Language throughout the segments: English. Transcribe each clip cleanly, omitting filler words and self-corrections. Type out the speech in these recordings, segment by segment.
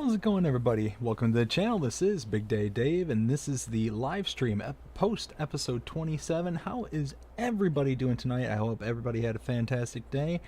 How's it going, everybody? Welcome to the channel. This is Big Day Dave, and this is the live stream post episode 27. How is everybody doing tonight? I hope everybody had a fantastic day.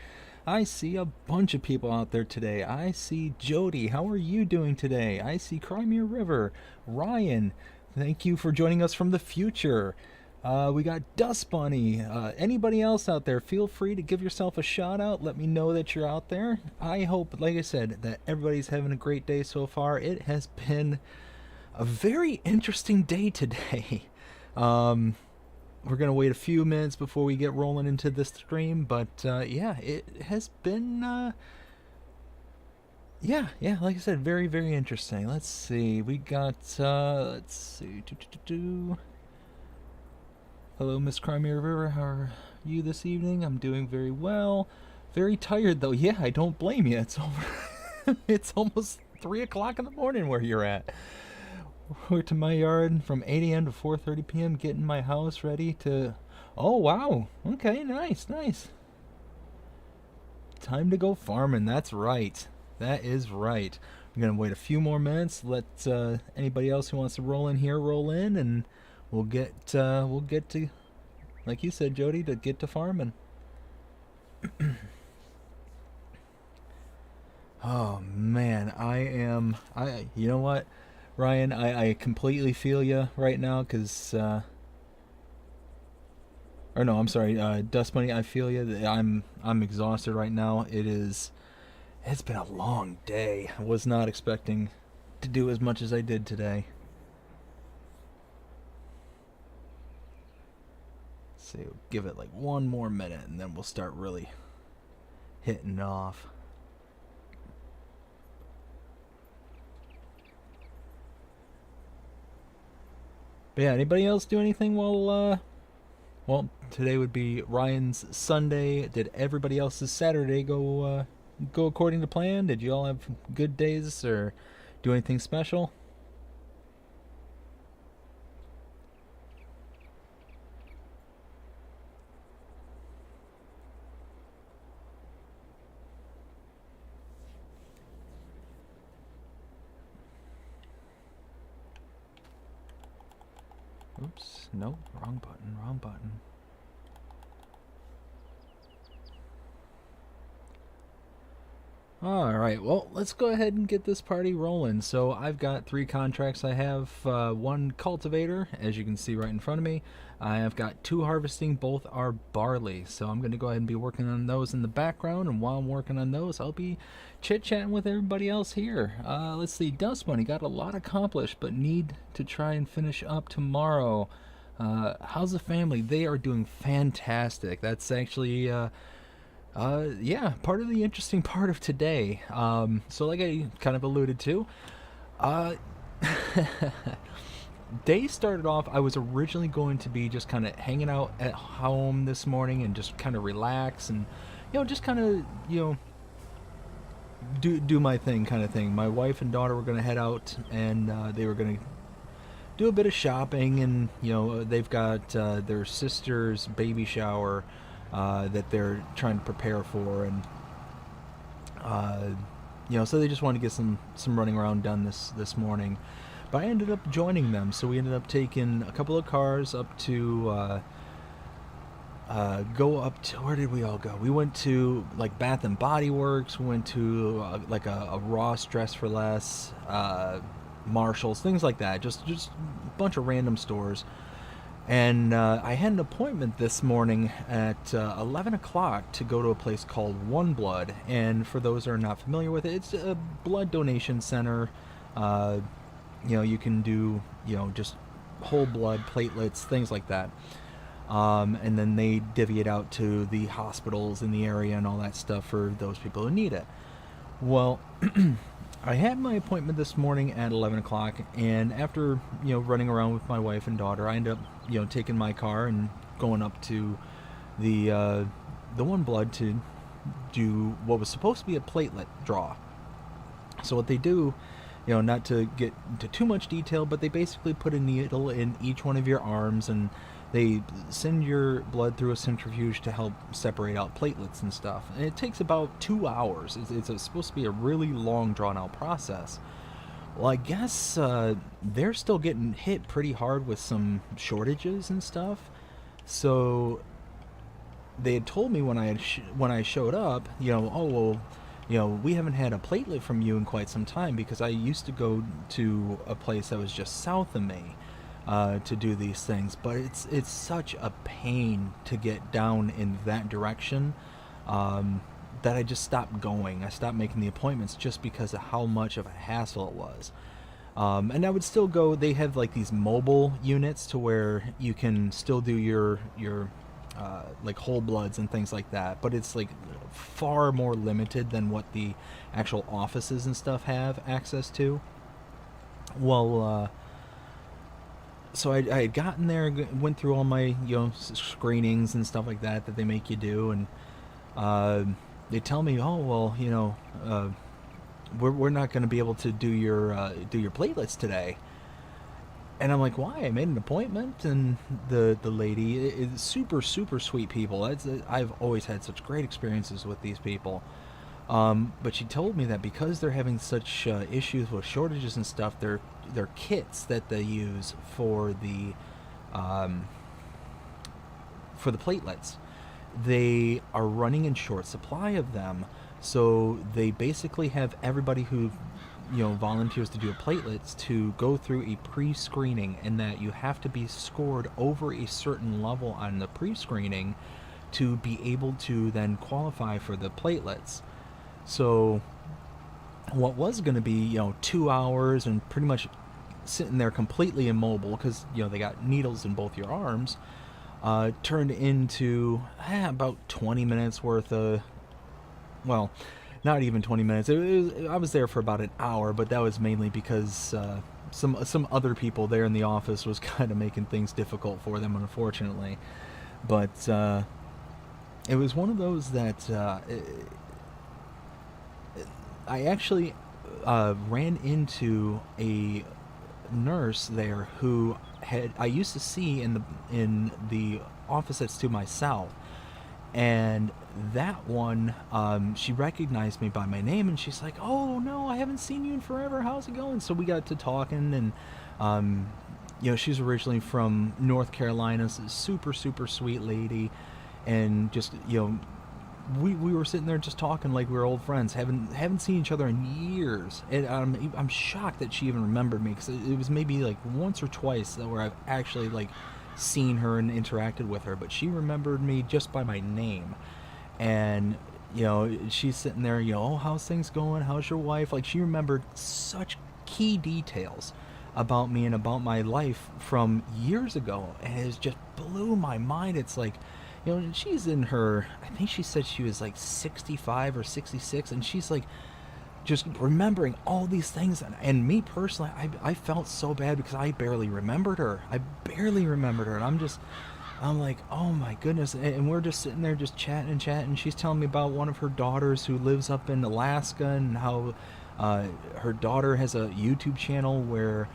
I see a bunch of people out there today. I see Jody. How are you doing today? I see Crimea River. Ryan, thank you for joining us from the future. We got Dust Bunny. Anybody else out there, feel free to give yourself a shout out. Let me know that you're out there. I hope, like I said, that everybody's having a great day so far. It has been a very interesting day today. We're going to wait a few minutes before we get rolling into this stream, but yeah, it has been, yeah, like I said, very, very interesting. Let's see. We got, let's see. Hello, Miss Crimea River. How are you this evening? I'm doing very well. Very tired, though. Yeah, I don't blame you. It's over. It's almost 3 o'clock in the morning where you're at. We're to my yard from 8 a.m. to 4:30 p.m. Getting my house ready to... Oh, wow. Okay, nice. Time to go farming. That's right. That is right. I'm going to wait a few more minutes. Let anybody else who wants to roll in here roll in, and... We'll get to, like you said, Jody, to get to farming. Oh man, you know what, Ryan, I completely feel you right now, cause, or no, I'm sorry, Dust Bunny, I feel you. I'm exhausted right now. It's been a long day. I was not expecting to do as much as I did today. So give it like one more minute and then we'll start really hitting off. But yeah, anybody else do anything while well, today would be Ryan's Sunday. Did everybody else's Saturday go according to plan? Did you all have good days or do anything special? Oops, no, wrong button. Alright, well, let's go ahead and get this party rolling. So I've got 3 contracts. I have 1 cultivator, as you can see right in front of me. I have got 2 harvesting, both are barley. So I'm going to go ahead and be working on those in the background, and while I'm working on those, I'll be chit-chatting with everybody else here. Let's see, Dust Bunny got a lot accomplished, but need to try and finish up tomorrow. How's the family? They are doing fantastic. That's actually... yeah, part of the interesting part of today. So like I kind of alluded to, day started off, I was originally going to be just kind of hanging out at home this morning and just kind of relax and, just kind of, do my thing kind of thing. My wife and daughter were going to head out and they were going to do a bit of shopping, and, they've got their sister's baby shower that they're trying to prepare for, and so they just wanted to get some running around done this morning. But I ended up joining them, so we ended up taking a couple of cars up to go up to, where did we all go? We went to like Bath and Body Works. We went to like a Ross Dress for Less, Marshalls, things like that. Just a bunch of random stores. And I had an appointment this morning at 11 o'clock to go to a place called One Blood. And for those that are not familiar with it, it's a blood donation center. You can do, just whole blood, platelets, things like that. And then they divvy it out to the hospitals in the area and all that stuff for those people who need it. Well... I had my appointment this morning at 11 o'clock, and after, running around with my wife and daughter, I ended up, taking my car and going up to the One Blood to do what was supposed to be a platelet draw. So what they do, not to get into too much detail, but they basically put a needle in each one of your arms, and they send your blood through a centrifuge to help separate out platelets and stuff. And it takes about 2 hours. It's supposed to be a really long, drawn-out process. Well, I guess they're still getting hit pretty hard with some shortages and stuff. So they had told me when when I showed up, oh well, we haven't had a platelet from you in quite some time because I used to go to a place that was just south of me to do these things, but it's such a pain to get down in that direction that I just stopped going. I stopped making the appointments just because of how much of a hassle it was. And I would still go. They have like these mobile units to where you can still do your like whole bloods and things like that, but it's like far more limited than what the actual offices and stuff have access to. Well, so I had gotten there, went through all my screenings and stuff like that they make you do, and they tell me, oh well, we're not going to be able to do your platelets today. And I'm like, why? I made an appointment. And the lady is super, super sweet people. I've always had such great experiences with these people. But she told me that because they're having such issues with shortages and stuff, their kits that they use for the platelets, they are running in short supply of them. So they basically have everybody who volunteers to do platelets to go through a pre-screening, and that you have to be scored over a certain level on the pre-screening to be able to then qualify for the platelets. So what was going to be 2 hours and pretty much sitting there completely immobile because they got needles in both your arms, turned into about 20 minutes worth of, well, not even 20 minutes. I was there for about an hour, but that was mainly because some other people there in the office was kind of making things difficult for them, unfortunately. But it was one of those that I actually ran into a nurse there who I used to see in the office that's to my south. And that one, she recognized me by my name, and she's like, oh no, I haven't seen you in forever, how's it going? So we got to talking, and she's originally from North Carolina, so super, super sweet lady. And just we were sitting there just talking like we were old friends. Haven't seen each other in years, and I'm shocked that she even remembered me, because it was maybe like once or twice where I've actually like seen her and interacted with her, but she remembered me just by my name. And she's sitting there, oh, how's things going, how's your wife? Like, she remembered such key details about me and about my life from years ago, and it just blew my mind. It's like, she's in her, I think she said she was like 65 or 66, and she's like just remembering all these things. And me personally, I felt so bad because I barely remembered her. And I'm like, oh my goodness. And we're just sitting there just chatting. She's telling me about one of her daughters who lives up in Alaska, and how her daughter has a YouTube channel where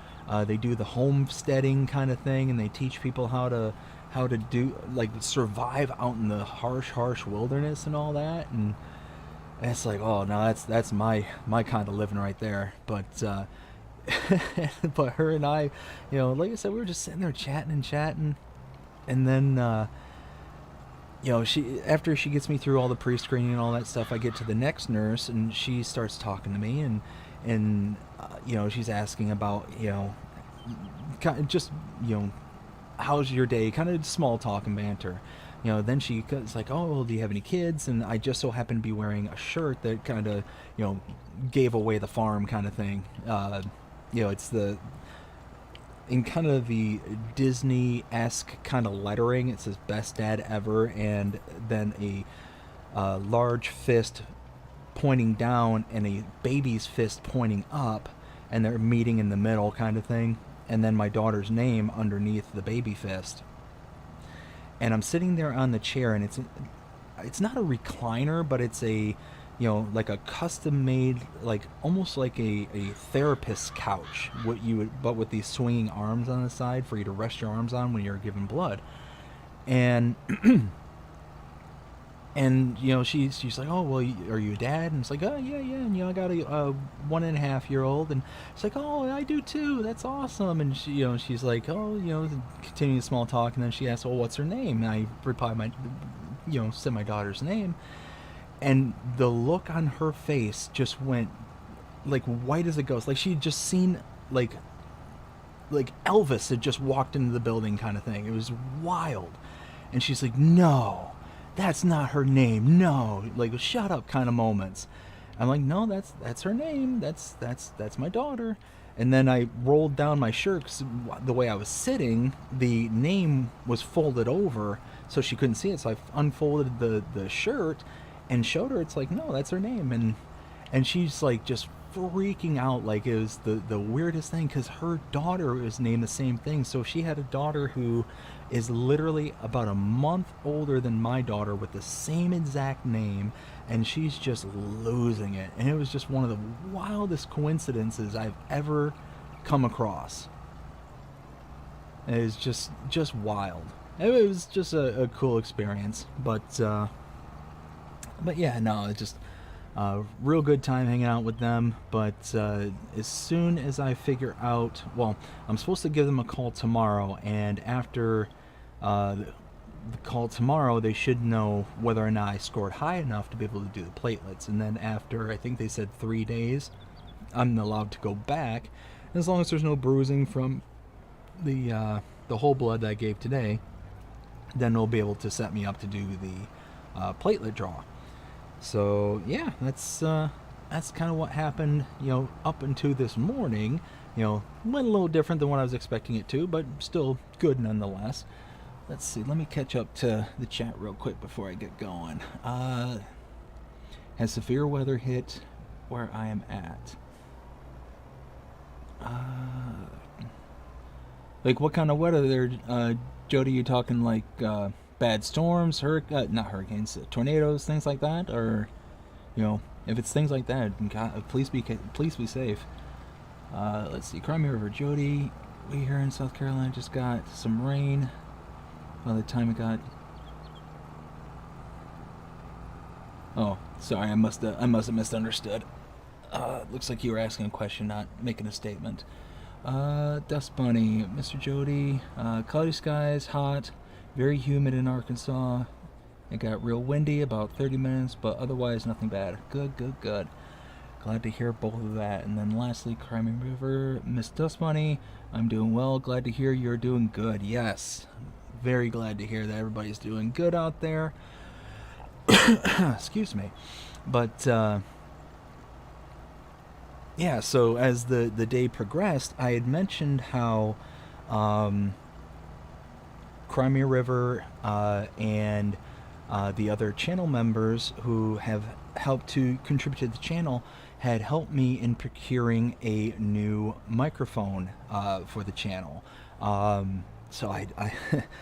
they do the homesteading kind of thing, and they teach people how to do, like, survive out in the harsh wilderness and all that. And it's like, oh no, that's my kind of living right there. But but her and I, like I said, we were just sitting there chatting. And then she, after she gets me through all the pre-screening and all that stuff, I get to the next nurse, and she starts talking to me, and she's asking about kind of just how's your day, kind of small talk and banter. Then she's like, oh well, do you have any kids? And I just so happened to be wearing a shirt that kind of gave away the farm kind of thing. It's in kind of the Disney-esque kind of lettering. It says best dad ever, and then a large fist pointing down and a baby's fist pointing up, and they're meeting in the middle kind of thing. And then my daughter's name underneath the baby fist. And I'm sitting there on the chair, and it's not a recliner, but it's a like a custom made, like almost like a therapist's couch, but with these swinging arms on the side for you to rest your arms on when you're giving blood. And And she's like, oh well, are you a dad? And it's like, oh yeah, and I got a 1.5-year-old, and it's like, oh, I do too, that's awesome. And she's like, oh, continuing small talk, and then she asks, well, what's her name? And I reply said my daughter's name, and the look on her face just went like white as a ghost, like she'd just seen like Elvis had just walked into the building kind of thing. It was wild. And she's like, no, that's not her name. No, like shut up kind of moments. I'm like, no, that's her name. That's my daughter. And then I rolled down my shirt 'cause the way I was sitting, the name was folded over so she couldn't see it. So I unfolded the shirt and showed her. It's like, no, that's her name. And she's like just freaking out, like it was the weirdest thing, because her daughter is named the same thing. So she had a daughter who is literally about a month older than my daughter with the same exact name, and she's just losing it. And it was just one of the wildest coincidences I've ever come across. It was just wild. It was just a cool experience. But yeah, no, it's just real good time hanging out with them. But as soon as I figure out, well, I'm supposed to give them a call tomorrow, and after the call tomorrow, they should know whether or not I scored high enough to be able to do the platelets. And then after, I think they said 3 days, I'm allowed to go back, as long as there's no bruising from the whole blood that I gave today. Then they'll be able to set me up to do the platelet draw. So yeah, that's kind of what happened, up until this morning. Went a little different than what I was expecting it to, but still good nonetheless. Let's see, let me catch up to the chat real quick before I get going. Has severe weather hit where I am at? Like what kind of weather there, Jody? You talking like bad storms, not hurricanes, tornadoes, things like that? Or, if it's things like that, God, please be safe. Let's see, Crimea River, Jody, we here in South Carolina just got some rain. By the time it got, oh, sorry, I must have misunderstood. Looks like you were asking a question, not making a statement. Dust Bunny, Mr. Jody, cloudy skies, hot, very humid in Arkansas. It got real windy, about 30 minutes, but otherwise nothing bad. Good. Glad to hear both of that. And then lastly, Crimea River, Miss Dust Bunny, I'm doing well. Glad to hear you're doing good. Yes, very glad to hear that everybody's doing good out there. Excuse me. But yeah, so as the day progressed, I had mentioned how Crimea River and the other channel members who have helped to contribute to the channel had helped me in procuring a new microphone for the channel. So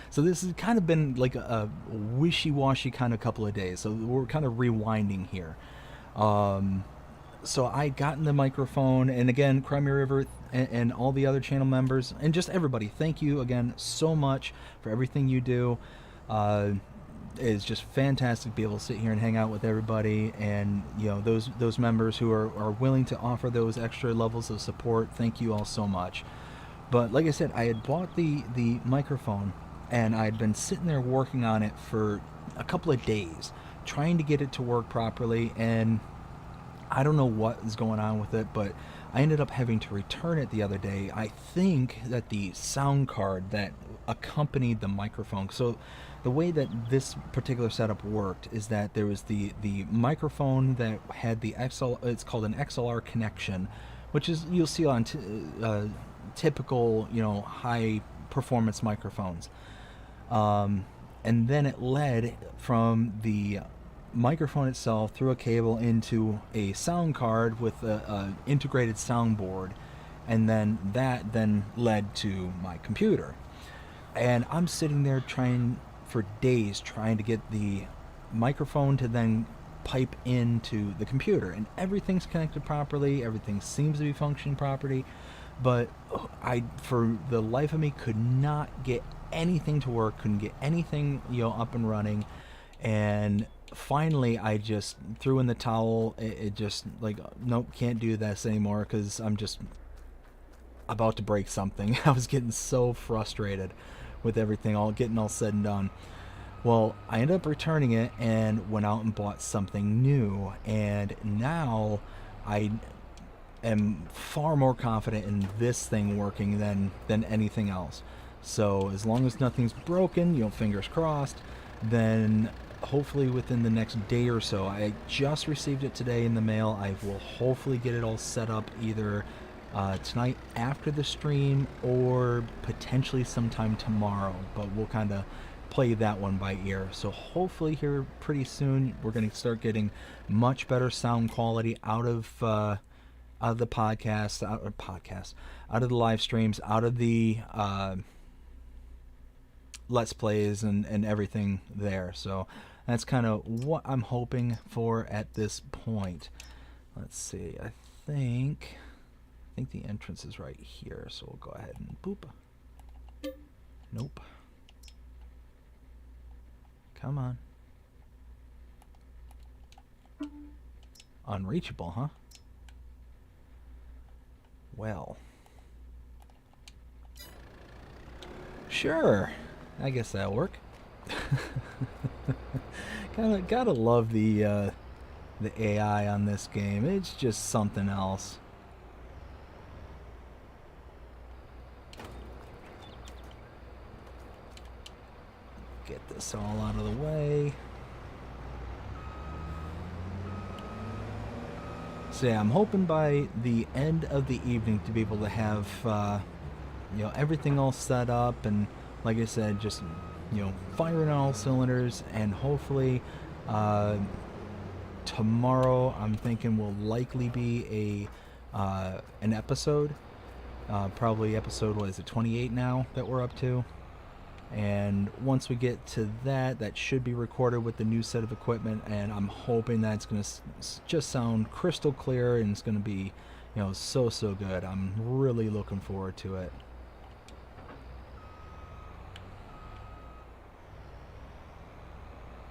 so this has kind of been like a wishy-washy kind of couple of days. So we're kind of rewinding here. So I gotten the microphone, and again, Crimea River and all the other channel members, and just everybody, thank you again so much for everything you do. It's just fantastic to be able to sit here and hang out with everybody, and those members who are willing to offer those extra levels of support. Thank you all so much. But like I said, I had bought the microphone, and I had been sitting there working on it for a couple of days, trying to get it to work properly, and I don't know what is going on with it, but I ended up having to return it the other day. I think that the sound card that accompanied the microphone, so the way that this particular setup worked is that there was the microphone that had the it's called an XLR connection, which is, you'll see on typical, high performance microphones. And then it led from the microphone itself through a cable into a sound card with a integrated soundboard, and then that led to my computer. And I'm sitting there for days trying to get the microphone to then pipe into the computer, and everything's connected properly, everything seems to be functioning properly, but I, for the life of me, could not get anything to work, couldn't get anything up and running. And finally I just threw in the towel. It just like, nope, can't do this anymore because I'm just about to break something. I was getting so frustrated with everything getting all said and done. Well, I ended up returning it and went out and bought something new, and now I am far more confident in this thing working than anything else. So as long as nothing's broken, fingers crossed, then hopefully within the next day or so. I just received it today in the mail. I will hopefully get it all set up either tonight after the stream or potentially sometime tomorrow, but we'll kind of play that one by ear. So hopefully here pretty soon we're going to start getting much better sound quality out of the podcast, out of the live streams, out of the Let's Plays and everything there. So that's kind of what I'm hoping for at this point. Let's see. I think the entrance is right here, so we'll go ahead and boop. Nope. Come on. Unreachable, huh? Well. Sure. I guess that'll work. gotta love the AI on this game. It's just something else. Get this all out of the way. So yeah, I'm hoping by the end of the evening to be able to have everything all set up, and like I said, just firing on all cylinders, and hopefully tomorrow I'm thinking will likely be an episode, probably episode, what is it, 28 now that we're up to. And once we get to that should be recorded with the new set of equipment, and I'm hoping that's going to just sound crystal clear, and it's going to be, so good. I'm really looking forward to it.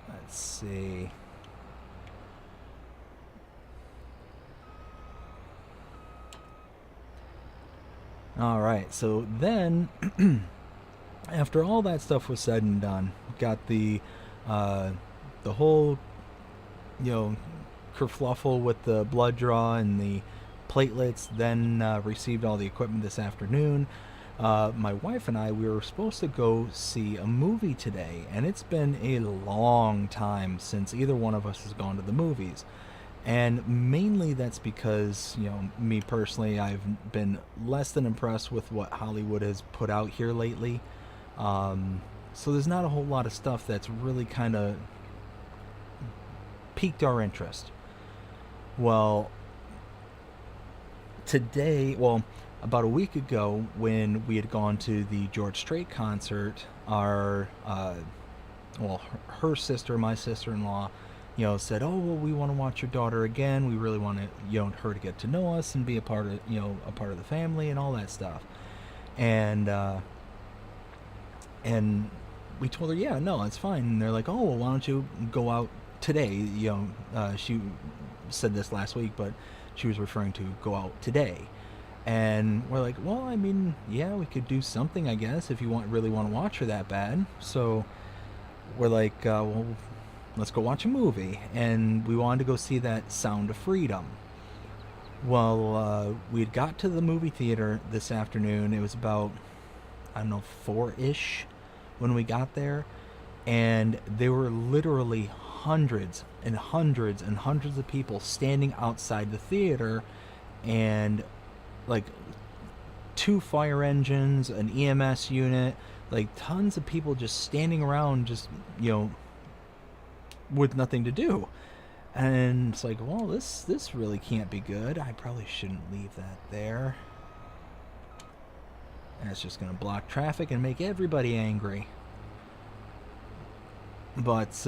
Let's see. All right, so then after all that stuff was said and done, got the whole kerfluffle with the blood draw and the platelets, then received all the equipment this afternoon. My wife and I, we were supposed to go see a movie today, and it's been a long time since either one of us has gone to the movies. And mainly that's because, me personally, I've been less than impressed with what Hollywood has put out here lately. So there's not a whole lot of stuff that's really kind of piqued our interest. Well, about a week ago, when we had gone to the George Strait concert, our her sister, my sister-in-law, said, "Oh, well, we want to watch your daughter again. We really want to, her to get to know us and be a part of, a part of the family and all that stuff." And we told her, "Yeah, no, it's fine." And they're like, "Oh, well, why don't you go out today?" She said this last week, but she was referring to go out today. And we're like, "Well, I mean, yeah, we could do something, I guess, if you really want to watch her that bad." So we're like, "Well, let's go watch a movie." And we wanted to go see that Sound of Freedom. Well, we had got to the movie theater this afternoon. It was about, I don't know, 4-ish when we got there. And there were literally hundreds and hundreds and hundreds of people standing outside the theater, and like 2 fire engines, an EMS unit, like tons of people just standing around, just, with nothing to do. And it's like, well, this really can't be good. I probably shouldn't leave that there. And it's just going to block traffic and make everybody angry. But,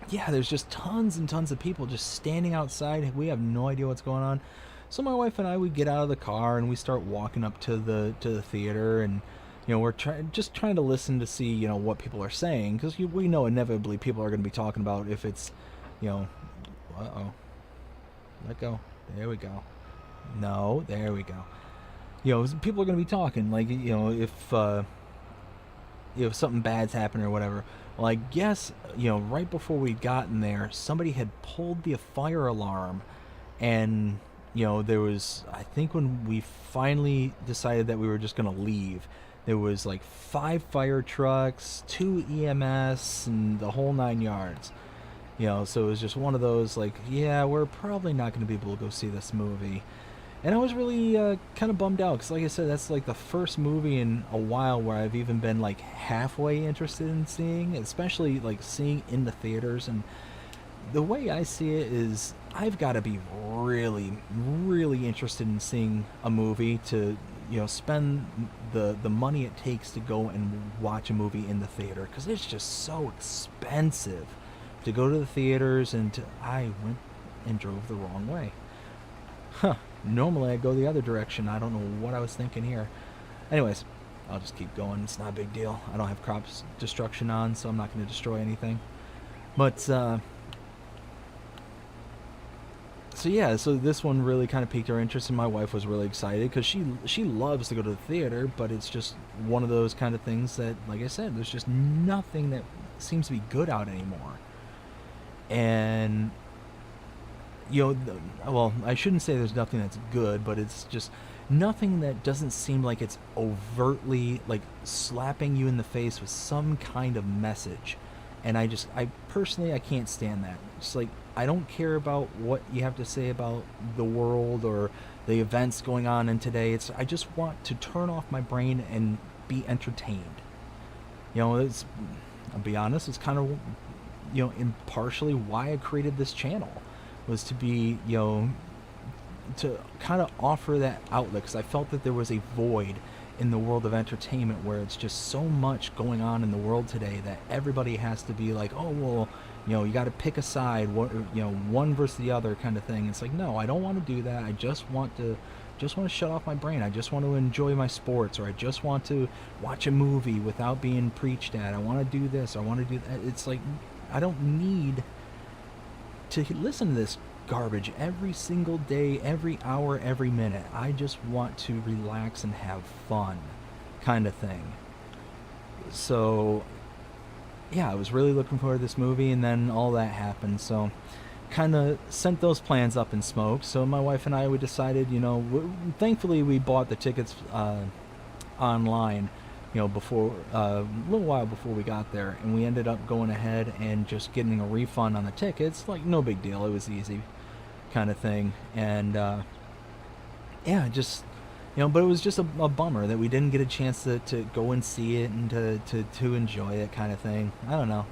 yeah, there's just tons and tons of people just standing outside. We have no idea what's going on. So my wife and I, we get out of the car and we start walking up to the theater, and we're just trying to listen to see, what people are saying, because we know inevitably people are going to be talking about if it's, you know, uh-oh, let go. There we go. No, there we go. People are going to be talking, like, if something bad's happened or whatever. Well, I guess, right before we'd gotten there, somebody had pulled the fire alarm, and, there was, I think when we finally decided that we were just going to leave, there was like 5 fire trucks, 2 EMS, and the whole 9 yards. So it was just one of those, like, yeah, we're probably not going to be able to go see this movie. And I was really kind of bummed out, because like I said, that's like the first movie in a while where I've even been like halfway interested in seeing, especially like seeing in the theaters. And the way I see it is, I've got to be really, really interested in seeing a movie to, spend the money it takes to go and watch a movie in the theater, because it's just so expensive to go to the theaters. And I went and drove the wrong way. Huh. Normally I go the other direction. I don't know what I was thinking here. Anyways, I'll just keep going. It's not a big deal. I don't have crop destruction on, so I'm not going to destroy anything. But, so yeah, so this one really kind of piqued our interest, and my wife was really excited, because she loves to go to the theater, but it's just one of those kind of things that, like I said, there's just nothing that seems to be good out anymore. And well, I shouldn't say there's nothing that's good, but it's just nothing that doesn't seem like it's overtly like slapping you in the face with some kind of message. And I personally, I can't stand that. It's like, I don't care about what you have to say about the world or the events going on in today. I just want to turn off my brain and be entertained. I'll be honest, it's kind of, impartially why I created this channel, was to be, to kind of offer that outlet, because I felt that there was a void in the world of entertainment where it's just so much going on in the world today that everybody has to be like, oh, well, you got to pick a side, one versus the other kind of thing. It's like, no, I don't want to do that. I just want to shut off my brain. I just want to enjoy my sports, or I just want to watch a movie without being preached at. I want to do this. I want to do that. It's like, I don't need to listen to this garbage every single day, every hour, every minute. I just want to relax and have fun, kind of thing. So yeah, I was really looking forward to this movie, and then all that happened, so kind of sent those plans up in smoke. So my wife and I, we decided, thankfully we bought the tickets online, before a little while before we got there, and we ended up going ahead and just getting a refund on the tickets. Like, no big deal, it was easy, kind of thing. And yeah, just but it was just a bummer that we didn't get a chance to go and see it and to enjoy it, kind of thing. I don't know,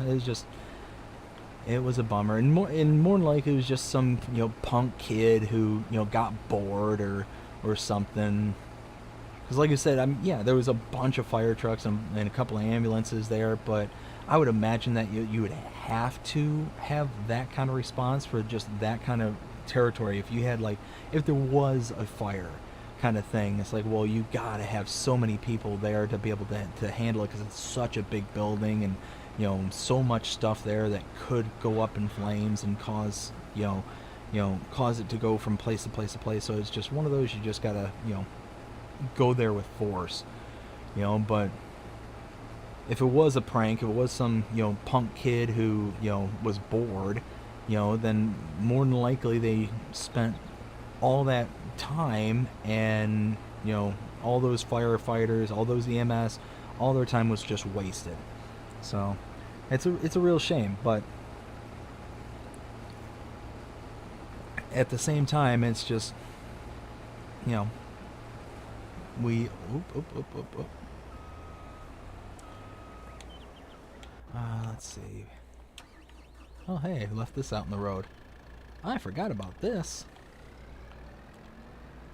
it was a bummer, and more than likely it was just some punk kid who got bored or something. Because like I said, yeah, there was a bunch of fire trucks and a couple of ambulances there, but I would imagine that you would have to have that kind of response for just that kind of territory. If you had, like, if there was a fire kind of thing, it's like, well, you gotta have so many people there to be able to handle it, because it's such a big building, and so much stuff there that could go up in flames and cause cause it to go from place to place to place. So it's just one of those, you just gotta go there with force, but if it was a prank, if it was some punk kid who was bored, then more than likely they spent all that time, and all those firefighters, all those EMS, all their time was just wasted. So it's a real shame, but at the same time, it's just we let's see. Oh, hey, I left this out in the road. I forgot about this.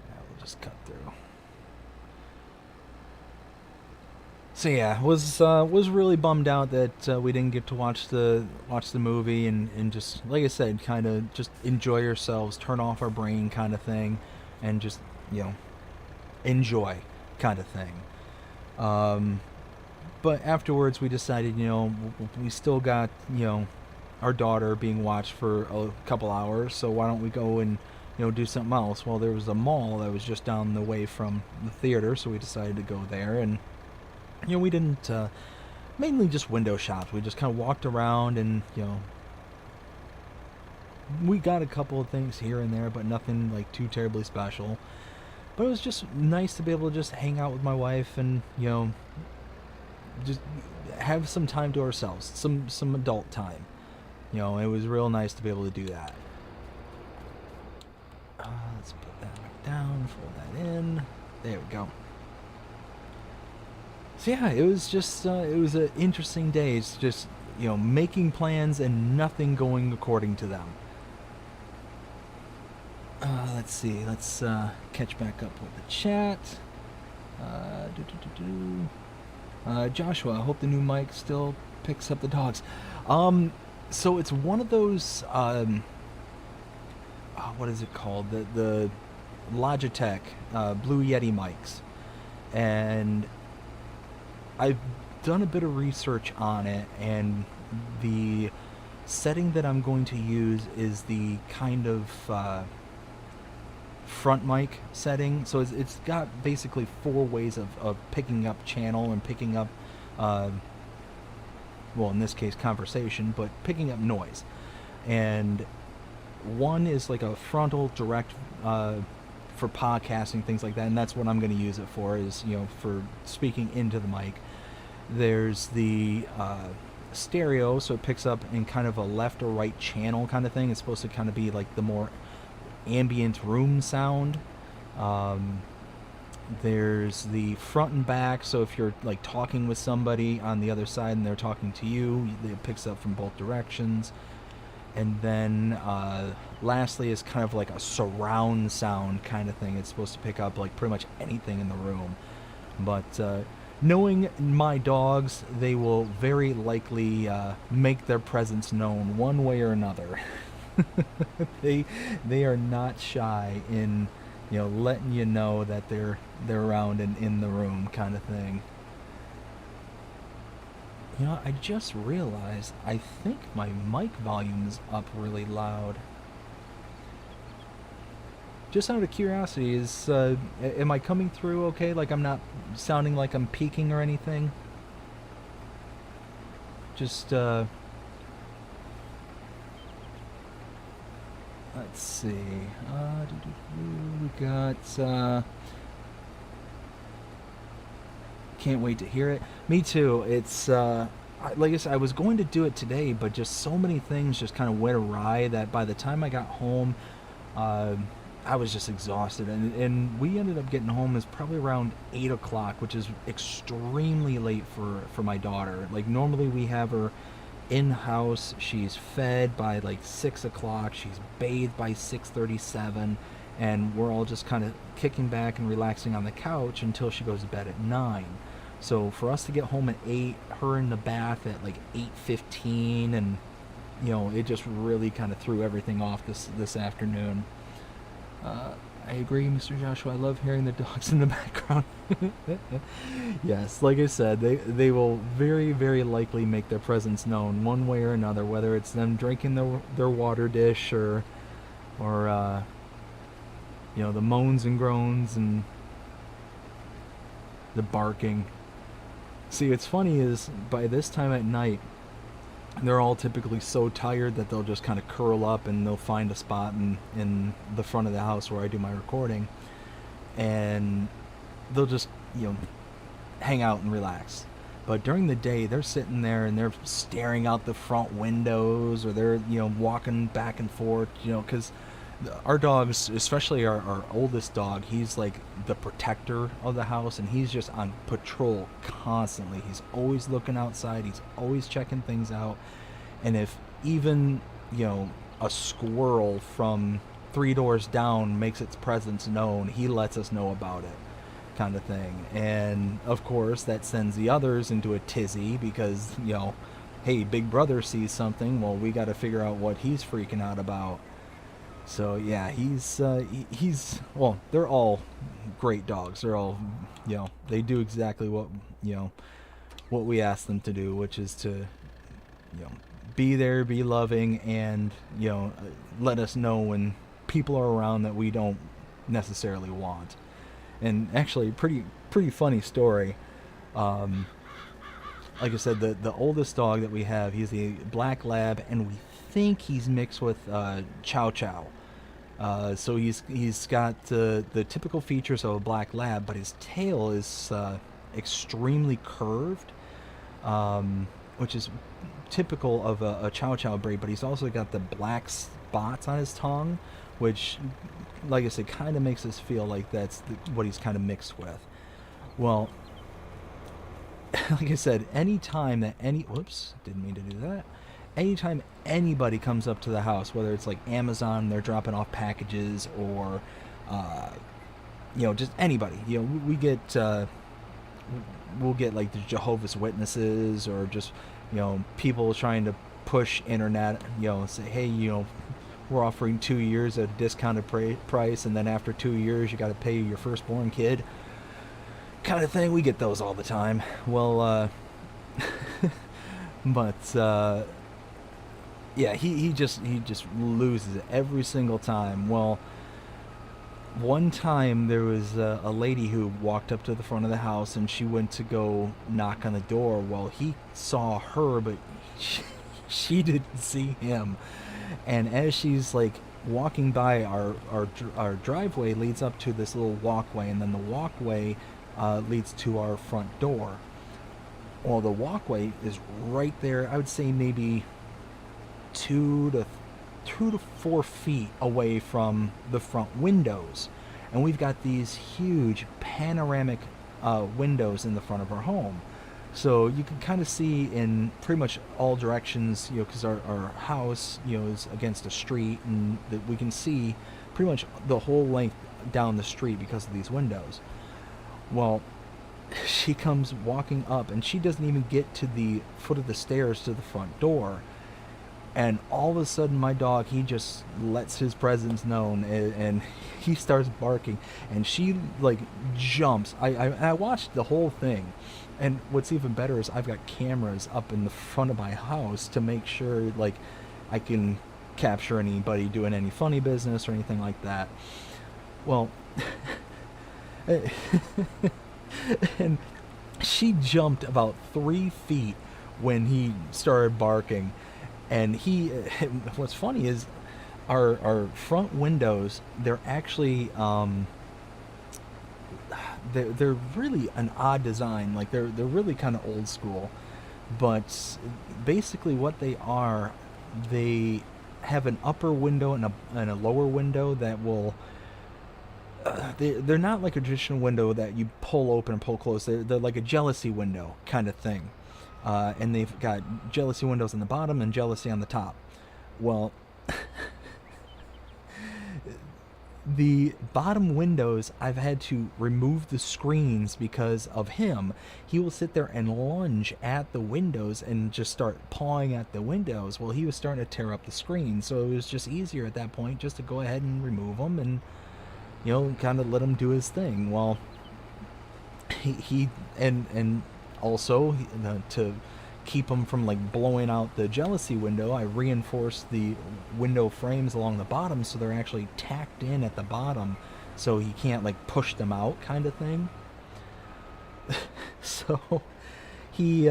Yeah, we'll just cut through. So yeah, was really bummed out that we didn't get to watch the movie, and just, like I said, kind of just enjoy ourselves, turn off our brain, kind of thing, and just enjoy, kind of thing. But afterwards, we decided, we still got, our daughter being watched for a couple hours, so why don't we go and, do something else? Well, there was a mall that was just down the way from the theater, so we decided to go there, and, we didn't, mainly just window shops. We just kind of walked around and, we got a couple of things here and there, but nothing, like, too terribly special. But it was just nice to be able to just hang out with my wife and, just have some time to ourselves, some adult time. It was real nice to be able to do that. Let's put that back down, fold that in. There we go. So yeah, it was just it was an interesting day. It's just making plans and nothing going according to them. Let's see. Let's catch back up with the chat. Joshua, I hope the new mic still picks up the dogs. So it's one of those, what is it called? The Logitech Blue Yeti mics. And I've done a bit of research on it, and the setting that I'm going to use is the kind of front mic setting. So it's got basically 4 ways of picking up channel and picking up, well, in this case, conversation, but picking up noise. And one is like a frontal direct for podcasting, things like that, and that's what I'm going to use it for, is, for speaking into the mic. There's the stereo, so it picks up in kind of a left or right channel kind of thing. It's supposed to kind of be like the more ambient room sound. There's the front and back, so if you're like talking with somebody on the other side and they're talking to you, it picks up from both directions. And then lastly is kind of like a surround sound kind of thing. It's supposed to pick up like pretty much anything in the room. But knowing my dogs, they will very likely make their presence known one way or another. They are not shy in letting you know that they're around and in the room kind of thing. I just realized I think my mic volume is up really loud. Just out of curiosity, am I coming through okay? Like, I'm not sounding like I'm peaking or anything? Just let's see. We got can't wait to hear it. Me too. It's like I said, I was going to do it today, but just so many things just kind of went awry that by the time I got home, I was just exhausted, and we ended up getting home is probably around 8 o'clock, which is extremely late for my daughter. Like, normally we have her in-house, she's fed by like 6 o'clock, she's bathed by 6:37, and we're all just kind of kicking back and relaxing on the couch until she goes to bed at 9. So for us to get home at 8, her in the bath at like 8:15, and it just really kind of threw everything off this afternoon. I agree, Mr. Joshua. I love hearing the dogs in the background. Yes, like I said, they will very, very likely make their presence known one way or another, whether it's them drinking their water dish or the moans and groans and the barking. See, what's funny is by this time at night, they're all typically so tired that they'll just kind of curl up and they'll find a spot in the front of the house where I do my recording, and they'll just hang out and relax. But during the day, they're sitting there and they're staring out the front windows, or they're walking back and forth, because our dogs, especially our oldest dog, he's like the protector of the house, and he's just on patrol constantly. He's always looking outside, he's always checking things out, and if even a squirrel from 3 doors down makes its presence known, he lets us know about it, kind of thing. And of course that sends the others into a tizzy, because hey, big brother sees something, well, we got to figure out what he's freaking out about. So yeah, he's well, they're all great dogs. They're all, they do exactly what, you know, what we ask them to do, which is to, be there, be loving, and, let us know when people are around that we don't necessarily want. And actually, pretty funny story. Um, like I said, the oldest dog that we have, he's a black lab, and we think he's mixed with Chow Chow. So he's got the typical features of a black lab, but his tail is extremely curved, which is typical of a Chow Chow breed. But he's also got the black spots on his tongue, which, like I said, kind of makes us feel like that's what he's kind of mixed with. Well, like I said, anytime that whoops, didn't mean to do that. Anytime anybody comes up to the house, whether it's like Amazon, they're dropping off packages, or just anybody, we get we'll get like the Jehovah's Witnesses, or just people trying to push internet, say, hey, we're offering 2 years at a discounted price, and then after 2 years you got to pay your firstborn kid, kind of thing. We get those all the time. Well, but yeah, he just loses it every single time. Well, one time there was a lady who walked up to the front of the house, and she went to go knock on the door. Well, he saw her, but she didn't see him. And as she's like walking by, our driveway leads up to this little walkway, and then the walkway leads to our front door. Well, the walkway is right there. I would say maybe 2 to 4 feet away from the front windows, and we've got these huge panoramic windows in the front of our home, so you can kind of see in pretty much all directions, because our house is against a street, and that we can see pretty much the whole length down the street because of these windows. Well, she comes walking up, and she doesn't even get to the foot of the stairs to the front door. And all of a sudden, my dog, he just lets his presence known, and he starts barking, and she like jumps. I watched the whole thing, and what's even better is I've got cameras up in the front of my house to make sure like I can capture anybody doing any funny business or anything like that. Well, and she jumped about 3 feet when he started barking. And what's funny is our front windows, they're actually, they're really an odd design. Like they're really kind of old school, but basically what they are, they have an upper window and a lower window that will, they're not like a traditional window that you pull open and pull close. They're like a jealousy window kind of thing. And they've got jealousy windows on the bottom and jealousy on the top. Well, the bottom windows, I've had to remove the screens because of him. He will sit there and lunge at the windows and just start pawing at the windows. Well, he was starting to tear up the screen, so it was just easier at that point just to go ahead and remove them and, kind of let him do his thing. Well, he also, to keep them from like blowing out the jealousy window, I reinforced the window frames along the bottom so they're actually tacked in at the bottom, so he can't like push them out, kind of thing. So he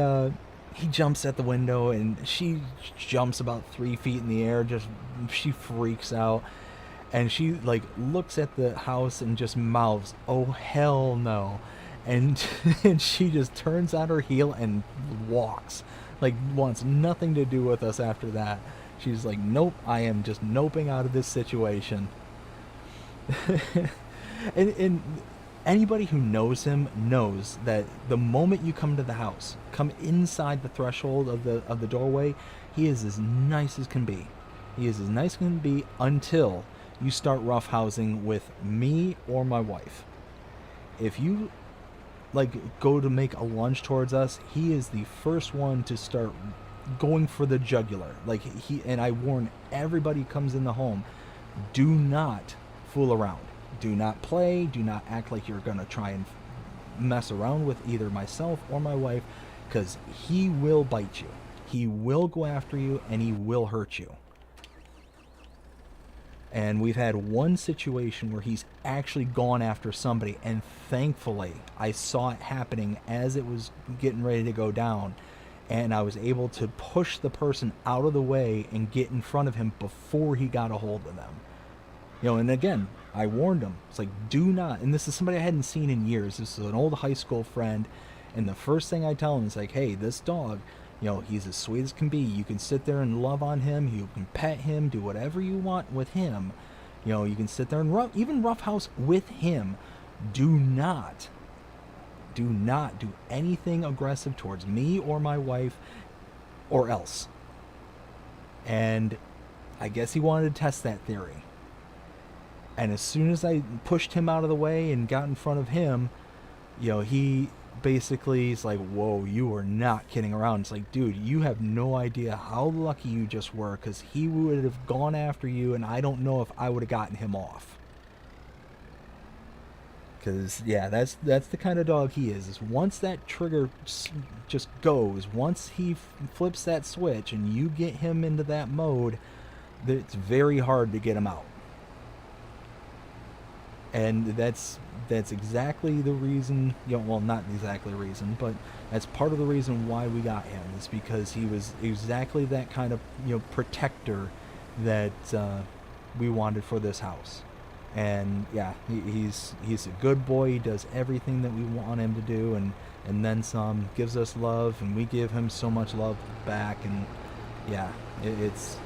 jumps at the window, and she jumps about 3 feet in the air. She freaks out, and she like looks at the house and just mouths, "Oh hell no." And she just turns on her heel and walks, like wants nothing to do with us after that. She's like, nope, I am just noping out of this situation. and anybody who knows him knows that the moment you come to the house, come inside the threshold of the doorway, he is as nice as can be. He is as nice as can be until you start roughhousing with me or my wife. If you like go to make a lunge towards us, he is the first one to start going for the jugular. Like and I warn everybody who comes in the home, Do not fool around. Do not play. Do not act like you're going to try and mess around with either myself or my wife, because he will bite you. He will go after you, and he will hurt you. And we've had one situation where he's actually gone after somebody, and thankfully I saw it happening as it was getting ready to go down, and I was able to push the person out of the way and get in front of him before he got a hold of them. And again, I warned him. It's like, do not, and this is somebody I hadn't seen in years. This is an old high school friend, and the first thing I tell him is like, hey, this dog, he's as sweet as can be. You can sit there and love on him. You can pet him, do whatever you want with him. You can sit there and even roughhouse with him. Do not do anything aggressive towards me or my wife or else. And I guess he wanted to test that theory. And as soon as I pushed him out of the way and got in front of him, he basically is like, whoa, you are not kidding around. It's like, dude, you have no idea how lucky you just were, because he would have gone after you, and I don't know if I would have gotten him off. Because, yeah, that's the kind of dog he is once that trigger just goes, once he flips that switch and you get him into that mode, it's very hard to get him out. And that's exactly the reason, well, not exactly the reason, but that's part of the reason why we got him, is because he was exactly that kind of, protector that we wanted for this house. And yeah, he's a good boy. He does everything that we want him to do, and then some. Gives us love, and we give him so much love back. And yeah, he's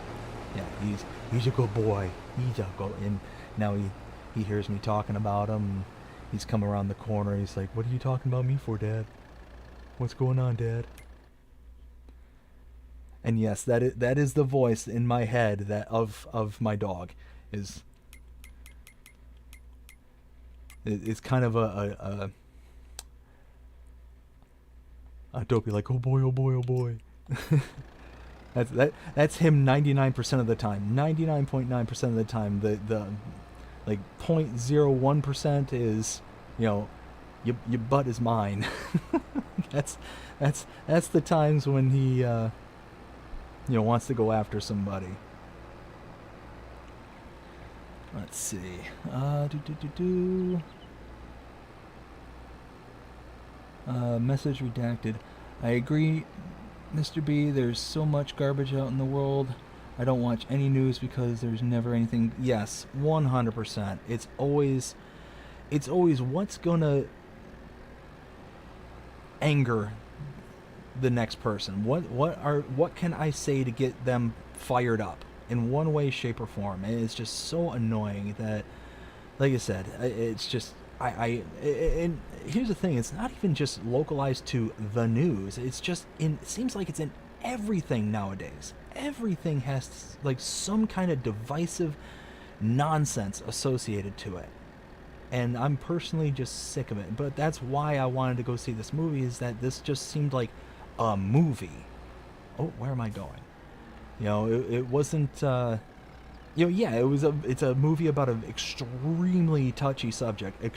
a good boy. He's a good, and now he hears me talking about him. And he's come around the corner. He's like, "What are you talking about me for, Dad? What's going on, Dad?" And yes, that is the voice in my head that of my dog. It's kind of a don't be like, oh boy, oh boy, oh boy. That's him 99% of the time. 99.9% of the time. The like 0.01% is, your butt is mine. that's the times when he wants to go after somebody. Let's see. Message redacted. I agree, Mr. B. There's so much garbage out in the world. I don't watch any news because there's never anything. Yes, 100%. It's always what's gonna anger the next person. What can I say to get them fired up in one way, shape, or form? And it's just so annoying that, like I said, it's just and here's the thing, it's not even just localized to the news. It's just it seems like it's in everything nowadays. Everything has like some kind of divisive nonsense associated to it. And I'm personally just sick of it. But that's why I wanted to go see this movie, is that this just seemed like a movie. Oh, where am I going? It wasn't it's a movie about an extremely touchy subject. And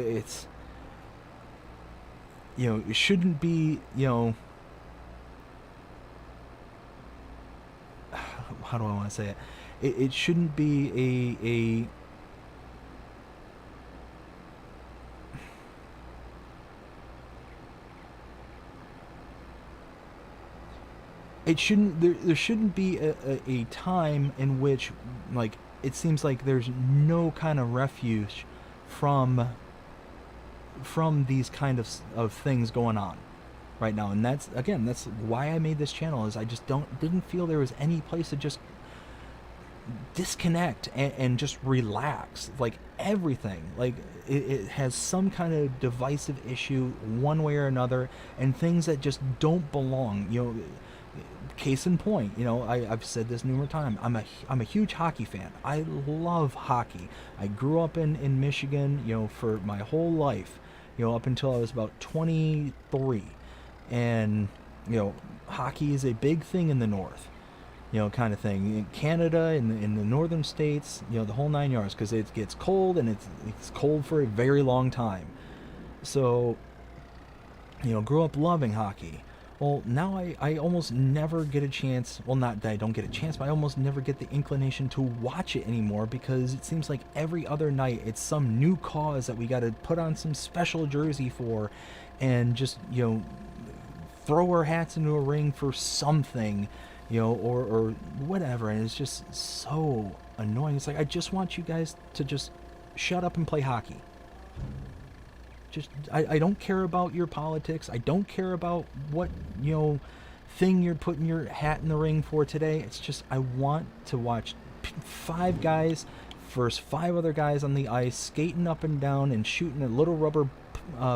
it's, it shouldn't be, how do I want to say it? It shouldn't be a it shouldn't there shouldn't be a time in which, like, it seems like there's no kind of refuge from these kind of things going on right now. And that's why I made this channel, is I just didn't feel there was any place to just disconnect and just relax. Like, everything, like, it has some kind of divisive issue one way or another, and things that just don't belong. Case in point, I've said this numerous times. I'm a huge hockey fan. I love hockey. I grew up in Michigan, for my whole life, up until I was about 23, and hockey is a big thing in the North, kind of thing. In Canada, in the northern states, the whole 9 yards, because it gets cold, and it's cold for a very long time. So, grew up loving hockey. Well, now I almost never get a chance. Well, not that I don't get a chance, but I almost never get the inclination to watch it anymore, because it seems like every other night it's some new cause that we got to put on some special jersey for, and just, throw our hats into a ring for something, or whatever. And it's just so annoying. It's like, I just want you guys to just shut up and play hockey. Just, I don't care about your politics. I don't care about what, thing you're putting your hat in the ring for today. It's just, I want to watch 5 guys versus 5 other guys on the ice, skating up and down and shooting a little rubber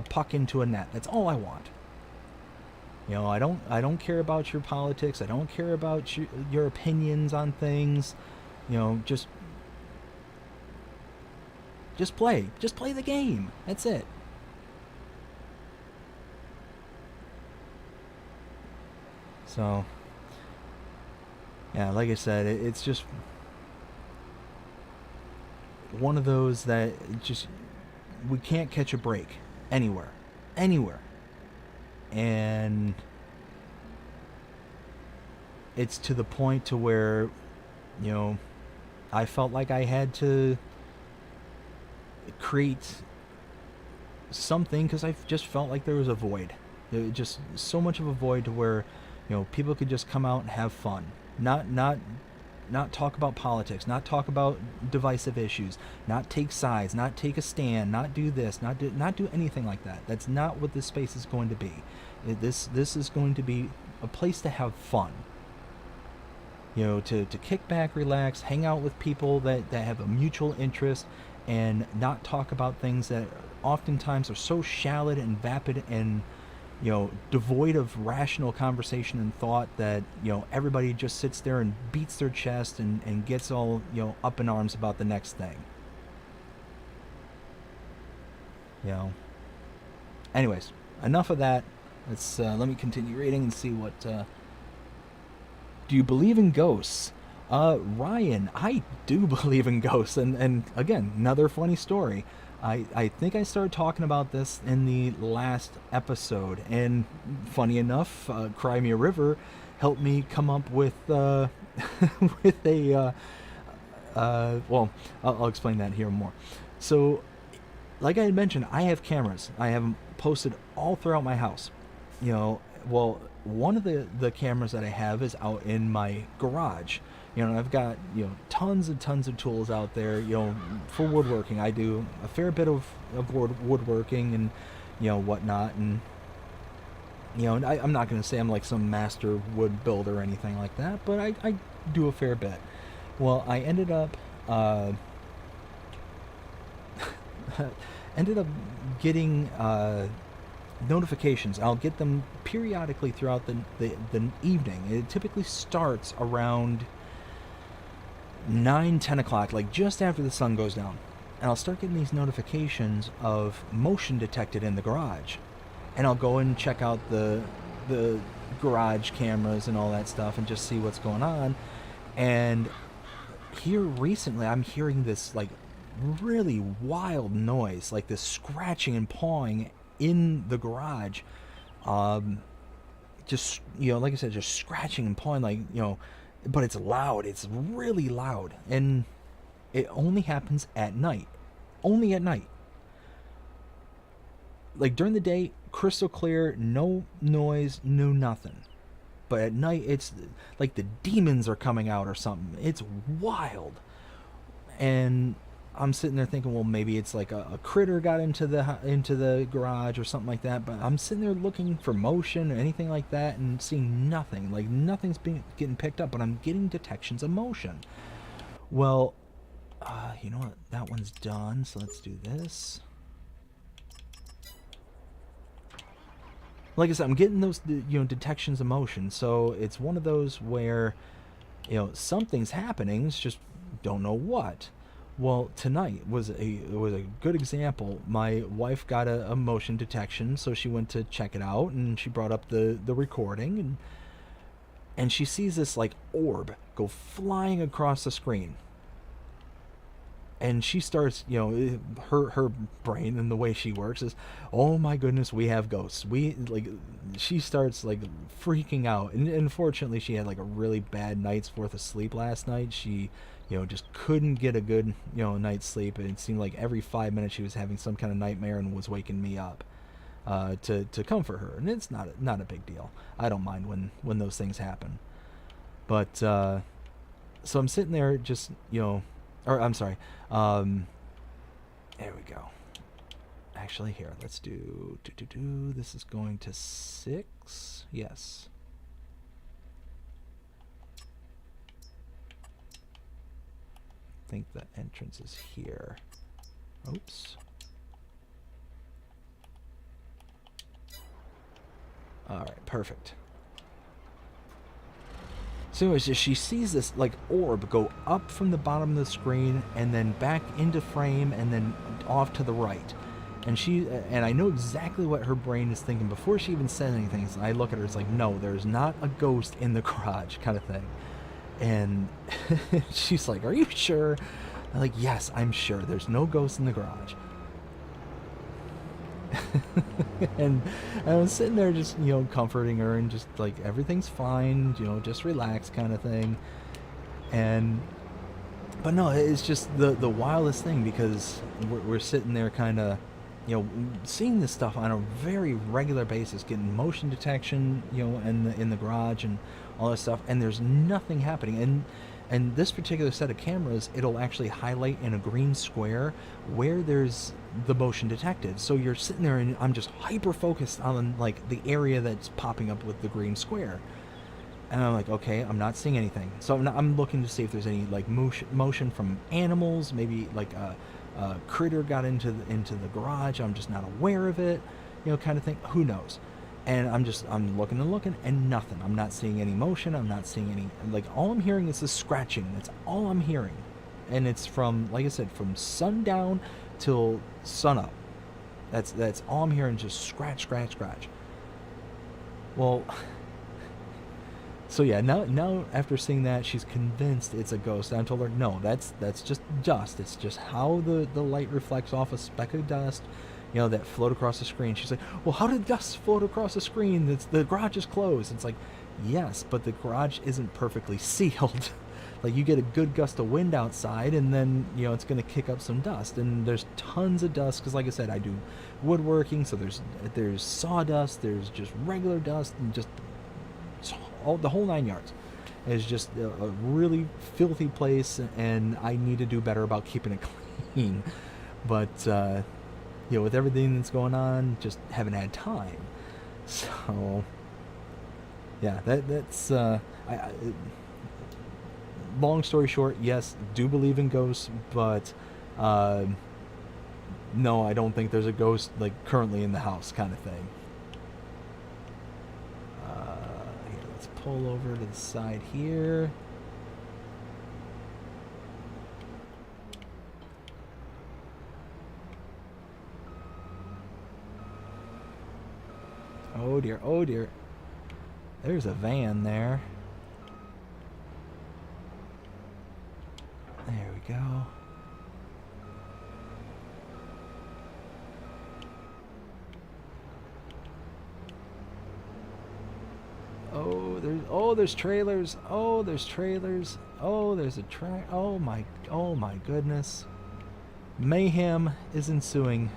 puck into a net. That's all I want. I don't care about your politics. I don't care about your opinions on things. Just play. Just play the game. That's it. So, yeah, like I said, it's just one of those that just, we can't catch a break anywhere. And it's to the point to where, I felt like I had to create something, because I just felt like there was a void. Just so much of a void to where, people could just come out and have fun. Not talk about politics, not talk about divisive issues, not take sides, not take a stand, not do this, not do anything like that. That's not what this space is going to be. This is going to be a place to have fun. To kick back, relax, hang out with people that have a mutual interest, and not talk about things that oftentimes are so shallow and vapid and devoid of rational conversation and thought that, everybody just sits there and beats their chest and gets all, up in arms about the next thing. Anyways, enough of that. Let me continue reading and see what, do you believe in ghosts? Ryan, I do believe in ghosts, and again, another funny story. I think I started talking about this in the last episode, and funny enough, Cry Me a River helped me come up with with a well, I'll explain that here more. So, like I had mentioned, I have cameras. I have them posted all throughout my house. Well, one of the cameras that I have is out in my garage. I've got, tons and tons of tools out there, for woodworking. I do a fair bit of woodworking and, whatnot. And, I'm not going to say I'm like some master wood builder or anything like that, but I do a fair bit. Well, I ended up getting notifications. I'll get them periodically throughout the evening. It typically starts around 9-10 o'clock, like just after the sun goes down, and I'll start getting these notifications of motion detected in the garage, and I'll go and check out the garage cameras and all that stuff and just see what's going on. And here recently I'm hearing this like really wild noise, like this scratching and pawing in the garage. Just, like I said, just scratching and pawing, like, but it's loud. It's really loud. And it only happens at night. Only at night. Like during the day, crystal clear, no noise, no nothing. But at night, it's like the demons are coming out or something. It's wild. And I'm sitting there thinking, well, maybe it's like a critter got into the garage or something like that. But I'm sitting there looking for motion or anything like that and seeing nothing. Like nothing's getting picked up, but I'm getting detections of motion. Well, you know what? That one's done. So let's do this. Like I said, I'm getting those, detections of motion. So it's one of those where, something's happening. It's just don't know what. Well, tonight was a good example. My wife got a motion detection, so she went to check it out, and she brought up the recording, and and she sees this like orb go flying across the screen, and she starts, her brain and the way she works is, oh my goodness, we have ghosts. We like, she starts like freaking out, and unfortunately she had like a really bad night's worth of sleep last night. She, just couldn't get a good, night's sleep, and it seemed like every 5 minutes she was having some kind of nightmare and was waking me up to comfort her. And it's not a big deal. I don't mind when those things happen. But so I'm sitting there just, or I'm sorry. There we go. Actually, here, let's do. This is going to 6. Yes. I think the entrance is here. Oops. Alright, perfect. So anyways, she sees this like orb go up from the bottom of the screen and then back into frame and then off to the right. And I know exactly what her brain is thinking before she even said anything. So I look at her, it's like, no, there's not a ghost in the garage, kind of thing. And she's like, are you sure? I'm like, yes, I'm sure. There's no ghost in the garage. And I was sitting there just, comforting her and just like, everything's fine, just relax, kind of thing. But no, it's just the wildest thing, because we're sitting there kind of, seeing this stuff on a very regular basis, getting motion detection, in the garage and all this stuff, and there's nothing happening. And this particular set of cameras, it'll actually highlight in a green square where there's the motion detected. So you're sitting there and I'm just hyper focused on like the area that's popping up with the green square. And I'm like, okay, I'm not seeing anything. So I'm looking to see if there's any like motion from animals, maybe like a critter got into the garage. I'm just not aware of it, kind of thing. Who knows? And I'm looking and looking, and nothing. I'm not seeing any motion. I'm not seeing any, like, all I'm hearing is the scratching. That's all I'm hearing. And it's from, like I said, from sundown till sunup. That's all I'm hearing, just scratch, scratch, scratch. Well, so yeah, now after seeing that, she's convinced it's a ghost. And I told her, no, that's just dust. It's just how the light reflects off a speck of dust, that float across the screen. She's like, well, how did dust float across the screen? The garage is closed. It's like, yes, but the garage isn't perfectly sealed. Like, you get a good gust of wind outside, and then, it's going to kick up some dust. And there's tons of dust, because like I said, I do woodworking, so there's sawdust, there's just regular dust, and just the whole 9 yards. It's just a really filthy place, and I need to do better about keeping it clean. But, with everything that's going on, just haven't had time. So, yeah, that's, long story short, yes, do believe in ghosts, but, no, I don't think there's a ghost, like, currently in the house, kind of thing. Here, let's pull over to the side here. Oh dear, oh dear. There's a van there. There we go. There's trailers. Oh, there's trailers. Oh, there's a track. Oh my goodness. Mayhem is ensuing.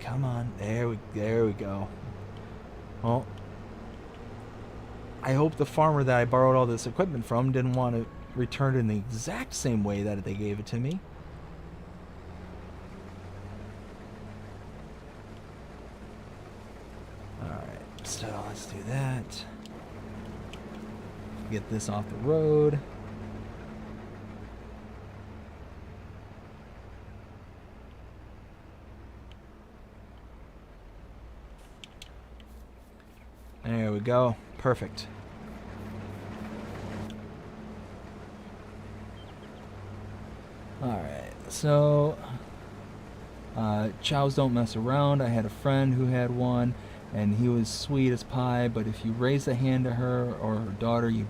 Come on, there we go. Well, I hope the farmer that I borrowed all this equipment from didn't want to return it in the exact same way that they gave it to me. Alright, so let's do that. Get this off the road. There we go. Perfect. Alright, so chows don't mess around. I had a friend who had one, and he was sweet as pie. But if you raise a hand to her or her daughter, you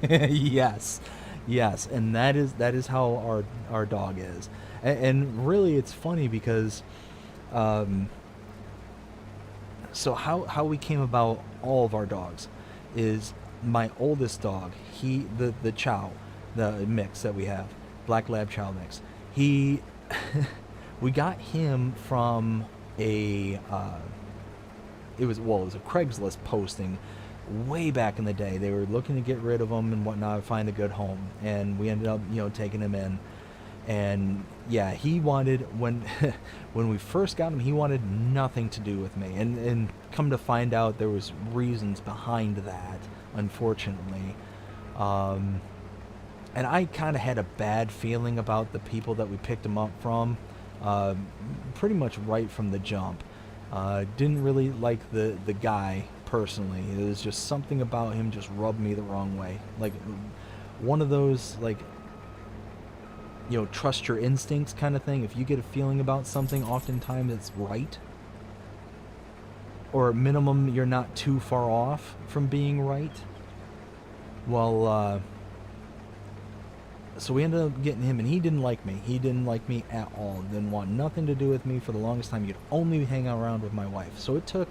yes, yes, and that is how our dog is. And really, it's funny because um, so how we came about all of our dogs is my oldest dog, the chow, the mix that we have, black lab chow mix, he we got him from a it was a Craigslist posting way back in the day. They were looking to get rid of him and whatnot, find a good home, and we ended up taking him in. And yeah, he wanted when when we first got him, he wanted nothing to do with me. And come to find out, there was reasons behind that, unfortunately. Um, and I kind of had a bad feeling about the people that we picked him up from, uh, pretty much right from the jump. Didn't really like the guy personally. It was just something about him just rubbed me the wrong way. Like one of those like trust your instincts kind of thing. If you get a feeling about something, oftentimes it's right, or at minimum you're not too far off from being right. Well, so we ended up getting him, and he didn't like me. He didn't like me at all. Didn't want nothing to do with me for the longest time. He'd only hang around with my wife. So it took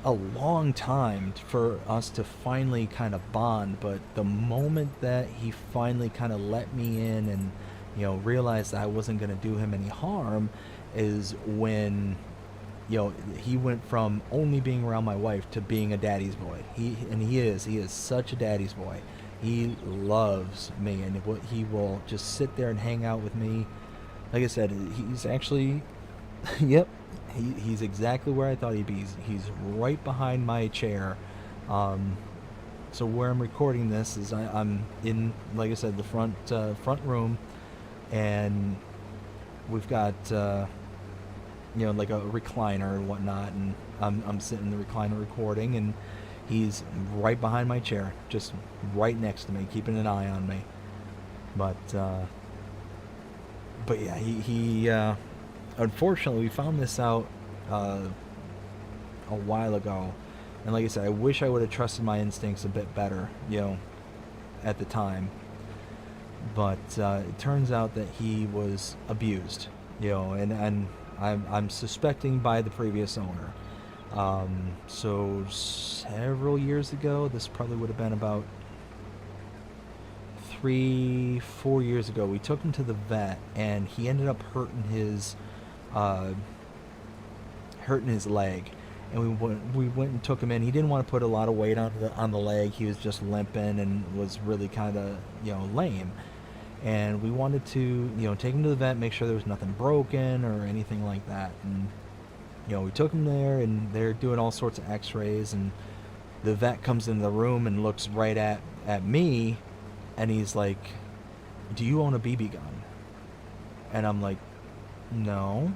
a long time for us to finally kind of bond. But the moment that he finally kind of let me in and realized that I wasn't going to do him any harm is when he went from only being around my wife to being a daddy's boy. He is such a daddy's boy. He loves me, and he will just sit there and hang out with me. Like I said, he's actually, yep, he's exactly where I thought he'd be. He's right behind my chair. So where I'm recording this is I'm in, like I said, the front room, and we've got like a recliner and whatnot, and I'm sitting in the recliner recording, and he's right behind my chair, just right next to me, keeping an eye on me. But yeah, he unfortunately, we found this out a while ago, and like I said, I wish I would have trusted my instincts a bit better, at the time. But it turns out that he was abused, and I'm suspecting by the previous owner. So several years ago, this probably would have been about 3-4 years ago, we took him to the vet, and he ended up hurting his leg. And we went and took him in. He didn't want to put a lot of weight on the leg. He was just limping and was really kind of lame. And we wanted to take him to the vet, make sure there was nothing broken or anything like that. And we took him there, and they're doing all sorts of x-rays, and the vet comes into the room and looks right at me, and he's like, "Do you own a BB gun?" And I'm like, "No."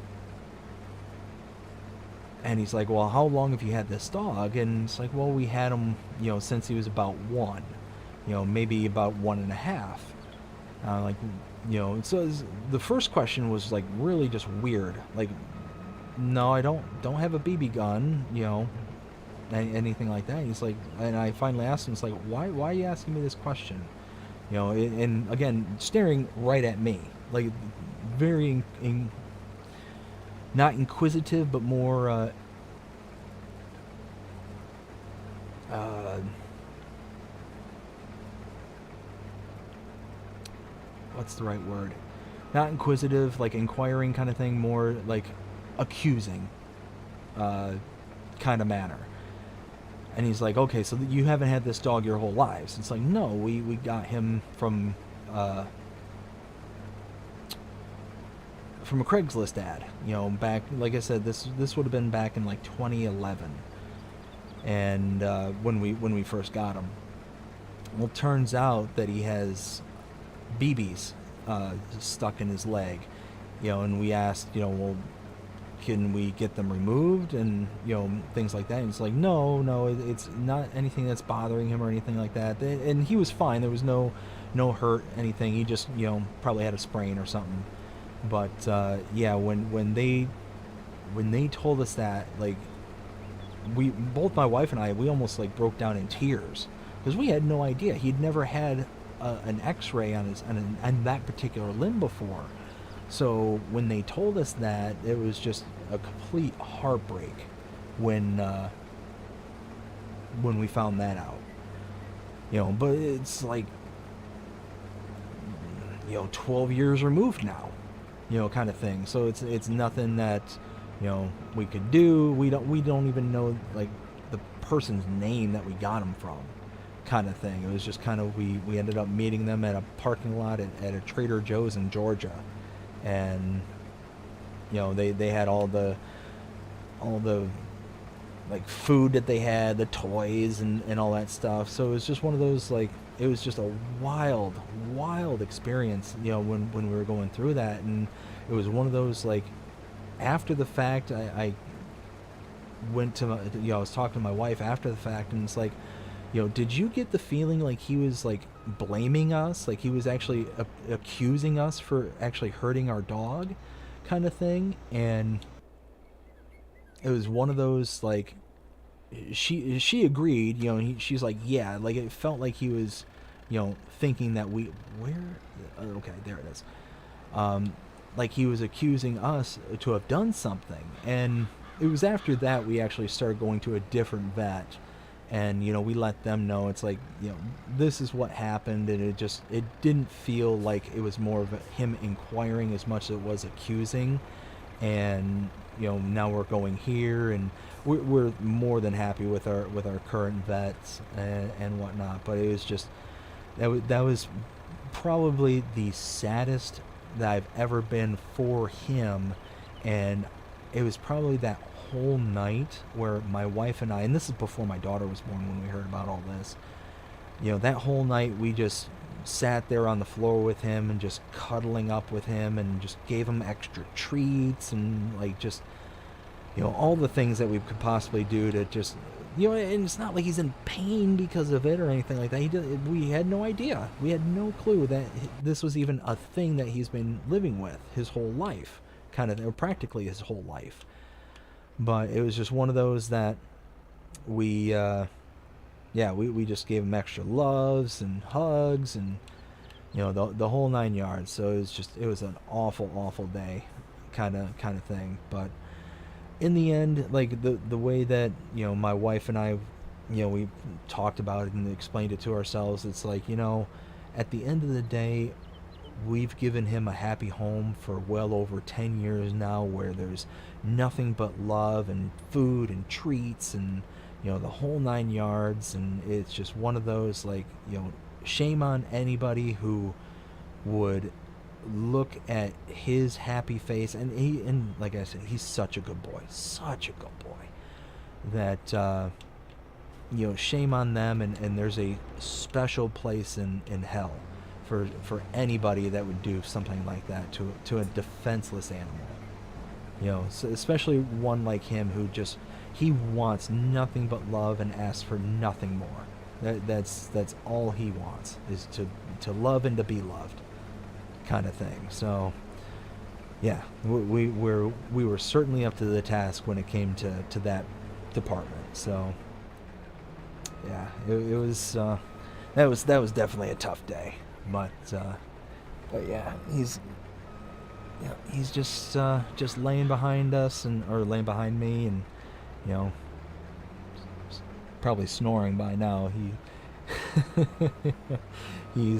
And he's like, "Well, how long have you had this dog?" And it's like, "Well, we had him since he was about one, maybe about 1.5. Like, so the first question was like really just weird. Like, no, I don't have a BB gun, anything like that. He's like, and I finally asked him, it's like, why are you asking me this question? And again, staring right at me, like very not inquisitive, but more what's the right word? Not inquisitive, like inquiring kind of thing, more like accusing kind of manner. And he's like, "Okay, so you haven't had this dog your whole lives?" It's like, "No, we got him from a Craigslist ad, back, like I said, this would have been back in like 2011, and when we first got him. Well, turns out that he has BBs stuck in his leg, and we asked, well, can we get them removed, and things like that. And it's like, no, it's not anything that's bothering him or anything like that. And he was fine. There was no hurt, anything. He just probably had a sprain or something. But yeah, when they told us that, like, we both, my wife and I, we almost like broke down in tears because we had no idea. He'd never had an X-ray on his on that particular limb before. So when they told us that, it was just a complete heartbreak when we found that out. But it's like 12 years removed now, kind of thing. So it's nothing that we could do. We don't even know like the person's name that we got him from, kind of thing. It was just kind of we ended up meeting them at a parking lot at a Trader Joe's in Georgia, and they had all the like food that they had, the toys and all that stuff. So it was just one of those, like, it was just a wild experience, when we were going through that. And it was one of those, like, after the fact, I went to I was talking to my wife after the fact, and it's like, did you get the feeling like he was like blaming us, like he was actually accusing us for actually hurting our dog, kind of thing? And it was one of those, like, she agreed, she's like, yeah, like it felt like he was, thinking that okay, there it is. Like he was accusing us to have done something. And it was after that we actually started going to a different vet, and we let them know, it's like, this is what happened. And it didn't feel like it was more of him inquiring as much as it was accusing. And now we're going here, and we're more than happy with our current vets and whatnot. But it was just that was probably the saddest that I've ever been for him. And it was probably that whole night where my wife and I, and this is before my daughter was born when we heard about all this, that whole night we just sat there on the floor with him and just cuddling up with him, and just gave him extra treats, and like just all the things that we could possibly do to just and it's not like he's in pain because of it or anything like that. We had no idea, we had no clue that this was even a thing that he's been living with his whole life, kind of, or practically his whole life. But it was just one of those that we just gave him extra loves and hugs, and the whole 9 yards. So it was an awful day, kind of thing. But in the end, like the way that my wife and I, we talked about it and explained it to ourselves, it's like, at the end of the day, we've given him a happy home for well over 10 years now, where there's nothing but love and food and treats and the whole 9 yards. And it's just one of those, like, shame on anybody who would look at his happy face. And like I said, he's such a good boy, that shame on them. And there's a special place in hell for anybody that would do something like that to a defenseless animal. So especially one like him who just, he wants nothing but love and asks for nothing more. That's all he wants, is to love and to be loved, kind of thing. So yeah, we were certainly up to the task when it came to that department. So yeah, it was that was definitely a tough day. But yeah, he's just laying behind us, or laying behind me, and probably snoring by now. He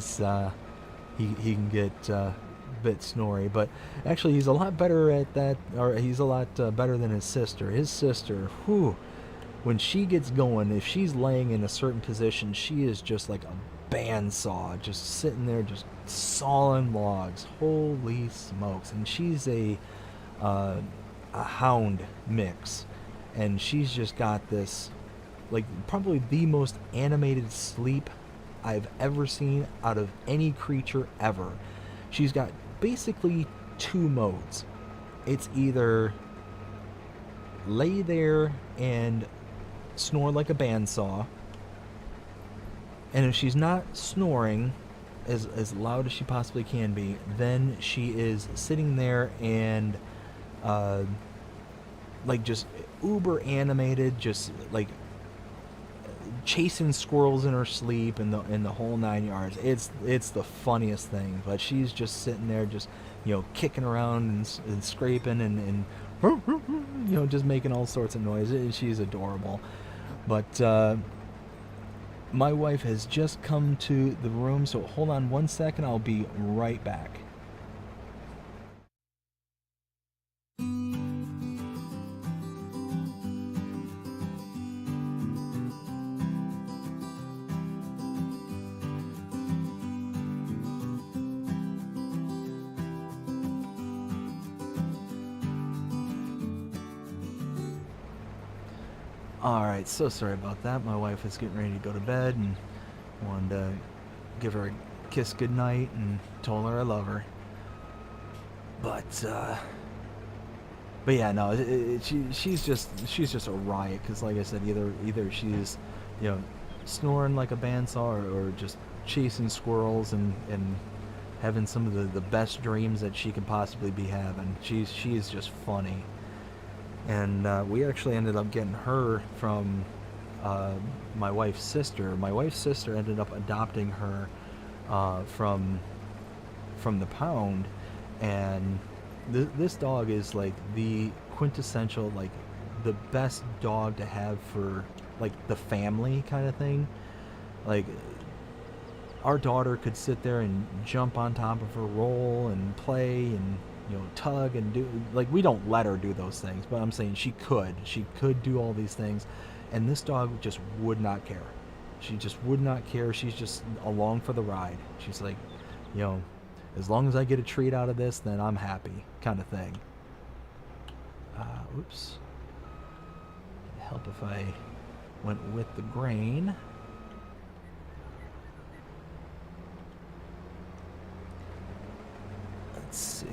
can get a bit snory, but actually he's a lot better at that, or he's a lot better than his sister. His sister, whew, when she gets going, if she's laying in a certain position, she is just like a bandsaw, just sitting there, just sawing logs. Holy smokes! And she's a hound mix, and she's just got this, like, probably the most animated sleep I've ever seen out of any creature ever. She's got basically two modes. It's either lay there and snore like a bandsaw, and if she's not snoring as loud as she possibly can be, then she is sitting there and like just uber animated, just like chasing squirrels in her sleep and the whole 9 yards. It's the funniest thing. But she's just sitting there, just kicking around and scraping and just making all sorts of noise. She's adorable. But my wife has just come to the room, so hold on 1 second. I'll be right back. Alright, so sorry about that. My wife is getting ready to go to bed and wanted to give her a kiss goodnight and told her I love her. But yeah, no, she's just a riot, because like I said, either she's snoring like a bandsaw, or just chasing squirrels and having some of the best dreams that she can possibly be having. She is just funny. And we actually ended up getting her from my wife's sister. My wife's sister ended up adopting her from the pound, and this dog is like the quintessential, like the best dog to have for like the family kind of thing. Like, our daughter could sit there and jump on top of her, roll and play and tug and do, like, we don't let her do those things, but I'm saying she could do all these things, and this dog just would not care. She just would not care. She's just along for the ride. She's like, as long as I get a treat out of this, then I'm happy, kind of thing. Oops. Help if I went with the grain. Let's see.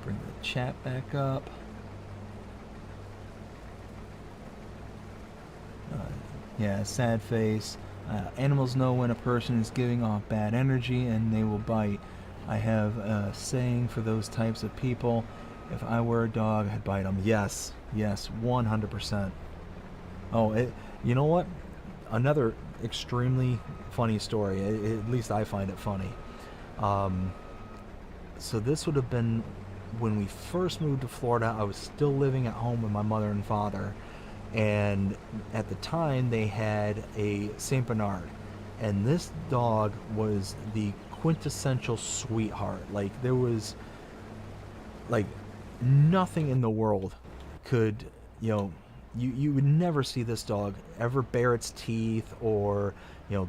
Bring the chat back up. Yeah, sad face. Animals know when a person is giving off bad energy and they will bite. I have a saying for those types of people. If I were a dog, I'd bite them. Yes, 100%. Oh, you know what? Another extremely funny story. At least I find it funny. So this would have been when we first moved to Florida. I was still living at home with my mother and father, and at the time they had a Saint Bernard, and this dog was the quintessential sweetheart. Like, there was like nothing in the world could, you would never see this dog ever bare its teeth or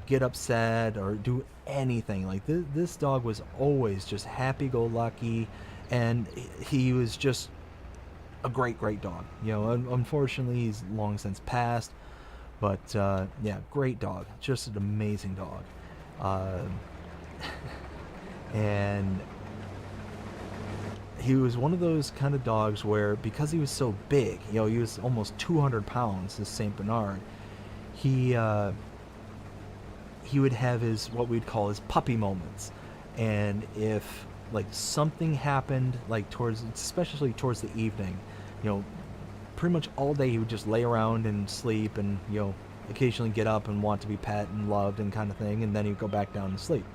get upset or do anything. Like, this dog was always just happy-go-lucky, and he was just a great dog. Unfortunately he's long since passed, but yeah, great dog, just an amazing dog. And he was one of those kind of dogs where, because he was so big, he was almost 200 pounds, this Saint Bernard, he would have his, what we'd call his puppy moments. And if like something happened, like especially towards the evening, pretty much all day he would just lay around and sleep, and occasionally get up and want to be pet and loved and kind of thing, and then he'd go back down and sleep.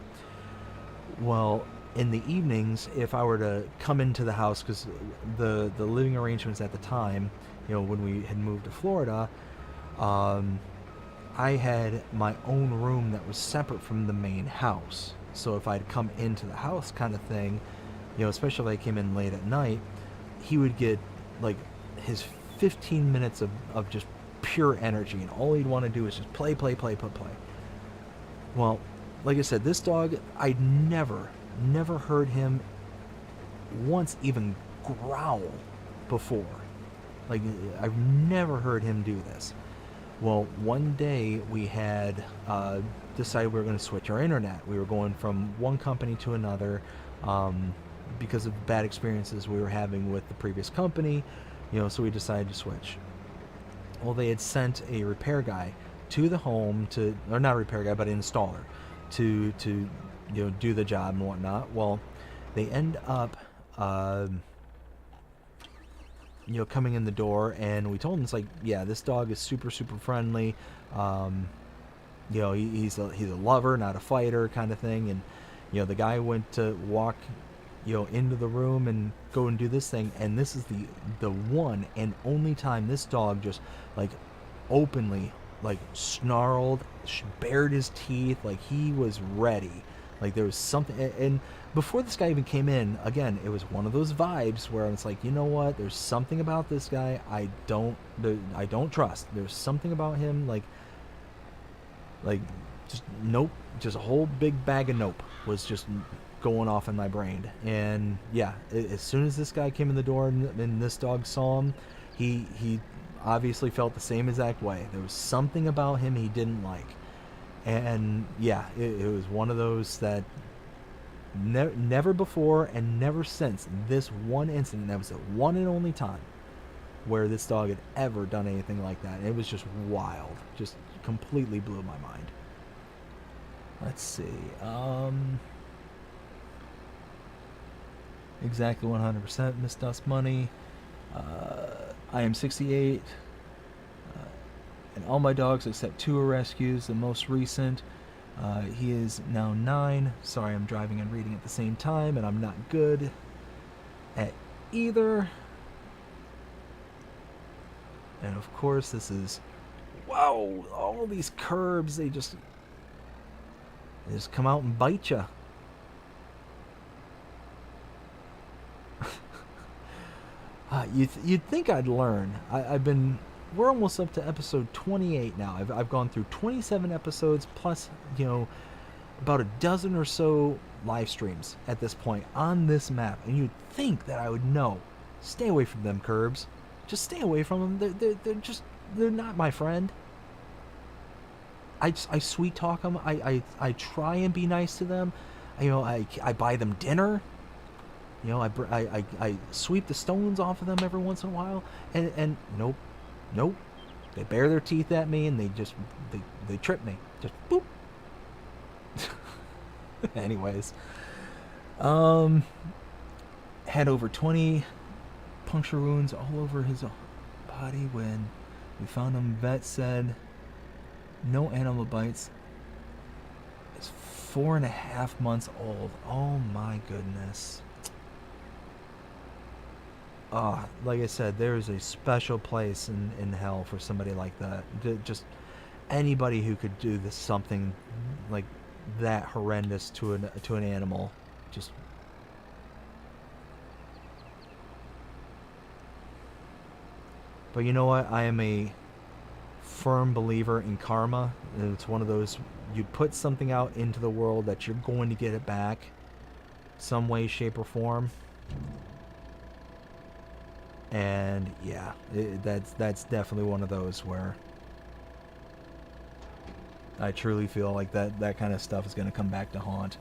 Well, in the evenings, if I were to come into the house, because the living arrangements at the time, when we had moved to Florida, I had my own room that was separate from the main house. So if I'd come into the house kind of thing, especially if I came in late at night, he would get like his 15 minutes of just pure energy, and all he'd want to do is just play. Well, like I said, this dog, I'd never heard him once even growl before. Like, I've never heard him do this. Well, one day we had decided we were going to switch our internet. We were going from one company to another because of bad experiences we were having with the previous company, so we decided to switch. Well, they had sent a repair guy to the home or not a repair guy, but an installer to do the job and whatnot. Well, they end up coming in the door, and we told him, it's like, yeah, this dog is super, super friendly. Um, he's a lover, not a fighter, kind of thing. And the guy went to walk into the room and go and do this thing, and this is the one and only time this dog just like openly like snarled, bared his teeth, like he was ready. Like there was something. And before this guy even came in, again, it was one of those vibes where it's like, you know what, there's something about this guy I don't trust. There's something about him, like just nope, just a whole big bag of nope was just going off in my brain. And yeah, as soon as this guy came in the door and this dog saw him, he obviously felt the same exact way. There was something about him he didn't like. And yeah, it was one of those that never before and never since this one incident, that was the one and only time where this dog had ever done anything like that. And it was just wild, just completely blew my mind. Let's see. Exactly 100% Miss Dust Money. I am 68. And all my dogs except 2 are rescues. The most recent, he is now 9. Sorry, I'm driving and reading at the same time, and I'm not good at either. And of course, this is, wow, all these curbs, they just come out and bite you. You'd think I'd learn. We're almost up to episode 28 now. I've gone through 27 episodes plus, about a dozen or so live streams at this point on this map. And you'd think that I would know. Stay away from them curbs. Just stay away from them. They're not my friend. I sweet talk them. I try and be nice to them. I buy them dinner. I sweep the stones off of them every once in a while. And nope. They bare their teeth at me and they trip me. Just boop. Anyways. Had over 20 puncture wounds all over his body when we found him. Vet said no animal bites. It's 4.5 months old. Oh my goodness. Like I said, there's a special place in hell for somebody like that. Just anybody who could do this, something like that horrendous to an animal. Just. But you know what? I am a firm believer in karma. It's one of those, you put something out into the world that you're going to get it back some way, shape, or form. And yeah, that's definitely one of those where I truly feel like that kind of stuff is going to come back to haunt.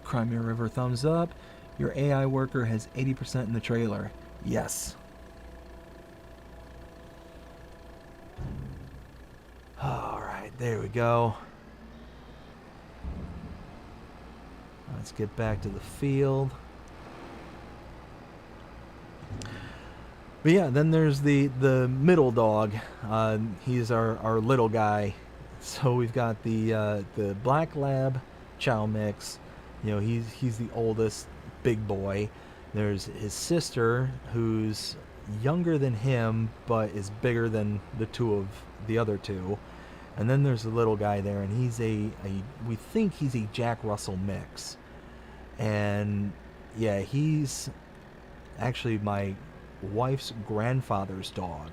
Crimea River, thumbs up. Your AI worker has 80% in the trailer. Yes. Alright, there we go. Let's get back to the field. But yeah, then there's the middle dog. He's our little guy. So we've got the black lab chow mix. He's the oldest big boy. There's his sister, who's younger than him but is bigger than the the other two. And then there's the little guy there, and he's we think he's a Jack Russell mix. And yeah, he's actually my wife's grandfather's dog.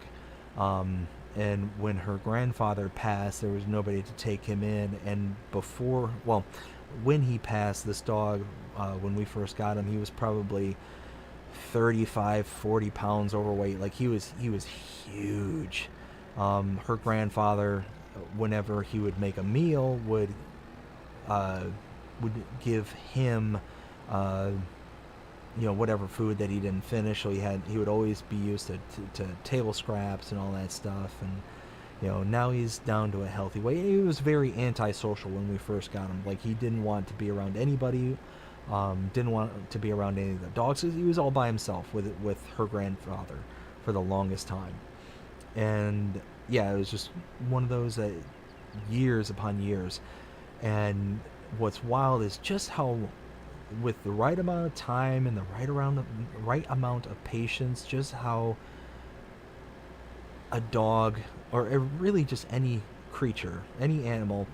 And when her grandfather passed, there was nobody to take him in. And when he passed, this dog, when we first got him, he was probably 35-40 pounds overweight. Like he was huge. Her grandfather, whenever he would make a meal, would give him whatever food that he didn't finish. So he would always be used to table scraps and all that stuff. And now he's down to a healthy weight. He was very antisocial when we first got him. Like he didn't want to be around anybody. Didn't want to be around any of the dogs. He was all by himself with her grandfather for the longest time. And yeah, it was just one of those years upon years. And what's wild is just how, with the right amount of time and the right amount of patience, just how a dog, or really just any creature, any animal,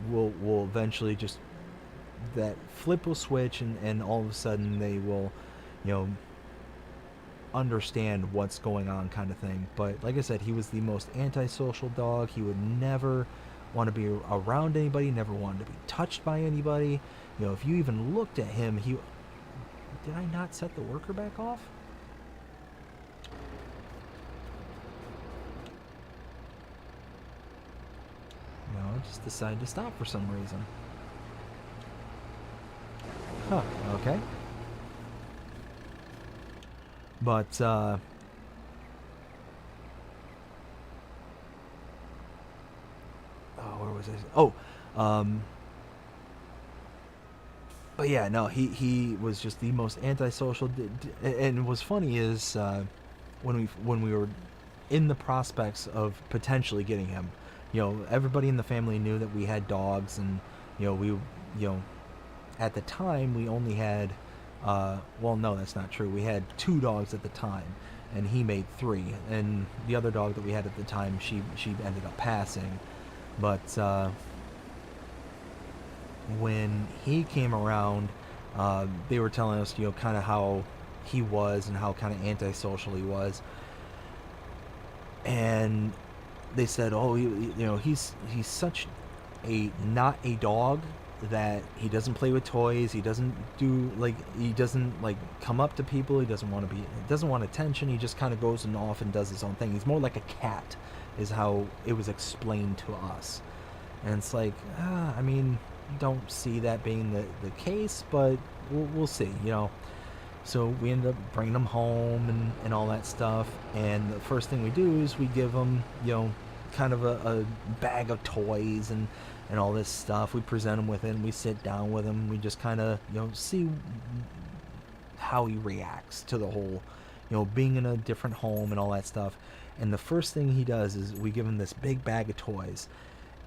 will eventually just, that flip will switch, and all of a sudden they will, you know, understand what's going on, kind of thing. But like I said, he was the most antisocial dog. He would never want to be around anybody, never wanted to be touched by anybody. You know, if you even looked at him, he... Did I not set the worker back off? No, I just decided to stop for some reason. Huh, okay. But, oh, where was I? Oh, but yeah, no, he was just the most antisocial. And what's funny is, when we were in the prospects of potentially getting him, you know, everybody in the family knew that we had dogs, and you know, at the time we only had, well, no, that's not true. We had 2 dogs at the time, and he made 3. And the other dog that we had at the time, she ended up passing. But when he came around, they were telling us, you know, kind of how he was and how kind of antisocial he was. And they said, oh, you know, he's such a not a dog, that he doesn't play with toys. He doesn't do, like, he doesn't like come up to people. He doesn't want to be, he doesn't want attention. He just kind of goes and off and does his own thing. He's more like a cat, is how it was explained to us. And it's like, I mean, don't see that being the case, but we'll see, you know. So we ended up bringing him home and all that stuff. And the first thing we do is we give him, you know, kind of a bag of toys and all this stuff. We present him with it, and we sit down with him. We just kind of, you know, see how he reacts to the whole, you know, being in a different home and all that stuff. And the first thing he does is we give him this big bag of toys.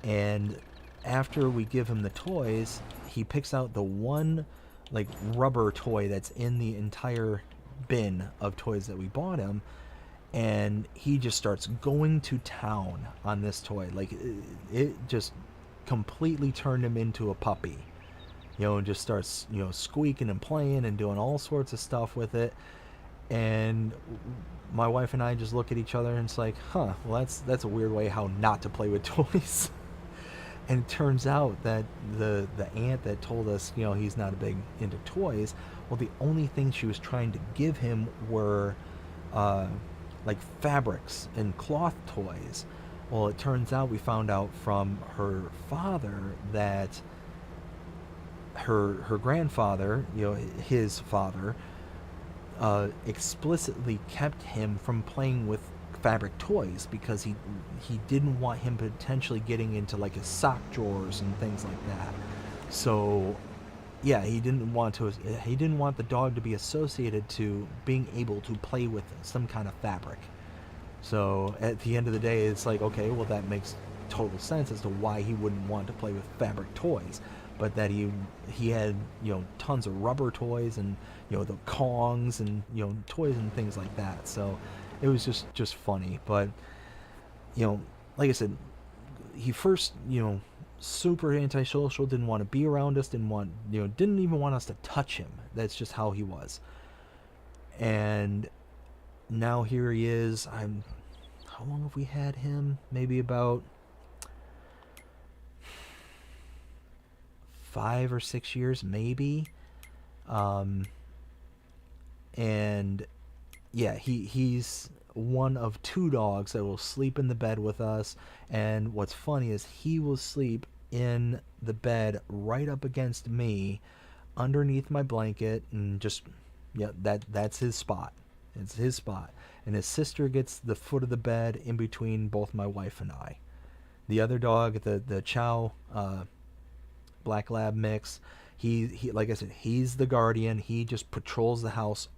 And after we give him the toys, he picks out the one, like, rubber toy that's in the entire bin of toys that we bought him, and he just starts going to town on this toy. Like, it just completely turned him into a puppy, you know, and just starts, you know, squeaking and playing and doing all sorts of stuff with it. And my wife and I just look at each other, and it's like, huh, well, that's a weird way how not to play with toys. And it turns out that the aunt that told us, you know, he's not a big into toys, well, the only thing she was trying to give him were like fabrics and cloth toys. Well, it turns out, we found out from her father that her grandfather, you know, his father, explicitly kept him from playing with fabric toys because he didn't want him potentially getting into like his sock drawers and things like that. So yeah, he didn't want the dog to be associated to being able to play with some kind of fabric. So at the end of the day, it's like, okay, well, that makes total sense as to why he wouldn't want to play with fabric toys. But that he had, you know, tons of rubber toys, and, you know, the Kongs, and, you know, toys and things like that. So it was just funny. But, you know, like I said, he first, you know, super antisocial, didn't want to be around us, didn't even want us to touch him. That's just how he was. And now here he is. How long have we had him? Maybe about 5 or 6 years, maybe. And yeah, he's one of 2 dogs that will sleep in the bed with us. And what's funny is he will sleep in the bed right up against me, underneath my blanket, and just, yeah, that's his spot. It's his spot. And his sister gets the foot of the bed in between both my wife and I. The other dog, the Chow Black Lab mix, He like I said, he's the guardian. He just patrols the house,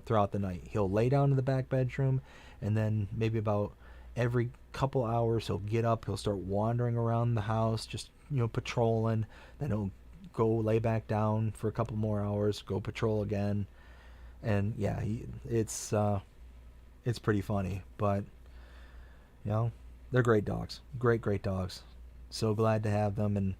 throughout the night. He'll lay down in the back bedroom, and then maybe about every couple hours he'll get up. He'll start wandering around the house, just patrolling. Then he'll go lay back down for a couple more hours, go patrol again, and yeah, it's pretty funny. But they're great dogs, great dogs. So glad to have them, and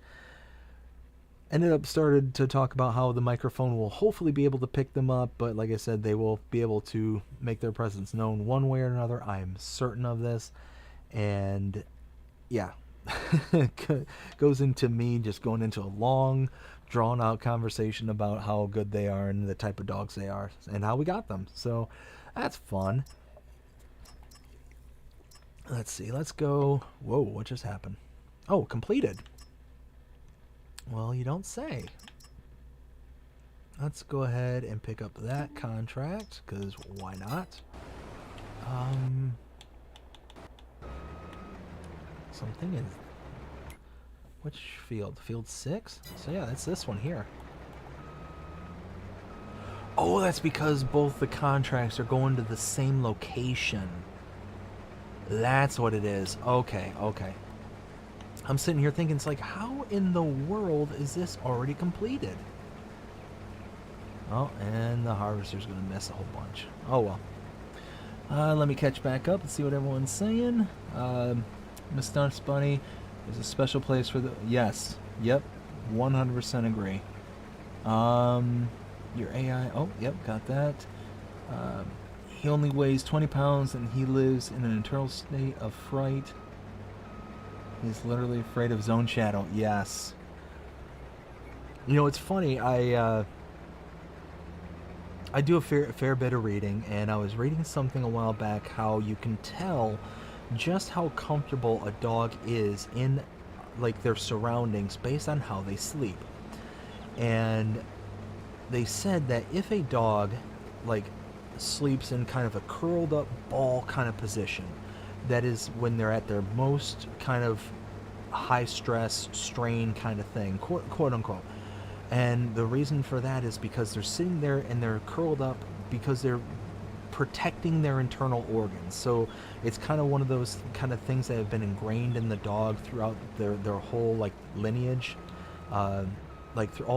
ended up started to talk about how the microphone will hopefully be able to pick them up, but like I said, they will be able to make their presence known one way or another. I am certain of this. And yeah, goes into me just going into a long drawn out conversation about how good they are and the type of dogs they are and how we got them. So that's fun. Let's see, let's go. Whoa, what just happened? Oh, completed. Well, you don't say. Let's go ahead and pick up that contract, because why not? Something in... Which field? Field 6? So yeah, that's this one here. Oh, that's because both the contracts are going to the same location. That's what it is. Okay, okay. I'm sitting here thinking, it's like, how in the world is this already completed? Oh, and the harvester's going to miss a whole bunch. Oh, well. Let me catch back up and see what everyone's saying. Miss Dunce Bunny, there's a special place for the... Yes. Yep. 100% agree. Your AI... Oh, yep, got that. He only weighs 20 pounds and he lives in an eternal state of fright. He's literally afraid of his own shadow. Yes. It's funny. I do a fair bit of reading, and I was reading something a while back how you can tell just how comfortable a dog is in like their surroundings based on how they sleep. And they said that if a dog like sleeps in kind of a curled up ball kind of position, that is when they're at their most kind of high stress, strain kind of thing, quote unquote. And the reason for that is because they're sitting there and they're curled up because they're protecting their internal organs. So it's kind of one of those kind of things that have been ingrained in the dog throughout their whole like lineage, all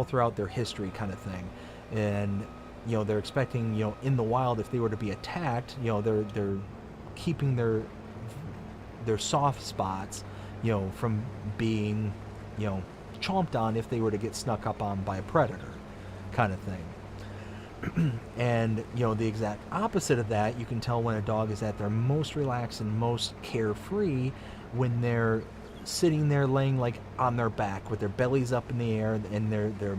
throughout their history kind of thing. And they're expecting, in the wild, if they were to be attacked, they're keeping their soft spots, from being, chomped on if they were to get snuck up on by a predator, kind of thing. And the exact opposite of that, you can tell when a dog is at their most relaxed and most carefree when they're sitting there laying like on their back with their bellies up in the air, and they're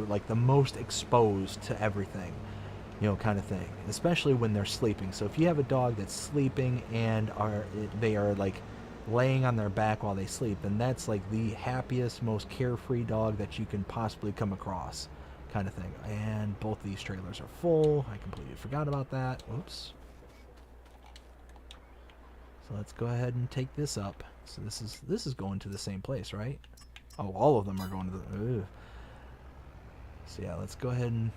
like the most exposed to everything, kind of thing, especially when they're sleeping. So if you have a dog that's sleeping and they are like laying on their back while they sleep, then that's like the happiest, most carefree dog that you can possibly come across, kind of thing. And both of these trailers are full. I completely forgot about that. Oops. So let's go ahead and take this up. So this is going to the same place, right? Oh, all of them are going to the... Ugh. So yeah, let's go ahead and...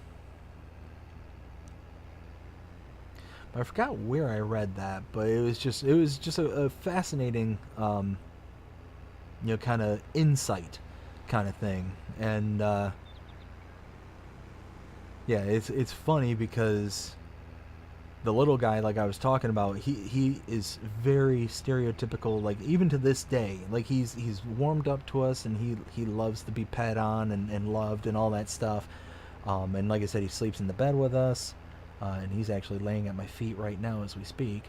I forgot where I read that, but it was just a fascinating, kind of insight, kind of thing. And yeah, it's funny because the little guy, like I was talking about, he is very stereotypical. Like even to this day, like he's warmed up to us, and he loves to be pet on and loved and all that stuff. And like I said, he sleeps in the bed with us. And he's actually laying at my feet right now as we speak.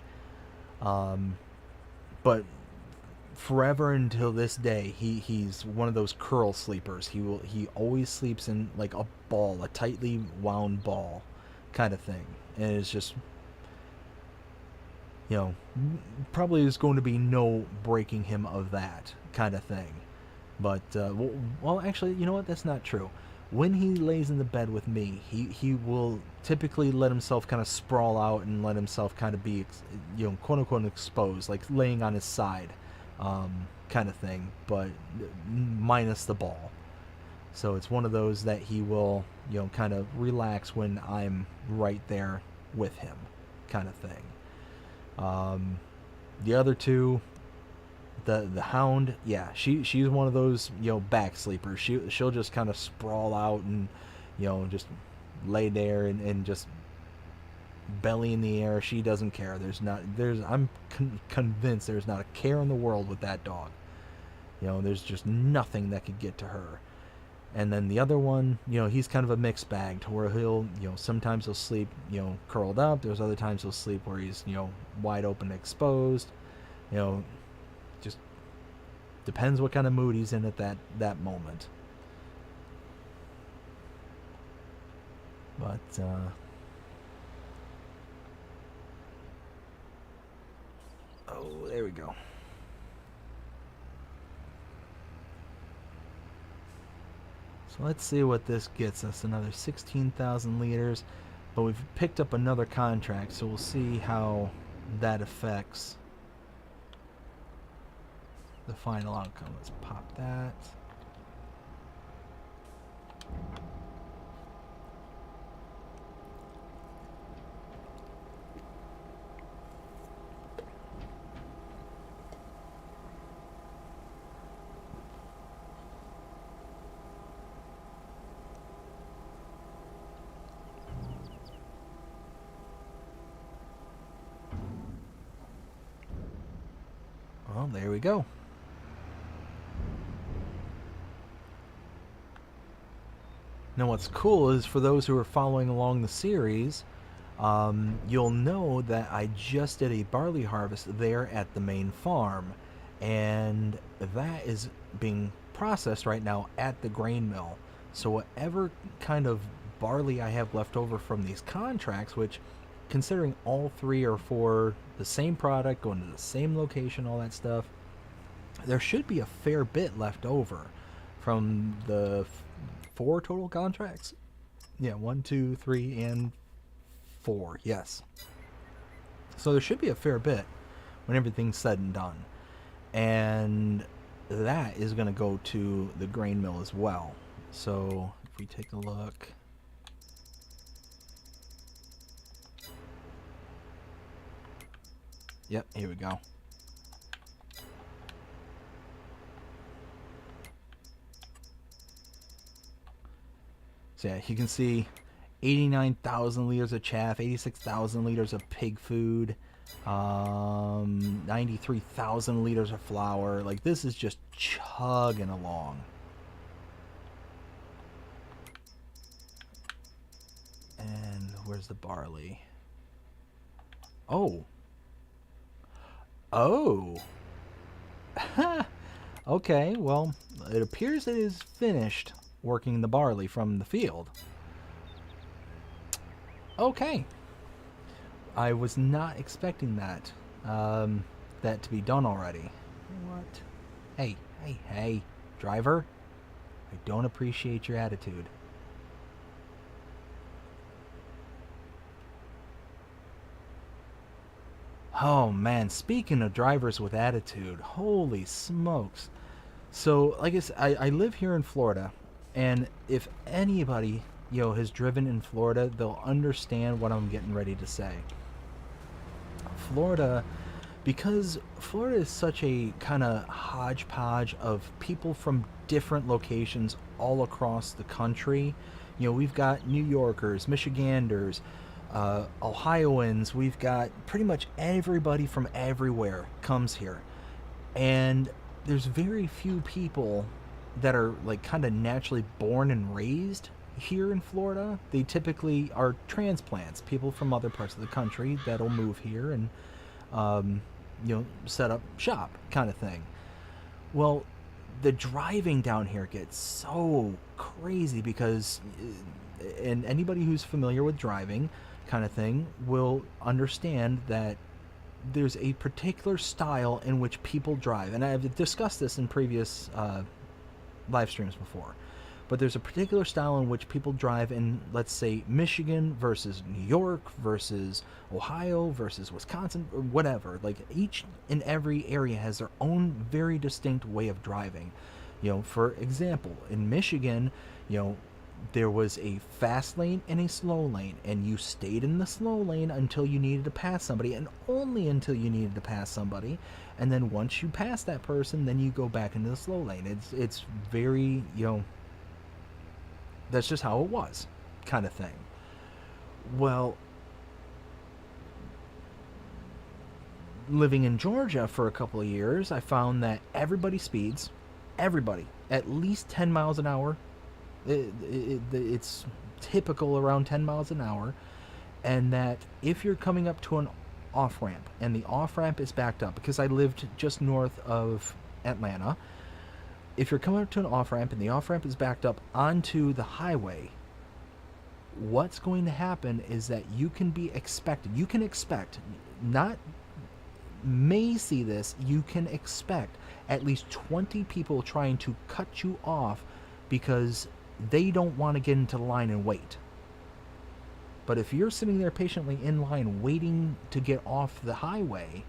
But forever until this day, he's one of those curl sleepers. He always sleeps in like a ball, a tightly wound ball, kind of thing. And it's just, probably is going to be no breaking him of that kind of thing. But well, actually, you know what? That's not true. When he lays in the bed with me, he will typically let himself kind of sprawl out and let himself kind of be, quote unquote exposed, like laying on his side, kind of thing, but minus the ball. So it's one of those that he will, kind of relax when I'm right there with him, kind of thing. The other two, the hound, yeah, she's one of those, back sleepers. She'll just kind of sprawl out and, just lay there and just belly in the air. She doesn't care. I'm convinced there's not a care in the world with that dog. There's just nothing that could get to her. And then the other one, he's kind of a mixed bag to where he'll, sometimes he'll sleep, curled up. There's other times he'll sleep where he's, wide open, exposed. Just depends what kind of mood he's in at that moment. But, oh, there we go. So let's see what this gets us. Another 16,000 liters. But we've picked up another contract, so we'll see how that affects the final outcome. Let's pop that. Well, there we go. Now what's cool is, for those who are following along the series, you'll know that I just did a barley harvest there at the main farm, and that is being processed right now at the grain mill. So whatever kind of barley I have left over from these contracts, which, considering all three are for the same product, going to the same location, all that stuff, there should be a fair bit left over from the 4 total contracts. Yeah, 1, 2, 3, and 4. Yes. So there should be a fair bit when everything's said and done. And that is going to go to the grain mill as well. So if we take a look. Yep, here we go. So yeah, you can see 89,000 liters of chaff, 86,000 liters of pig food, 93,000 liters of flour. Like, this is just chugging along. And where's the barley? Oh. Oh. Okay, well, it appears it is finished working the barley from the field. Okay. I was not expecting that. That to be done already. What? Hey, driver. I don't appreciate your attitude. Oh man, speaking of drivers with attitude, holy smokes. So, like I said, I live here in Florida, and if anybody, has driven in Florida, they'll understand what I'm getting ready to say. Florida, because Florida is such a kind of hodgepodge of people from different locations all across the country. We've got New Yorkers, Michiganders, Ohioans. We've got pretty much everybody from everywhere comes here, and there's very few people that are like kind of naturally born and raised here in Florida. They typically are transplants, people from other parts of the country that'll move here and set up shop, kind of thing. Well, the driving down here gets so crazy because, and anybody who's familiar with driving, kind of thing, will understand that there's a particular style in which people drive, and I've discussed this in previous live streams before, but there's a particular style in which people drive in, let's say, Michigan versus New York versus Ohio versus Wisconsin, or whatever. Like, each and every area has their own very distinct way of driving. For example, in Michigan, you know, there was a fast lane and a slow lane, and you stayed in the slow lane until you needed to pass somebody, and only until you needed to pass somebody. And then once you pass that person, then you go back into the slow lane. It's very, that's just how it was, kind of thing. Well, living in Georgia for a couple of years, I found that everybody speeds, everybody, at least 10 miles an hour. It's typical around 10 miles an hour. And that if you're coming up to an off ramp and the off ramp is backed up, because I lived just north of Atlanta, if you're coming up to an off ramp and the off ramp is backed up onto the highway, what's going to happen is that you can expect, not may see this, you can expect at least 20 people trying to cut you off because they don't want to get into the line and wait. But if you're sitting there patiently in line waiting to get off the highway,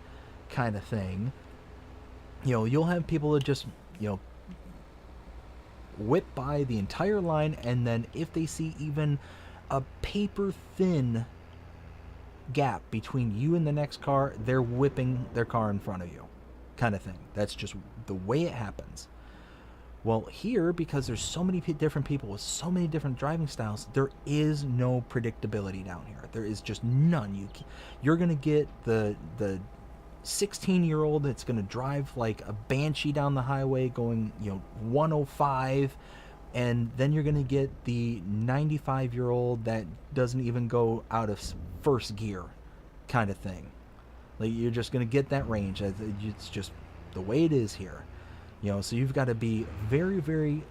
kind of thing, you'll have people that just, whip by the entire line, and then if they see even a paper thin gap between you and the next car, they're whipping their car in front of you, kind of thing. That's just the way it happens. Well, here, because there's so many different people with so many different driving styles, there is no predictability down here. There is just none. You're going to get the 16-year-old that's going to drive like a banshee down the highway going, 105, and then you're going to get the 95-year-old that doesn't even go out of first gear, kind of thing. Like, you're just going to get that range. It's just the way it is here. So you've got to be very, very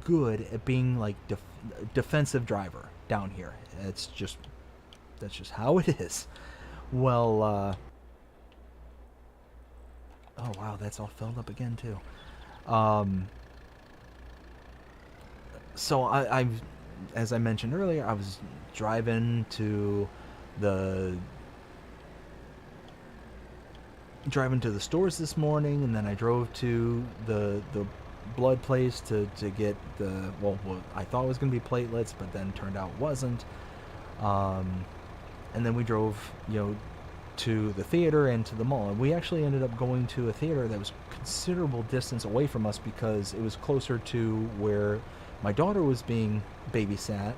good at being like defensive driver down here. That's just how it is. Well, oh wow, that's all filled up again too. So I've, as I mentioned earlier, I was driving to the stores this morning, and then I drove to the blood place to get the what I thought was going to be platelets, but then turned out wasn't. And then we drove to the theater and to the mall, and we actually ended up going to a theater that was considerable distance away from us because it was closer to where my daughter was being babysat,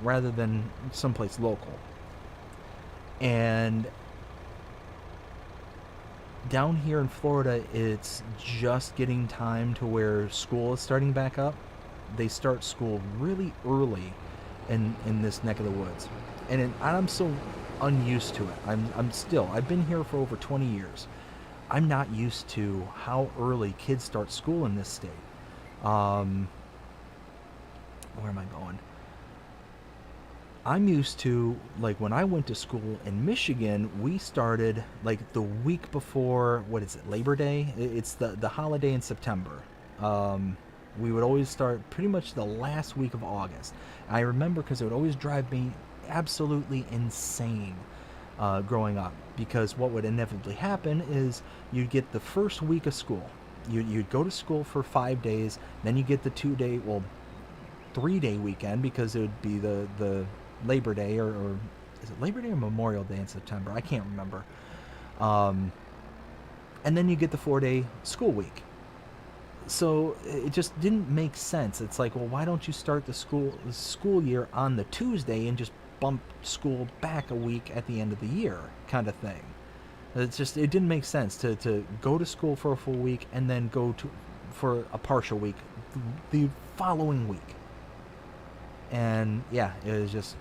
rather than someplace local. And down here in Florida, it's just getting time to where school is starting back up. They start school really early in this neck of the woods, and I'm so unused to it. I've been here for over 20 years. I'm not used to how early kids start school in this state. Where am I going? I'm used to, like, when I went to school in Michigan, we started like the week before, what is it, Labor Day? It's the holiday in September. We would always start pretty much the last week of August. I remember because it would always drive me absolutely insane growing up, because what would inevitably happen is you'd get the first week of school. You'd go to school for 5 days, then you get the 3-day weekend, because it would be the Labor Day, or is it Labor Day or Memorial Day in September? I can't remember. And then you get the 4-day school week. So it just didn't make sense. It's like, well, why don't you start the school year on the Tuesday and just bump school back a week at the end of the year, kind of thing. It didn't make sense to go to school for a full week and then go for a partial week the following week. And yeah, it was just.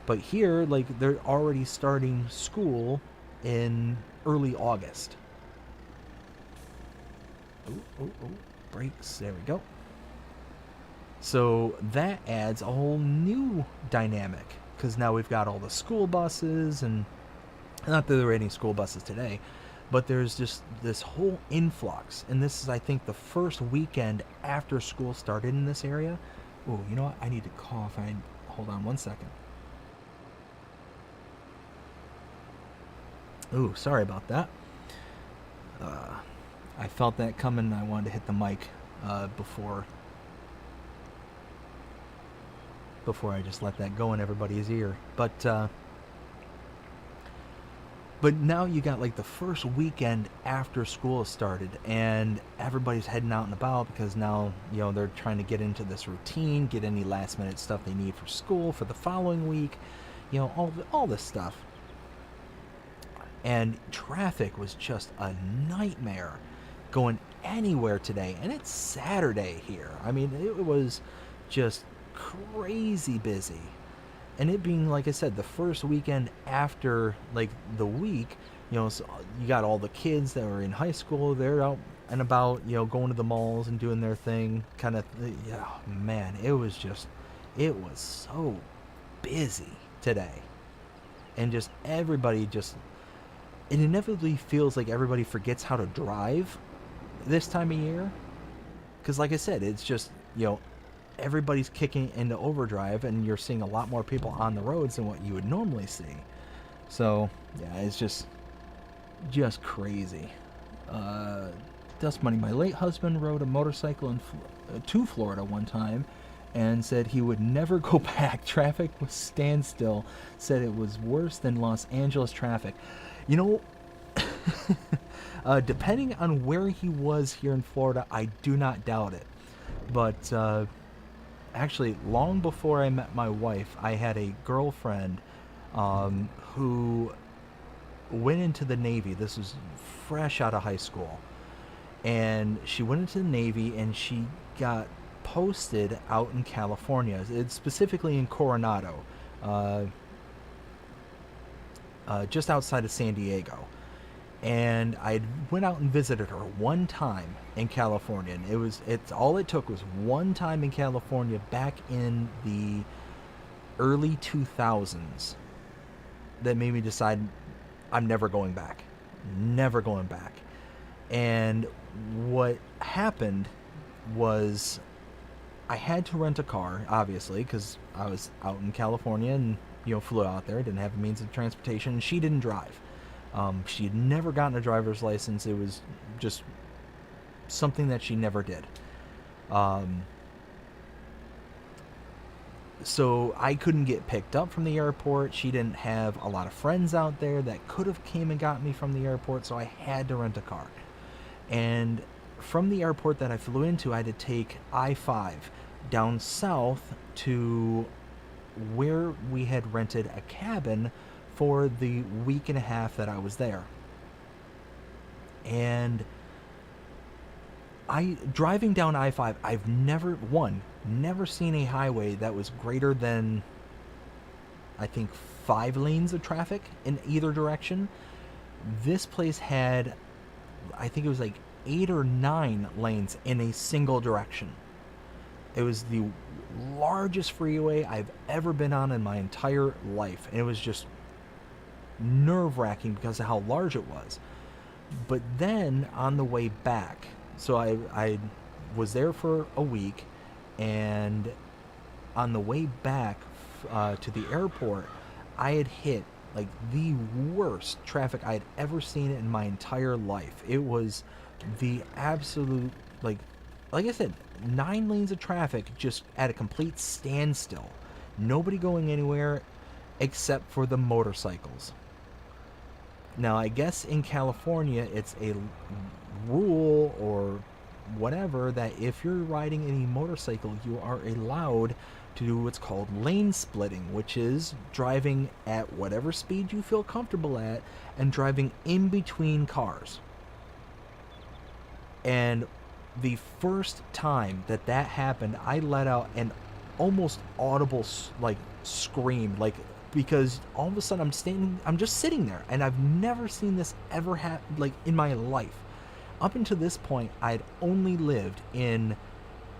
But here, like, they're already starting school in early August. Oh, brakes. There we go. So that adds a whole new dynamic, because now we've got all the school buses, and not that there were any school buses today, but there's just this whole influx. And this is, I think, the first weekend after school started in this area. Oh, you know what? I need to cough. Hold on one second. Ooh, sorry about that. I felt that coming. I wanted to hit the mic before I just let that go in everybody's ear. But now you got like the first weekend after school started, and everybody's heading out and about because now, they're trying to get into this routine, get any last minute stuff they need for school for the following week, all this stuff. And traffic was just a nightmare going anywhere today, and it's Saturday here. I mean, it was just crazy busy. And it being, like I said, the first weekend after like the week, so you got all the kids that were in high school, they're out and about, going to the malls and doing their thing, kind of. Yeah, man, it was so busy today. And just everybody it inevitably feels like everybody forgets how to drive this time of year, because like I said, it's just, everybody's kicking into overdrive, and you're seeing a lot more people on the roads than what you would normally see. So yeah, it's just crazy. Dust Money, my late husband rode a motorcycle to Florida one time and said he would never go back. Traffic was standstill. Said it was worse than Los Angeles traffic. Depending on where he was here in Florida, I do not doubt it. But actually, long before I met my wife, I had a girlfriend who went into the Navy. This was fresh out of high school. And she went into the Navy, and she got posted out in California. It's specifically in Coronado, just outside of San Diego. And I went out and visited her one time in California, and it took was one time in California back in the early 2000s that made me decide I'm never going back. And what happened was I had to rent a car, obviously, because I was out in California and flew out there, didn't have a means of transportation, and she didn't drive. She had never gotten a driver's license. It was just something that she never did. So I couldn't get picked up from the airport. She didn't have a lot of friends out there that could have came and got me from the airport, so I had to rent a car. And from the airport that I flew into, I had to take I-5 down south to where we had rented a cabin for the week and a half that I was there. And driving down I-5, I've never seen a highway that was greater than, I think, 5 lanes of traffic in either direction. This place had, I think it was like 8 or 9 lanes in a single direction. It was the largest freeway I've ever been on in my entire life, and it was just nerve-wracking because of how large it was. But then on the way back, so I was there for a week, and on the way back to the airport, I had hit like the worst traffic I had ever seen in my entire life. It was the absolute, like I said, 9 lanes of traffic just at a complete standstill. Nobody going anywhere except for the motorcycles. Now, I guess in California, it's a rule or whatever that if you're riding any motorcycle, you are allowed to do what's called lane splitting, which is driving at whatever speed you feel comfortable at and driving in between cars. And the first time that happened, I let out an almost audible scream, because all of a sudden I'm just sitting there, and I've never seen this ever happen in my life. Up until this point, I'd only lived in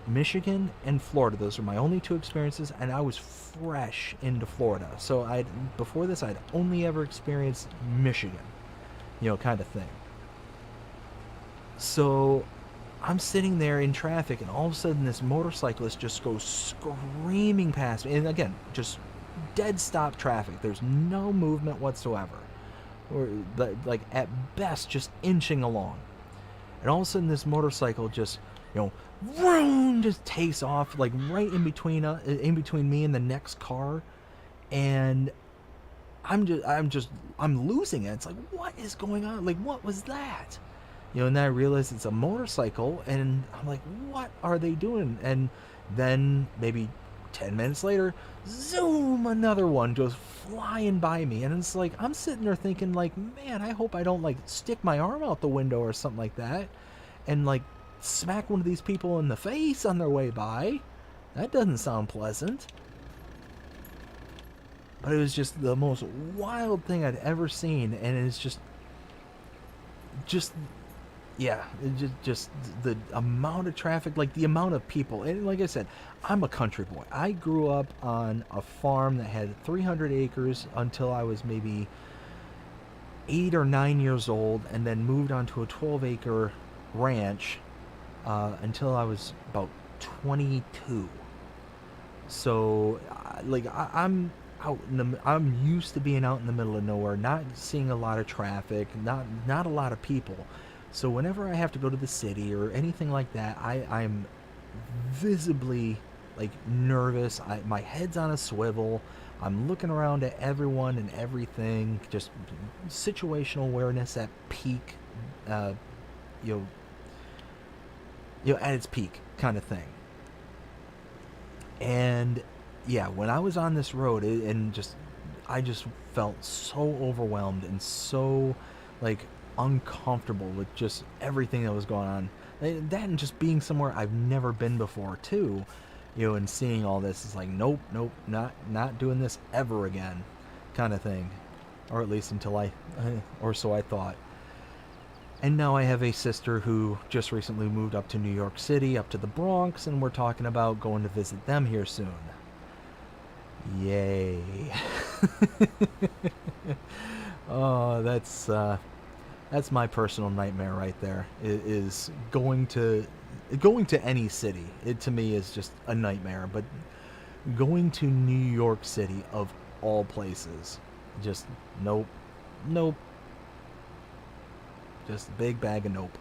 Michigan and Florida. Those are my only 2 experiences, and I was fresh into Florida. So before this, I'd only ever experienced Michigan, kind of thing. So I'm sitting there in traffic, and all of a sudden this motorcyclist just goes screaming past me. And again, just dead stop traffic. There's no movement whatsoever. Or at best just inching along. and all of a sudden this motorcycle just, you know, vroom, just takes off like right in between me and the next car, and I'm losing it. It's like, what is going on? Like, what was that? You know, and then I realized it's a motorcycle, and I'm like, what are they doing? And then maybe 10 minutes later, zoom, another one goes flying by me, and it's like, I'm sitting there thinking, like, man, I hope I don't, like, stick my arm out the window or something like that, and, like, smack one of these people in the face on their way by. That doesn't sound pleasant. But it was just the most wild thing I'd ever seen, and it's just yeah, just the amount of traffic, like the amount of people. And like I said, I'm a country boy. I grew up on a farm that had 300 acres until I was maybe 8 or 9 years old, and then moved on to a 12-acre ranch until I was about 22. So, like, I'm out I'm used to being out in the middle of nowhere, not seeing a lot of traffic, not a lot of people. So whenever I have to go to the city or anything like that, I'm visibly, like, nervous. My head's on a swivel. I'm looking around at everyone and everything. Just situational awareness at peak, you know, at its peak, kind of thing. And yeah, when I was on this road, I just felt so overwhelmed and so, like, uncomfortable with just everything that was going on. That and just being somewhere I've never been before too, you know, and seeing all this is like, nope, not doing this ever again, kind of thing, or at least until or so I thought. And now I have a sister who just recently moved up to New York City, up to the Bronx, and we're talking about going to visit them here soon. Yay. Oh, that's my personal nightmare right there. Is going to any city. It to me is just a nightmare, but going to New York City of all places, just nope. Just a big bag of nope.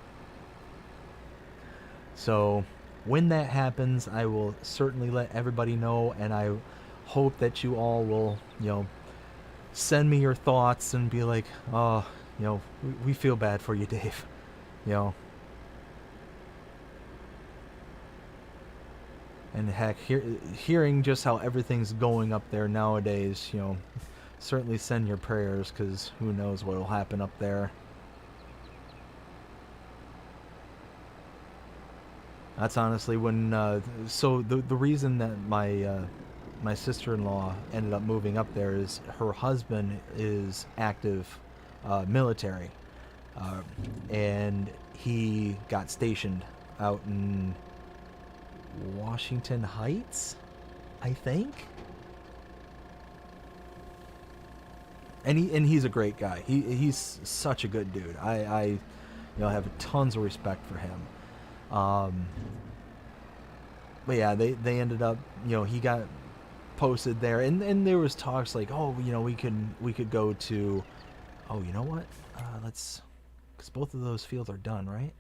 So when that happens, I will certainly let everybody know, and I hope that you all will, you know, send me your thoughts and be like, oh, you know, we feel bad for you, Dave. You know. And heck, hearing just how everything's going up there nowadays, you know, certainly send your prayers, because who knows what will happen up there. That's honestly when, so the reason that my sister-in-law ended up moving up there is her husband is active military, and he got stationed out in Washington Heights, I think. And he's a great guy. He's such a good dude. I you know, have tons of respect for him. But yeah, they ended up, you know, he got posted there, and there was talks like, oh, you know, we could go to, oh, you know what, let's, because both of those fields are done, right?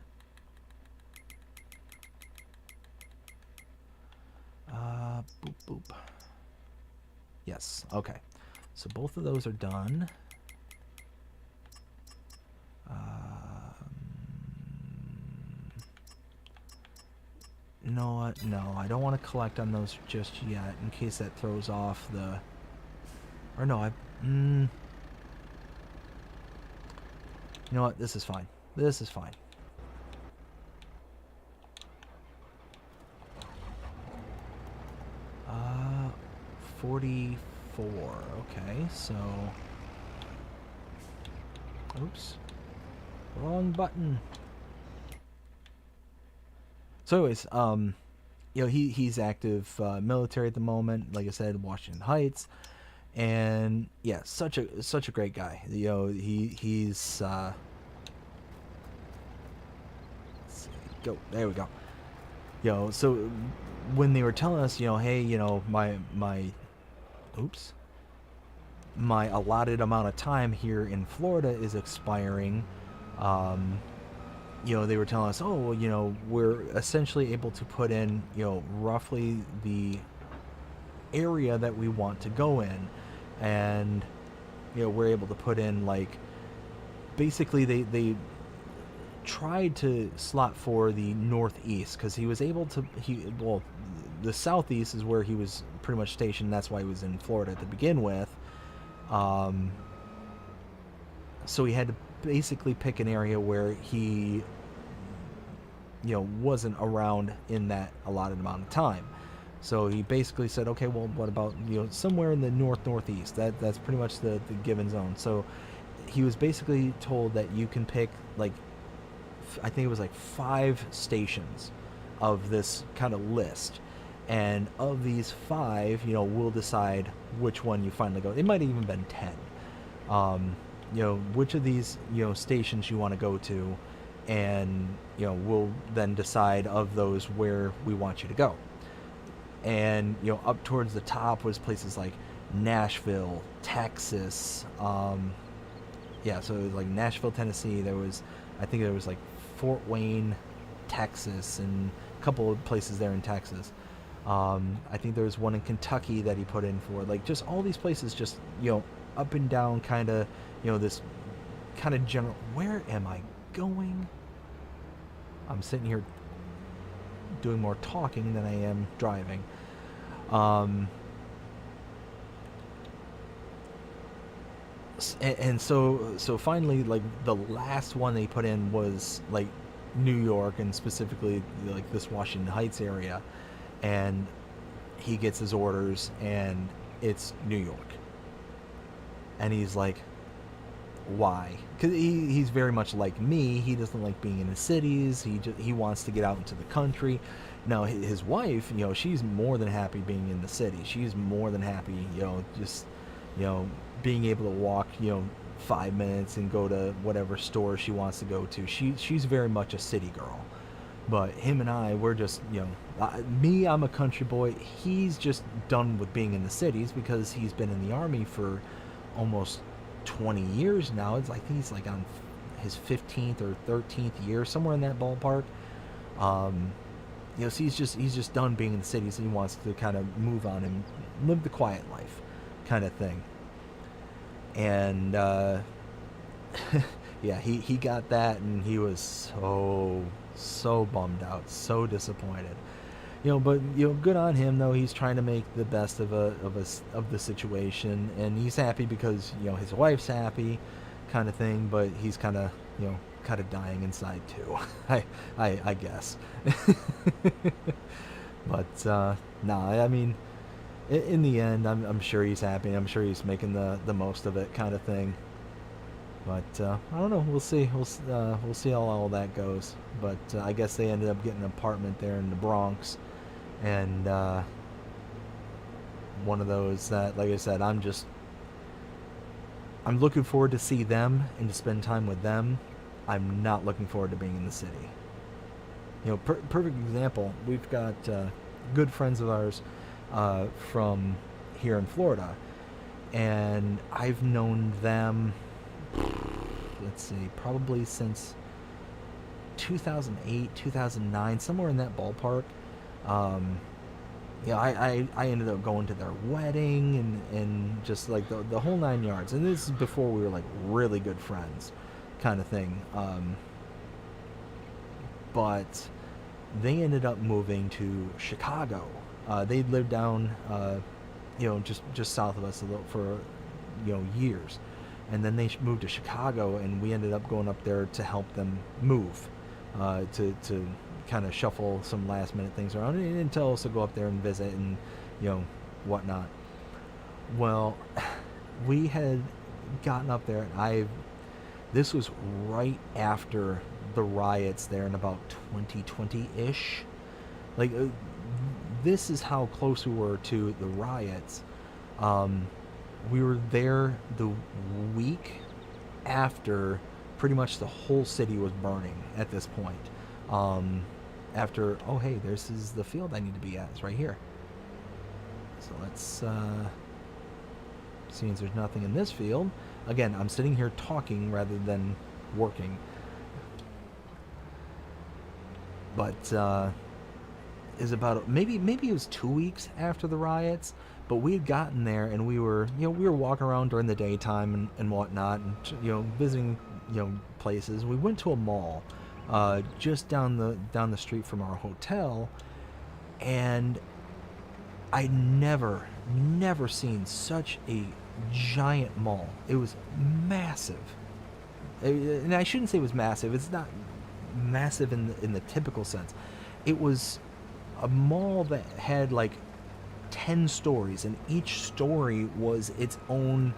Boop boop. Yes, okay, so both of those are done. You know what? No, I don't want to collect on those just yet, in case that throws off the... Or no, you know what? This is fine. This is fine. Uh, 44. Okay, so... Oops. Wrong button. So anyways, you know, he's active military at the moment, like I said, Washington Heights, and yeah, such a great guy. You know, he's let's see, go, there we go. You know, so when they were telling us, you know, hey, you know, my allotted amount of time here in Florida is expiring, they were telling us, oh, well, we're essentially able to put in, roughly the area that we want to go in, and we're able to put in, like, basically they tried to slot for the northeast, because he was able to, the southeast is where he was pretty much stationed. That's why he was in Florida to begin with. So he had to basically pick an area where he wasn't around in that allotted amount of time. So he basically said, okay, well, what about somewhere in the northeast? That's pretty much the given zone. So he was basically told that you can pick, like, I think it was like 5 stations of this kind of list, and of these 5, we'll decide which one you finally go. It might have even been 10. Which of these stations you want to go to, and we'll then decide of those where we want you to go. And up towards the top was places like Nashville, Texas. So it was like Nashville, Tennessee. I think there was like Fort Wayne, Texas, and a couple of places there in Texas. I think there was one in Kentucky that he put in for, like, just all these places, just up and down, kind of this kind of general. Where am I going? I'm sitting here doing more talking than I am driving. And so finally, like, the last one they put in was like New York, and specifically like this Washington Heights area, and he gets his orders and it's New York, and he's like, why? Because he's very much like me. He doesn't like being in the cities. He wants to get out into the country. Now his wife, she's more than happy being in the city. She's more than happy, just being able to walk 5 minutes and go to whatever store she wants to go to. She's very much a city girl. But him and I, we're just, me, I'm a country boy. He's just done with being in the cities because he's been in the Army for almost 20 years now. It's like he's like on his 15th or 13th year, somewhere in that ballpark. So he's just done being in the cities, and he wants to kind of move on and live the quiet life kind of thing. And yeah, he got that, and he was so bummed out, so disappointed. But good on him, though. He's trying to make the best of the situation, and he's happy because his wife's happy, kind of thing. But he's kind of dying inside too. I guess. But I mean, in the end, I'm sure he's happy. I'm sure he's making the most of it, kind of thing. But I don't know. We'll see. We'll see how all that goes. But I guess they ended up getting an apartment there in the Bronx, and one of those that, like I said, I'm looking forward to see them and to spend time with them. I'm not looking forward to being in the city. Perfect example. We've got good friends of ours from here in Florida, and I've known them, let's see, probably since 2008, 2009, somewhere in that ballpark. I ended up going to their wedding and just like the whole 9 yards. And this is before we were like really good friends, kind of thing. But they ended up moving to Chicago. They'd lived down, just south of us a little for, years. And then they moved to Chicago, and we ended up going up there to help them move, to kind of shuffle some last minute things around, and tell us to go up there and visit and whatnot. Well, we had gotten up there, and this was right after the riots there in about 2020-ish. Like, this is how close we were to the riots. We were there the week after pretty much the whole city was burning at this point. After, oh hey, this is the field I need to be at. It's right here. So let's see if there's nothing in this field. Again, I'm sitting here talking rather than working. but is about maybe it was 2 weeks after the riots, but we had gotten there and we were walking around during the daytime and whatnot, and visiting places. We went to a mall just down the street from our hotel, and I never seen such a giant mall. It was massive. And I shouldn't say it was massive. It's not massive in the typical sense. It was a mall that had like 10 stories, and each story was its own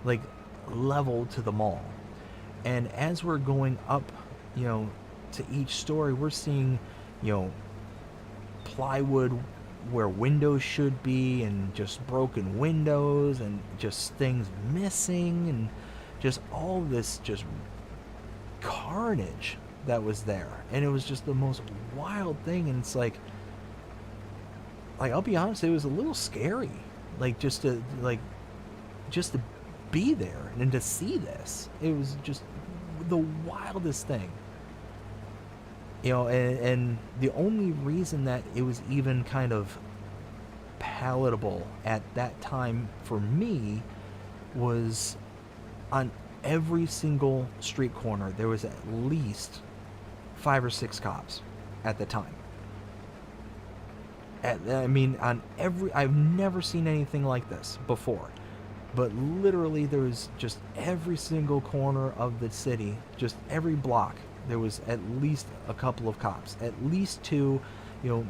like level to the mall. And as we're going up, to each story, we're seeing, plywood where windows should be, and just broken windows, and just things missing, and just all this just carnage that was there. And it was just the most wild thing. And it's like I'll be honest, it was a little scary, just to be there and to see this. It was just the wildest thing. And the only reason that it was even kind of palatable at that time for me was on every single street corner there was at least 5 or 6 cops at the time. I've never seen anything like this before, but literally there was just every single corner of the city, just every block, there was at least a couple of cops, at least 2,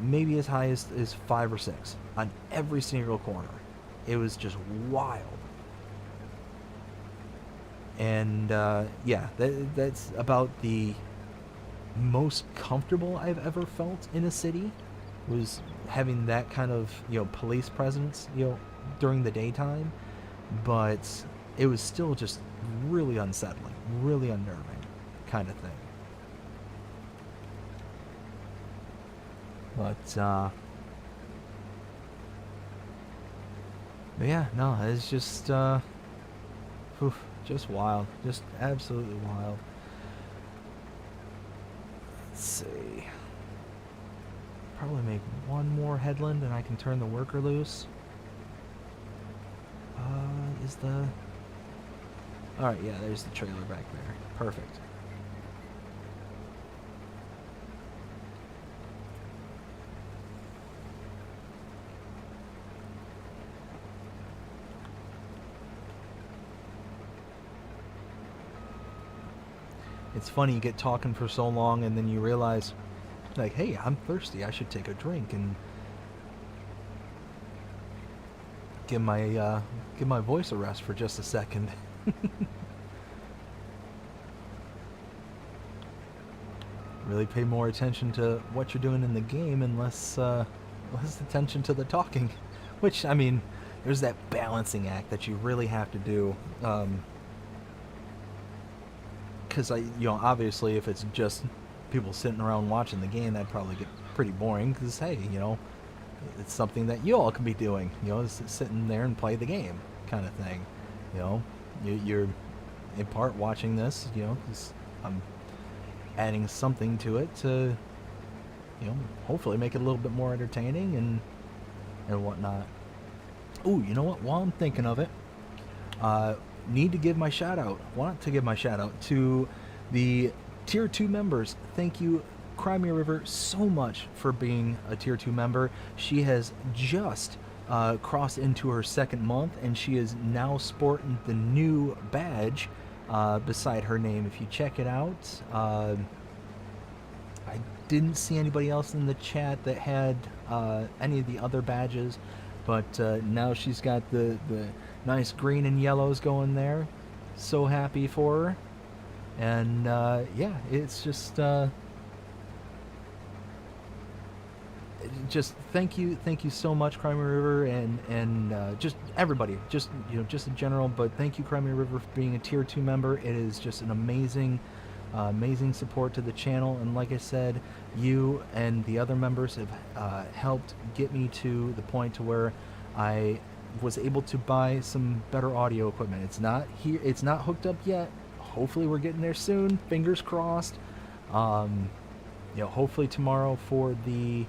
maybe as high as 5 or 6 on every single corner. It was just wild. And that's about the most comfortable I've ever felt in a city, was having that kind of police presence during the daytime. But it was still just really unsettling, really unnerving kind of thing. But yeah, no, it's just just wild, just absolutely wild. Let's see. Probably make one more headland and I can turn the worker loose. Alright, yeah, there's the trailer back there. Perfect. It's funny, you get talking for so long and then you realize, like, hey, I'm thirsty, I should take a drink, and give my voice a rest for just a second. Really pay more attention to what you're doing in the game and less attention to the talking. Which, there's that balancing act that you really have to do. Because obviously, if it's just people sitting around watching the game, that'd probably get pretty boring. Because hey, it's something that you all could be doing. Sitting there and play the game, kind of thing. You're in part watching this. Because I'm adding something to it to, hopefully make it a little bit more entertaining and whatnot. Ooh, you know what? While I'm thinking of it, want to give my shout out to the Tier 2 members. Thank you, Crimea River, so much for being a Tier 2 member. She has just crossed into her 2nd month, and she is now sporting the new badge beside her name. If you check it out, I didn't see anybody else in the chat that had any of the other badges, but now she's got the nice green and yellows going there. So happy for her. And yeah, it's just thank you so much, Crimea River, and just everybody, just in general. But thank you, Crimea River, for being a Tier 2 member. It is just an amazing support to the channel. And like I said, you and the other members have helped get me to the point to where I was able to buy some better audio equipment. It's not here, it's not hooked up yet. Hopefully we're getting there soon, fingers crossed. hopefully tomorrow for the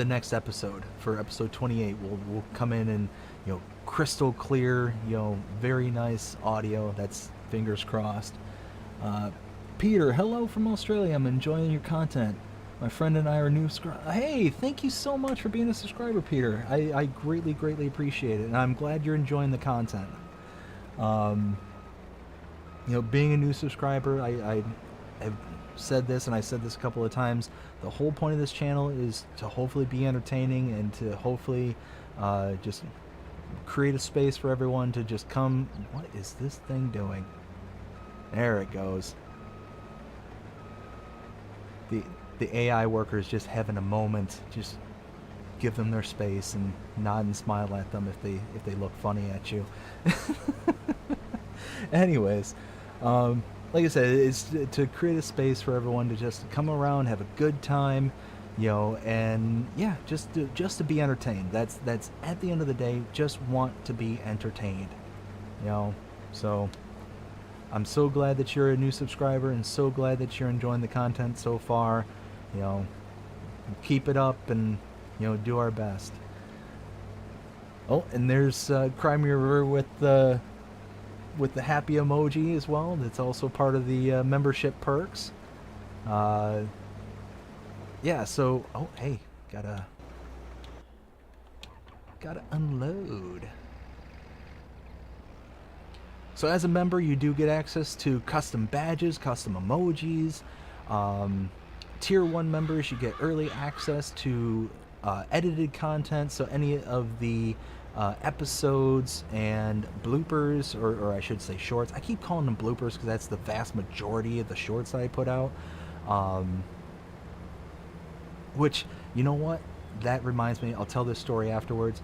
next episode, for episode 28, we'll come in and crystal clear, very nice audio. That's fingers crossed. Peter, hello from Australia. I'm enjoying your content. My friend and I are new. Hey, thank you so much for being a subscriber, Peter. I greatly appreciate it, and I'm glad you're enjoying the content. Being a new subscriber, I have said this, and I said this a couple of times. The whole point of this channel is to hopefully be entertaining and to hopefully just create a space for everyone to just come. What is this thing doing? There it goes. The AI workers just having a moment. Just give them their space and nod and smile at them if they look funny at you. Anyways, like I said, it's to create a space for everyone to just come around, have a good time, and yeah, just to be entertained. That's at the end of the day, just want to be entertained, So I'm so glad that you're a new subscriber and so glad that you're enjoying the content so far. Keep it up and do our best. Oh, and there's Crime River with the happy emoji as well. That's also part of the membership perks. Yeah, so hey, gotta unload. So as a member, you do get access to custom badges, custom emojis. Tier 1 members, you get early access to edited content, so any of the episodes and bloopers, or I should say shorts. I keep calling them bloopers because that's the vast majority of the shorts that I put out. Which, you know what? That reminds me, I'll tell this story afterwards.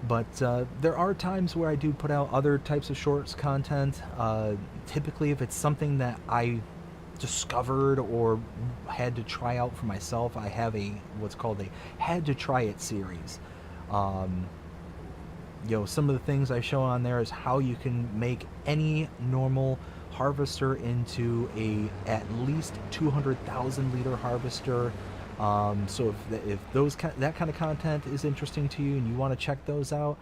But there are times where I do put out other types of shorts content. Typically, if it's something that I discovered or had to try out for myself, I have what's called a had to try it series. Some of the things I show on there is how you can make any normal harvester into at least 200,000 liter harvester. So if that kind of content is interesting to you and you want to check those out,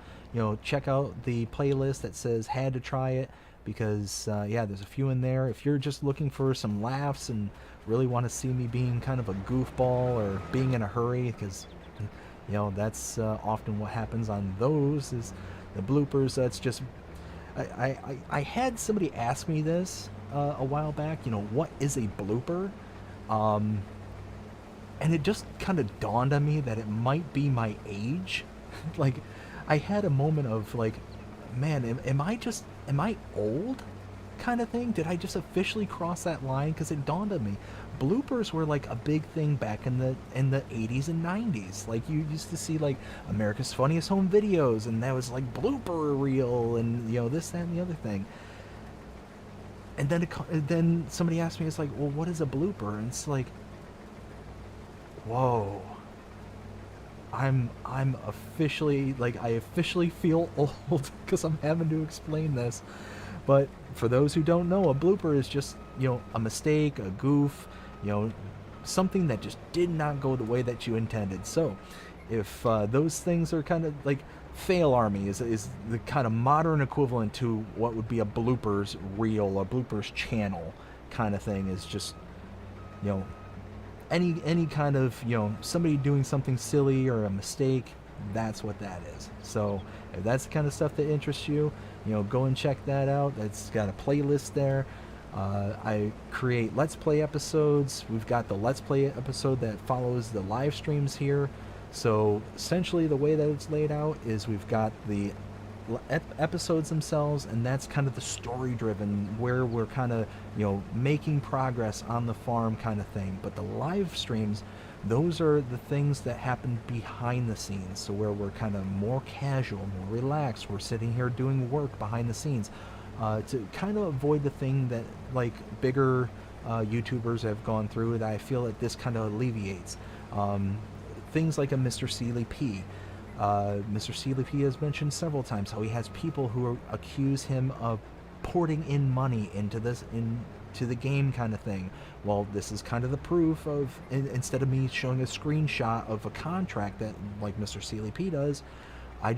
check out the playlist that says had to try it, because yeah, there's a few in there. If you're just looking for some laughs and really want to see me being kind of a goofball or being in a hurry, because that's often what happens on those, is the bloopers. That's just I had somebody ask me this a while back, what is a blooper? And it just kind of dawned on me that it might be my age. Like, I had a moment of like, man, am I old kind of thing? Did I just officially cross that line? Because it dawned on me, bloopers were like a big thing back in the 80s and 90s. Like, you used to see like America's Funniest Home Videos, and that was like blooper reel, and this, that, and the other thing. And then somebody asked me, it's like, well, what is a blooper? And it's like, whoa, I'm officially, like, I officially feel old because I'm having to explain this. But for those who don't know, a blooper is just, a mistake, a goof, something that just did not go the way that you intended. So if those things are kind of like, Fail Army is the kind of modern equivalent to what would be a bloopers reel, a bloopers channel kind of thing, is just, any kind of, somebody doing something silly or a mistake. That's what that is. So if that's the kind of stuff that interests you, go and check that out. It's got a playlist there. I create Let's Play episodes. We've got the Let's Play episode that follows the live streams here. So essentially the way that it's laid out is we've got the episodes themselves, and that's kind of the story driven, where we're kind of making progress on the farm kind of thing. But the live streams, those are the things that happen behind the scenes, so where we're kind of more casual, more relaxed. We're sitting here doing work behind the scenes, to kind of avoid the thing that like bigger YouTubers have gone through, that I feel that this kind of alleviates. Things like a Mr. Seeley P. Mr. Seeley P has mentioned several times how he has people who accuse him of porting in money into to the game kind of thing. Well, this is kind of the proof of, instead of me showing a screenshot of a contract that like Mr. CLP does, I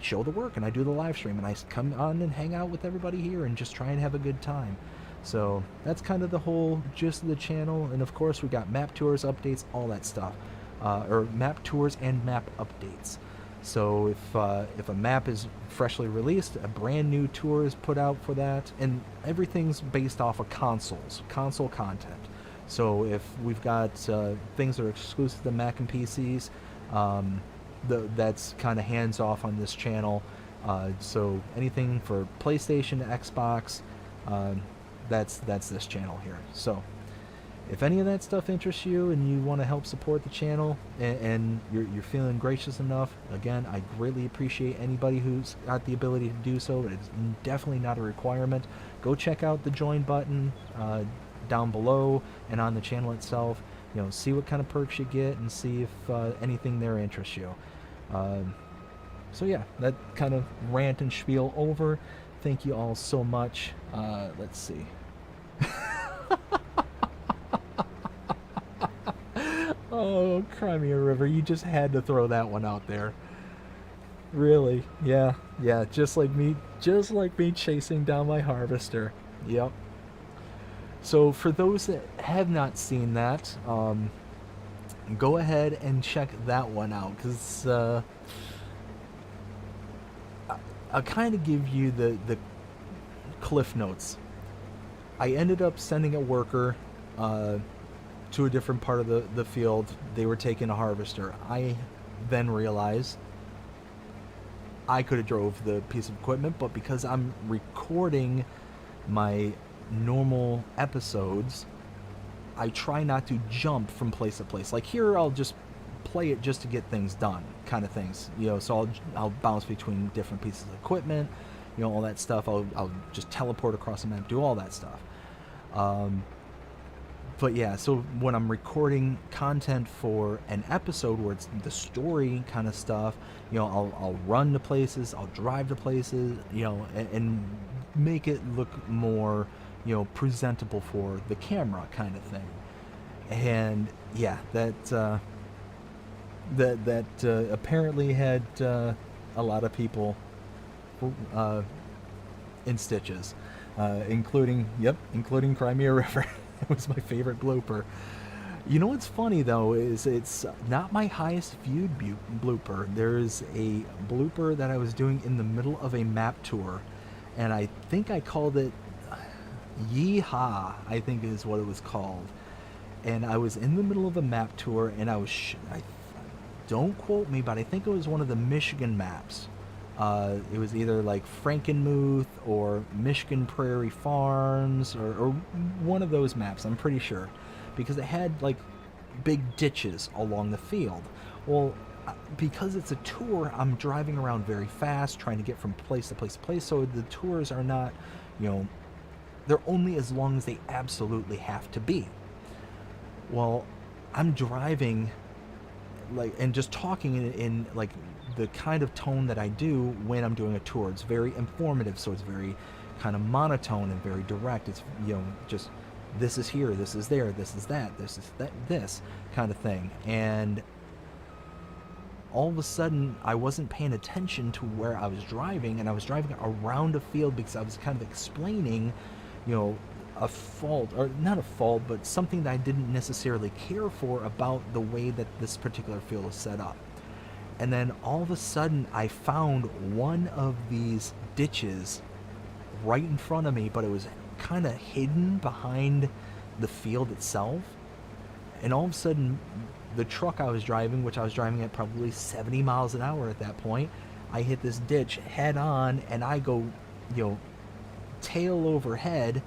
show the work and I do the live stream and I come on and hang out with everybody here and just try and have a good time. So that's kind of the whole gist of the channel. And of course we got map tours, updates, all that stuff, or map tours and map updates. So if a map is freshly released, a brand new tour is put out for that, and everything's based off of console content. So if we've got things that are exclusive to Mac and PCs, that's kind of hands off on this channel. So anything for PlayStation, Xbox, that's this channel here. So if any of that stuff interests you and you want to help support the channel, and you're feeling gracious enough, again, I greatly appreciate anybody who's got the ability to do so. It's definitely not a requirement. Go check out the join button down below and on the channel itself. You know, see what kind of perks you get and see if anything there interests you. So yeah, that kind of rant and spiel over. Thank you all so much. Let's see. Oh, Crimea River, you just had to throw that one out there. Really? Yeah, just like me chasing down my harvester. Yep. So for those that have not seen that, go ahead and check that one out, because I'll kind of give you the cliff notes. I ended up sending a worker to a different part of the field. They were taking a harvester. I then realized I could have drove the piece of equipment, but because I'm recording my normal episodes, I try not to jump from place to place. Like here, I'll just play it just to get things done, kind of things, you know. So I'll bounce between different pieces of equipment, you know, all that stuff. I'll just teleport across the map, do all that stuff. But yeah, so when I'm recording content for an episode where it's the story kind of stuff, you know, I'll run to places, I'll drive to places, you know, and make it look more, you know, presentable for the camera kind of thing. And yeah, that apparently had a lot of people in stitches, including Crimea River. It was my favorite blooper. You know what's funny though is it's not my highest viewed blooper. There's a blooper that I was doing in the middle of a map tour, and I think I called it Yeehaw, I think is what it was called. And I was in the middle of a map tour, and I don't quote me, but I think it was one of the Michigan maps. It was either like Frankenmuth or Michigan Prairie Farms or one of those maps, I'm pretty sure, because it had like big ditches along the field. Well, because it's a tour, I'm driving around very fast, trying to get from place to place to place, so the tours are not, you know, they're only as long as they absolutely have to be. Well, I'm driving like and just talking in like the kind of tone that I do when I'm doing a tour. It's very informative, so it's very kind of monotone and very direct. It's, you know, just this is here, this is there, this is that, this is that, this kind of thing. And all of a sudden I wasn't paying attention to where I was driving, and I was driving around a field because I was kind of explaining, you know, a fault, or not a fault, but something that I didn't necessarily care for about the way that this particular field is set up. And then all of a sudden I found one of these ditches right in front of me, but it was kind of hidden behind the field itself. And all of a sudden the truck I was driving, which I was driving at probably 70 miles an hour at that point, I hit this ditch head on, and I go, you know, tail over head,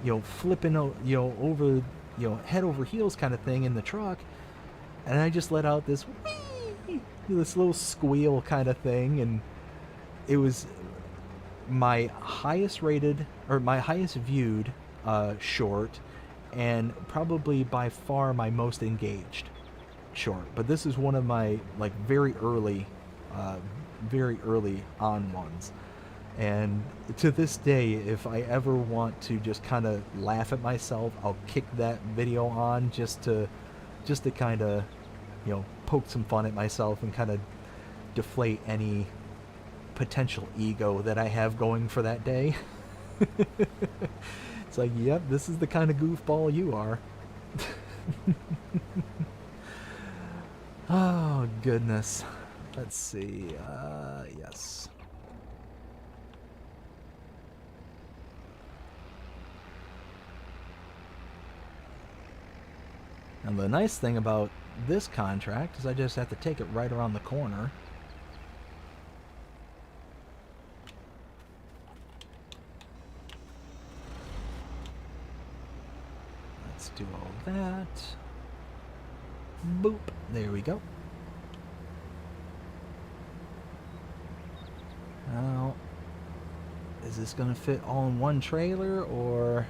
you know, flipping, you know, over, you know, head over heels kind of thing in the truck. And I just let out this whee, this little squeal kind of thing, and it was my highest rated, or my highest viewed short, and probably by far my most engaged short. But this is one of my like very early on ones, And to this day, if I ever want to just kind of laugh at myself, I'll kick that video on just to kind of, you know, poke some fun at myself and kind of deflate any potential ego that I have going for that day. It's like, yep, this is the kind of goofball you are. Oh, goodness. Let's see. Yes. And the nice thing about this contract is I just have to take it right around the corner. Let's do all that. Boop. There we go. Now, is this going to fit all in one trailer, or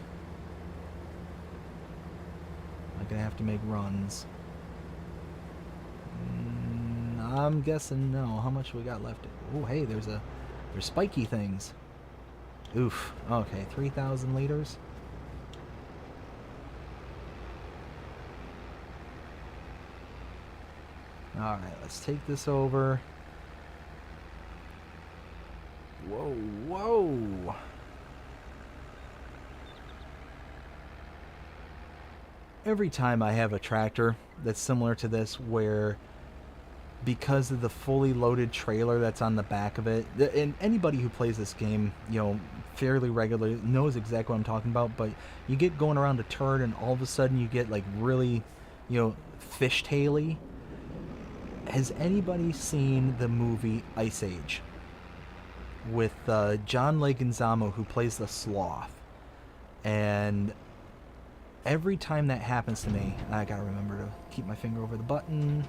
am I going to have to make runs? I'm guessing no. How much we got left? Oh, hey, there's spiky things. Oof. Okay, 3,000 liters. Alright, let's take this over. Whoa, whoa! Every time I have a tractor that's similar to this, where because of the fully loaded trailer that's on the back of it, and anybody who plays this game, you know, fairly regularly knows exactly what I'm talking about, but you get going around a turn and all of a sudden you get like really, you know, fishtaily. Has anybody seen the movie Ice Age with John Leguizamo, who plays the sloth? And every time that happens to me, I gotta remember to keep my finger over the button.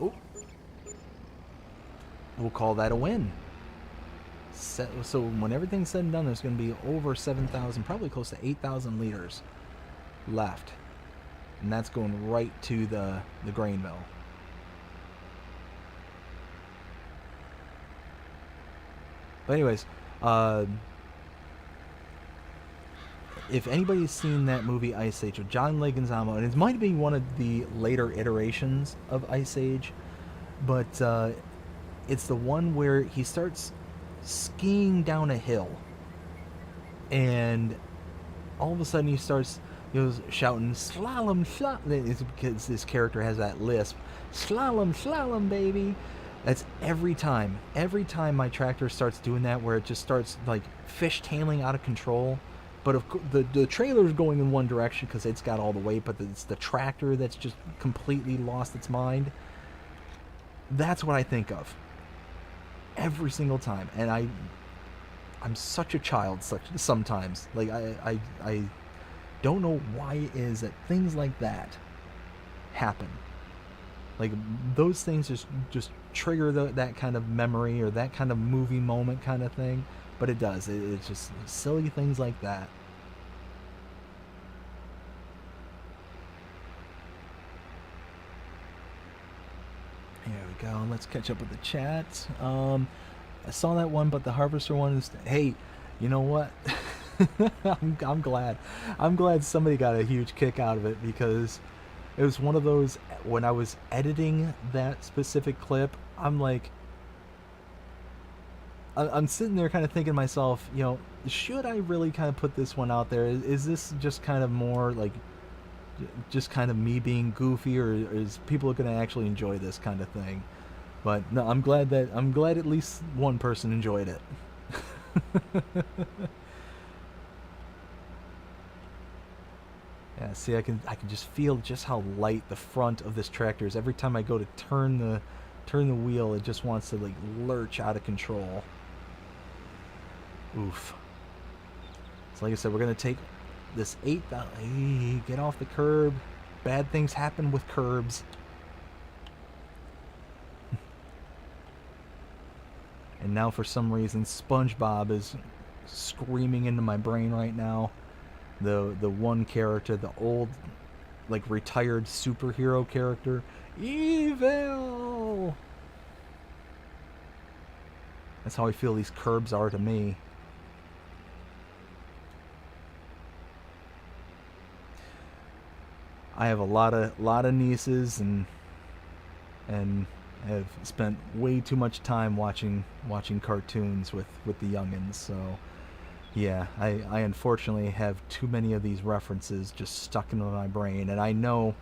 Oh, we'll call that a win. So when everything's said and done, there's going to be over 7,000, probably close to 8,000 liters left. And that's going right to the grain mill. But anyways, if anybody's seen that movie Ice Age with John Leguizamo, and it might be one of the later iterations of Ice Age, but it's the one where he starts skiing down a hill, and all of a sudden he starts, you know, shouting "slalom, slalom!" It's because this character has that lisp, "Slalom, slalom, baby!" That's every time. Every time my tractor starts doing that, where it just starts like fishtailing out of control. But of course, the trailer's going in one direction because it's got all the weight, but it's the tractor that's just completely lost its mind. That's what I think of every single time, and I'm such a child sometimes. Like I don't know why it is that things like that happen. Like those things just trigger that kind of memory or that kind of movie moment kind of thing. But it does. It's just silly things like that. Here we go. Let's catch up with the chat. I saw that one, but the harvester one is... Hey, you know what? I'm glad. I'm glad somebody got a huge kick out of it, because it was one of those, when I was editing that specific clip, I'm like... I'm sitting there kind of thinking to myself, you know, should I really kind of put this one out there? Is this just kind of more like just kind of me being goofy, or is people going to actually enjoy this kind of thing? But no, I'm glad at least one person enjoyed it. Yeah, see, I can just feel just how light the front of this tractor is. Every time I go to turn the wheel, it just wants to like lurch out of control. Oof. So like I said, we're going to take this 8,000... Get off the curb. Bad things happen with curbs. And now for some reason, SpongeBob is screaming into my brain right now. The one character, the old, like, retired superhero character. Evil! That's how I feel these curbs are to me. I have a lot of nieces and have spent way too much time watching cartoons with the youngins. So yeah, I unfortunately have too many of these references just stuck into my brain, and I know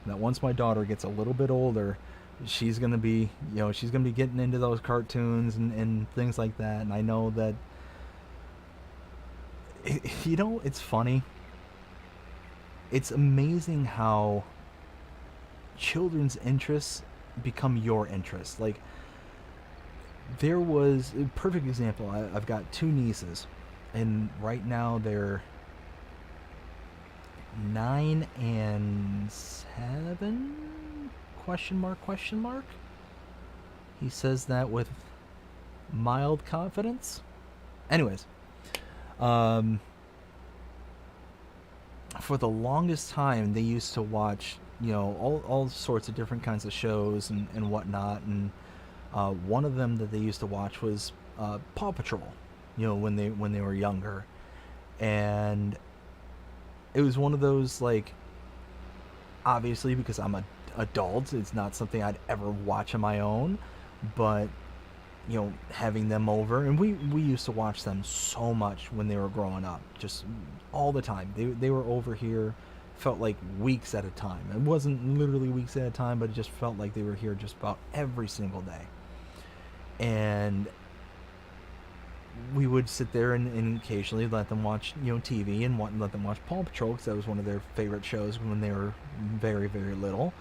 that once my daughter gets a little bit older, she's gonna be, she's gonna be getting into those cartoons and things like that. And I know that, it's funny. It's amazing how children's interests become your interests. Like, there was a perfect example. I've got two nieces, and right now they're 9 and 7? Question mark? Question mark? He says that with mild confidence. Anyways, um, for the longest time, they used to watch, all sorts of different kinds of shows and whatnot. And one of them that they used to watch was Paw Patrol, when they were younger. And it was one of those, like, obviously, because I'm a adult, it's not something I'd ever watch on my own. But having them over, and we used to watch them so much when they were growing up, just all the time. They were over here, felt like weeks at a time. It wasn't literally weeks at a time, but it just felt like they were here just about every single day. And we would sit there and occasionally let them watch TV, and let them watch Paw Patrol, because that was one of their favorite shows when they were very, very little.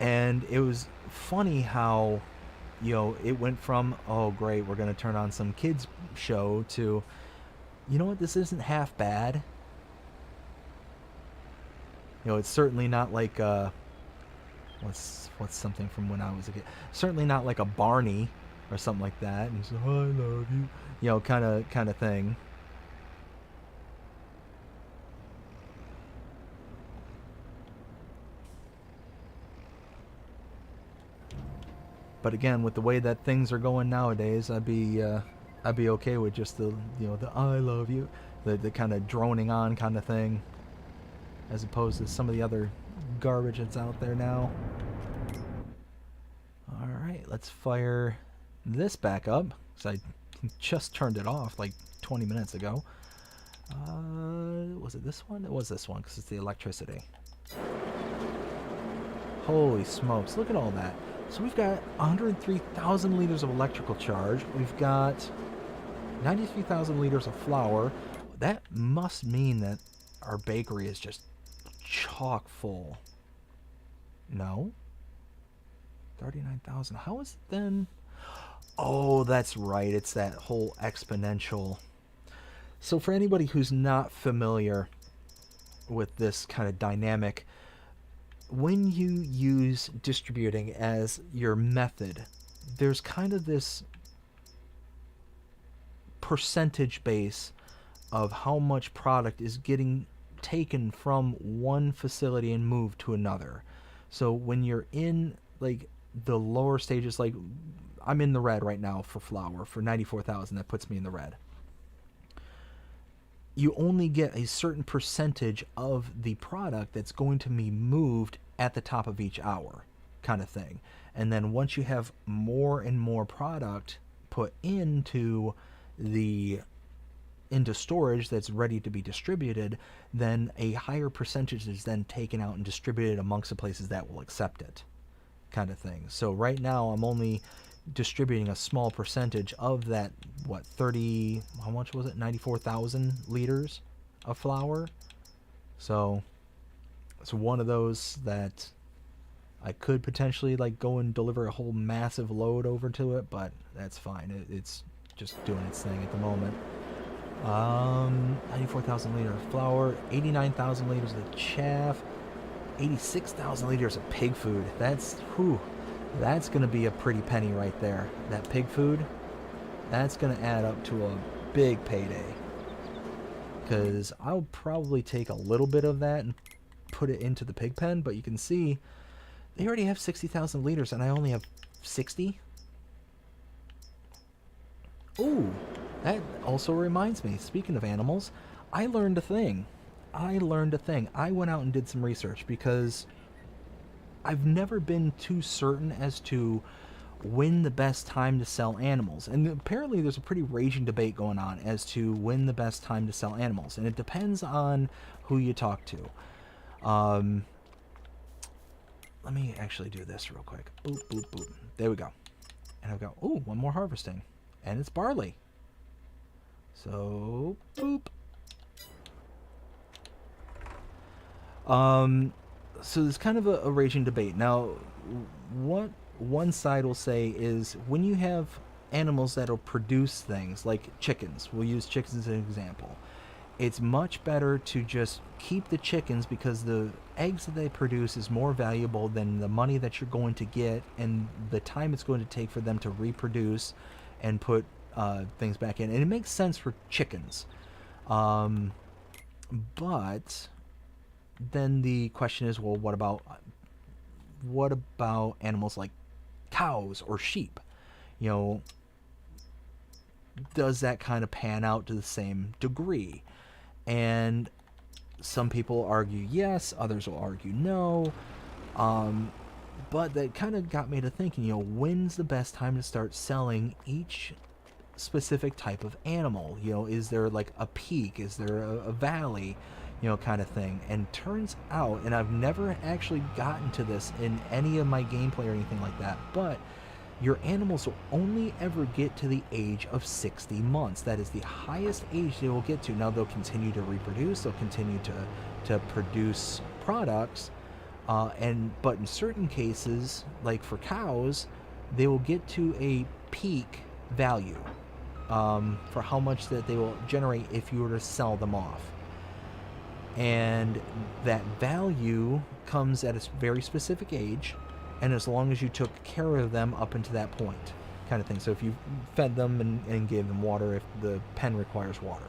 And it was funny how it went from, oh great, we're going to turn on some kids show, to, you know what, this isn't half bad. It's certainly not like what's something from when I was a kid. Certainly not like a Barney or something like that. And he's like, I love you, kind of thing. But again, with the way that things are going nowadays, I'd be okay with just the the I love you, the kind of droning on kind of thing, as opposed to some of the other garbage that's out there now. All right, let's fire this back up, because I just turned it off like 20 minutes ago. Was it this one? It was this one, because it's the electricity. Holy smokes, look at all that. So we've got 103,000 liters of electrical charge. We've got 93,000 liters of flour. That must mean that our bakery is just chock full. No? 39,000. How is it then? Oh, that's right. It's that whole exponential. So for anybody who's not familiar with this kind of dynamic, when you use distributing as your method, there's kind of this percentage base of how much product is getting taken from one facility and moved to another. So when you're in like the lower stages, like I'm in the red right now for flour for 94,000, that puts me in the red. You only get a certain percentage of the product that's going to be moved at the top of each hour, kind of thing. And then once you have more and more product put into storage that's ready to be distributed, then a higher percentage is then taken out and distributed amongst the places that will accept it, kind of thing. So right now I'm only distributing a small percentage of that, what, 30, how much was it, 94,000 liters of flour. So it's one of those that I could potentially like go and deliver a whole massive load over to it, but that's fine. It's just doing its thing at the moment. 94,000 liters of flour, 89,000 liters of chaff, 86,000 liters of pig food. That's going to be a pretty penny right there. That pig food, that's going to add up to a big payday. Because I'll probably take a little bit of that and put it into the pig pen, but you can see they already have 60,000 liters and I only have 60. Ooh, that also reminds me. Speaking of animals, I learned a thing. I learned a thing. I went out and did some research because I've never been too certain as to when the best time to sell animals. And apparently there's a pretty raging debate going on as to when the best time to sell animals. And it depends on who you talk to. Um, let me actually do this real quick. Boop, boop, boop. There we go. And I've got, ooh, one more harvesting. And it's barley. So, boop. So there's kind of a raging debate. Now, what one side will say is when you have animals that'll produce things like chickens, we'll use chickens as an example. It's much better to just keep the chickens because the eggs that they produce is more valuable than the money that you're going to get and the time it's going to take for them to reproduce and put things back in. And it makes sense for chickens. But then the question is, well, what about animals like cows or sheep? You know, does that kind of pan out to the same degree? And some people argue yes, others will argue no. But that kind of got me to thinking, when's the best time to start selling each specific type of animal? Is there like a peak? Is there a valley? Kind of thing. And turns out, and I've never actually gotten to this in any of my gameplay or anything like that, but your animals will only ever get to the age of 60 months. That is the highest age they will get to. Now they'll continue to reproduce, they'll continue to produce products, but in certain cases, like for cows, they will get to a peak value for how much that they will generate if you were to sell them off. And that value comes at a very specific age, and as long as you took care of them up until that point, kind of thing. So if you fed them and gave them water, if the pen requires water.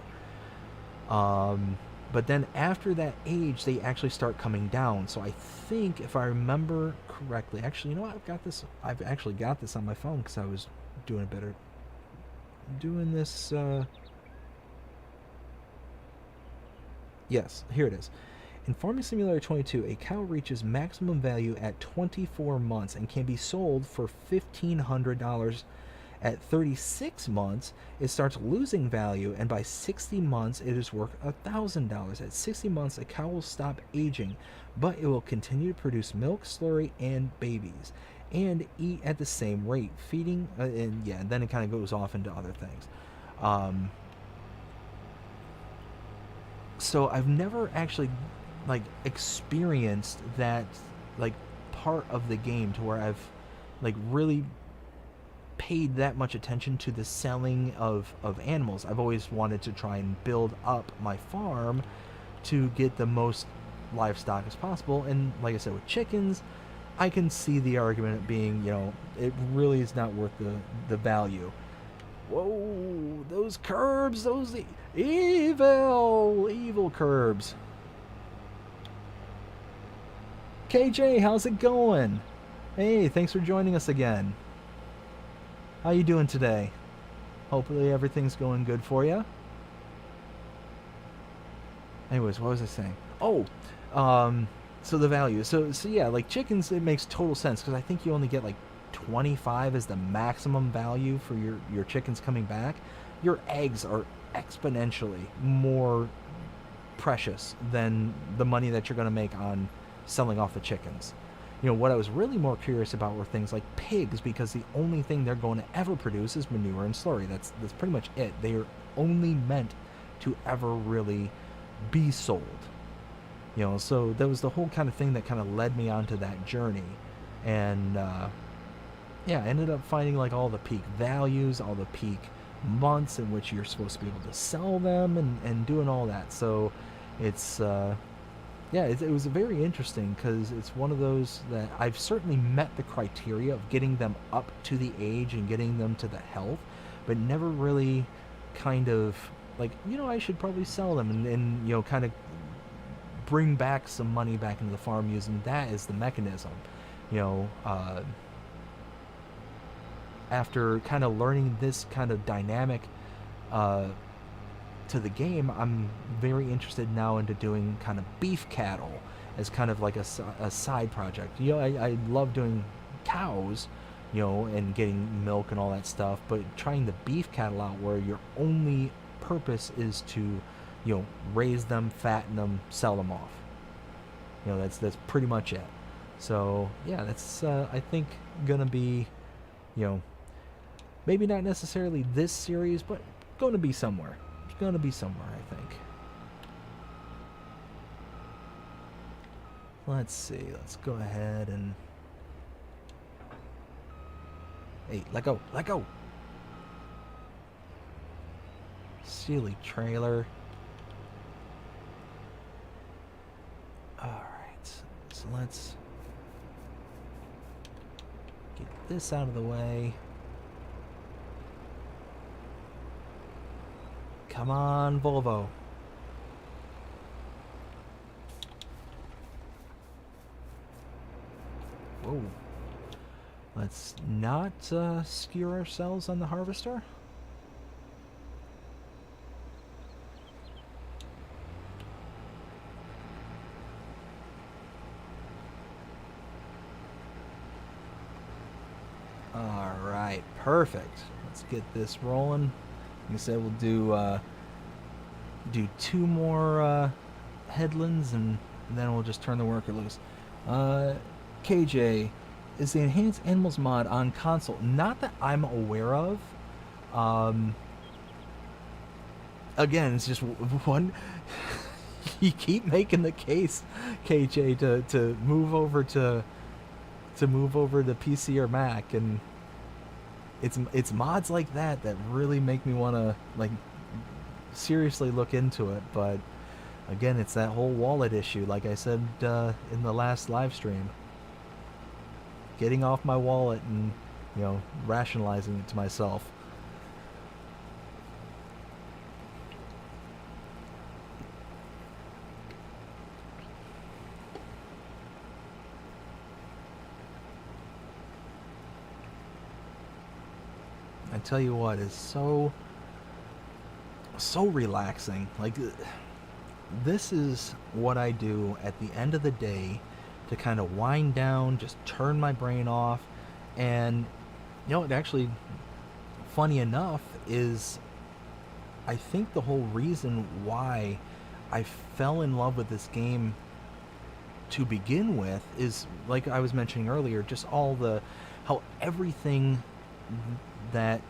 But then after that age, they actually start coming down. So I think, if I remember correctly, actually, I've actually got this on my phone because I was doing this. Yes, here it is. In Farming Simulator 22, a cow reaches maximum value at 24 months and can be sold for $1,500. At 36 months, it starts losing value, and by 60 months, it is worth $1,000. At 60 months, a cow will stop aging, but it will continue to produce milk, slurry, and babies, and eat at the same rate, feeding, and then it kind of goes off into other things. So I've never actually experienced that part of the game to where I've really paid that much attention to the selling of animals. I've always wanted to try and build up my farm to get the most livestock as possible, and like I said, with chickens, I can see the argument being, it really is not worth the value. Whoa, those curbs, those evil curbs. KJ, how's it going? Hey, thanks for joining us again. How you doing today? Hopefully everything's going good for you. Anyways, what was I saying? Oh, so the value. So yeah, like chickens, it makes total sense because I think you only get 25 is the maximum value for your chickens coming back. Your eggs are exponentially more precious than the money that you're going to make on selling off the chickens. What I was really more curious about were things like pigs, because the only thing they're going to ever produce is manure and slurry. That's pretty much it. They are only meant to ever really be sold. So that was the whole kind of thing that kind of led me onto that journey. And I ended up finding all the peak values, all the peak months in which you're supposed to be able to sell them, and doing all that. So it's it was very interesting because it's one of those that I've certainly met the criteria of getting them up to the age and getting them to the health, but never really kind of I should probably sell them and kind of bring back some money back into the farm using that as the mechanism. after kind of learning this kind of dynamic uh, to the game, I'm very interested now into doing kind of beef cattle as kind of like a side project. You know, I love doing cows, you know, and getting milk and all that stuff, but trying the beef cattle out where your only purpose is to, you know, raise them, fatten them, sell them off. You know, that's pretty much it. So yeah, that's I think gonna be, you know, maybe not necessarily this series, but going to be somewhere. It's going to be somewhere, I think. Let's see. Let's go ahead and... Hey, let go. Let go. Silly trailer. Alright. So let's get this out of the way. Come on, Volvo. Whoa. Let's not skewer ourselves on the harvester. Alright, perfect. Let's get this rolling. Like I said, we'll do 2 more headlands, and then we'll just turn the worker loose. KJ, is the Enhanced Animals mod on console? Not that I'm aware of. Again, it's just one... You keep making the case, KJ, to move over to PC or Mac, and it's mods like that really make me want to, like, seriously look into it. But again, it's that whole wallet issue, like I said in the last live stream. Getting off my wallet and, you know, rationalizing it to myself. I tell you what, it's so relaxing. Like, this is what I do at the end of the day to kind of wind down, just turn my brain off. And you know, it actually, funny enough, is I think the whole reason why I fell in love with this game to begin with is, like I was mentioning earlier, just how everything that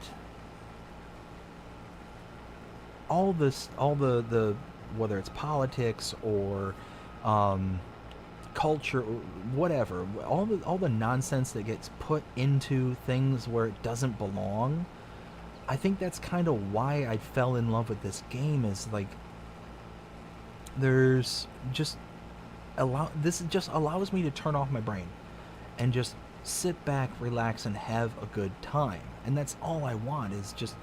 all the whether it's politics or culture or whatever, all the nonsense that gets put into things where it doesn't belong. I think that's kind of why I fell in love with this game, is like this just allows me to turn off my brain and just sit back, relax, and have a good time. And that's all I want, is just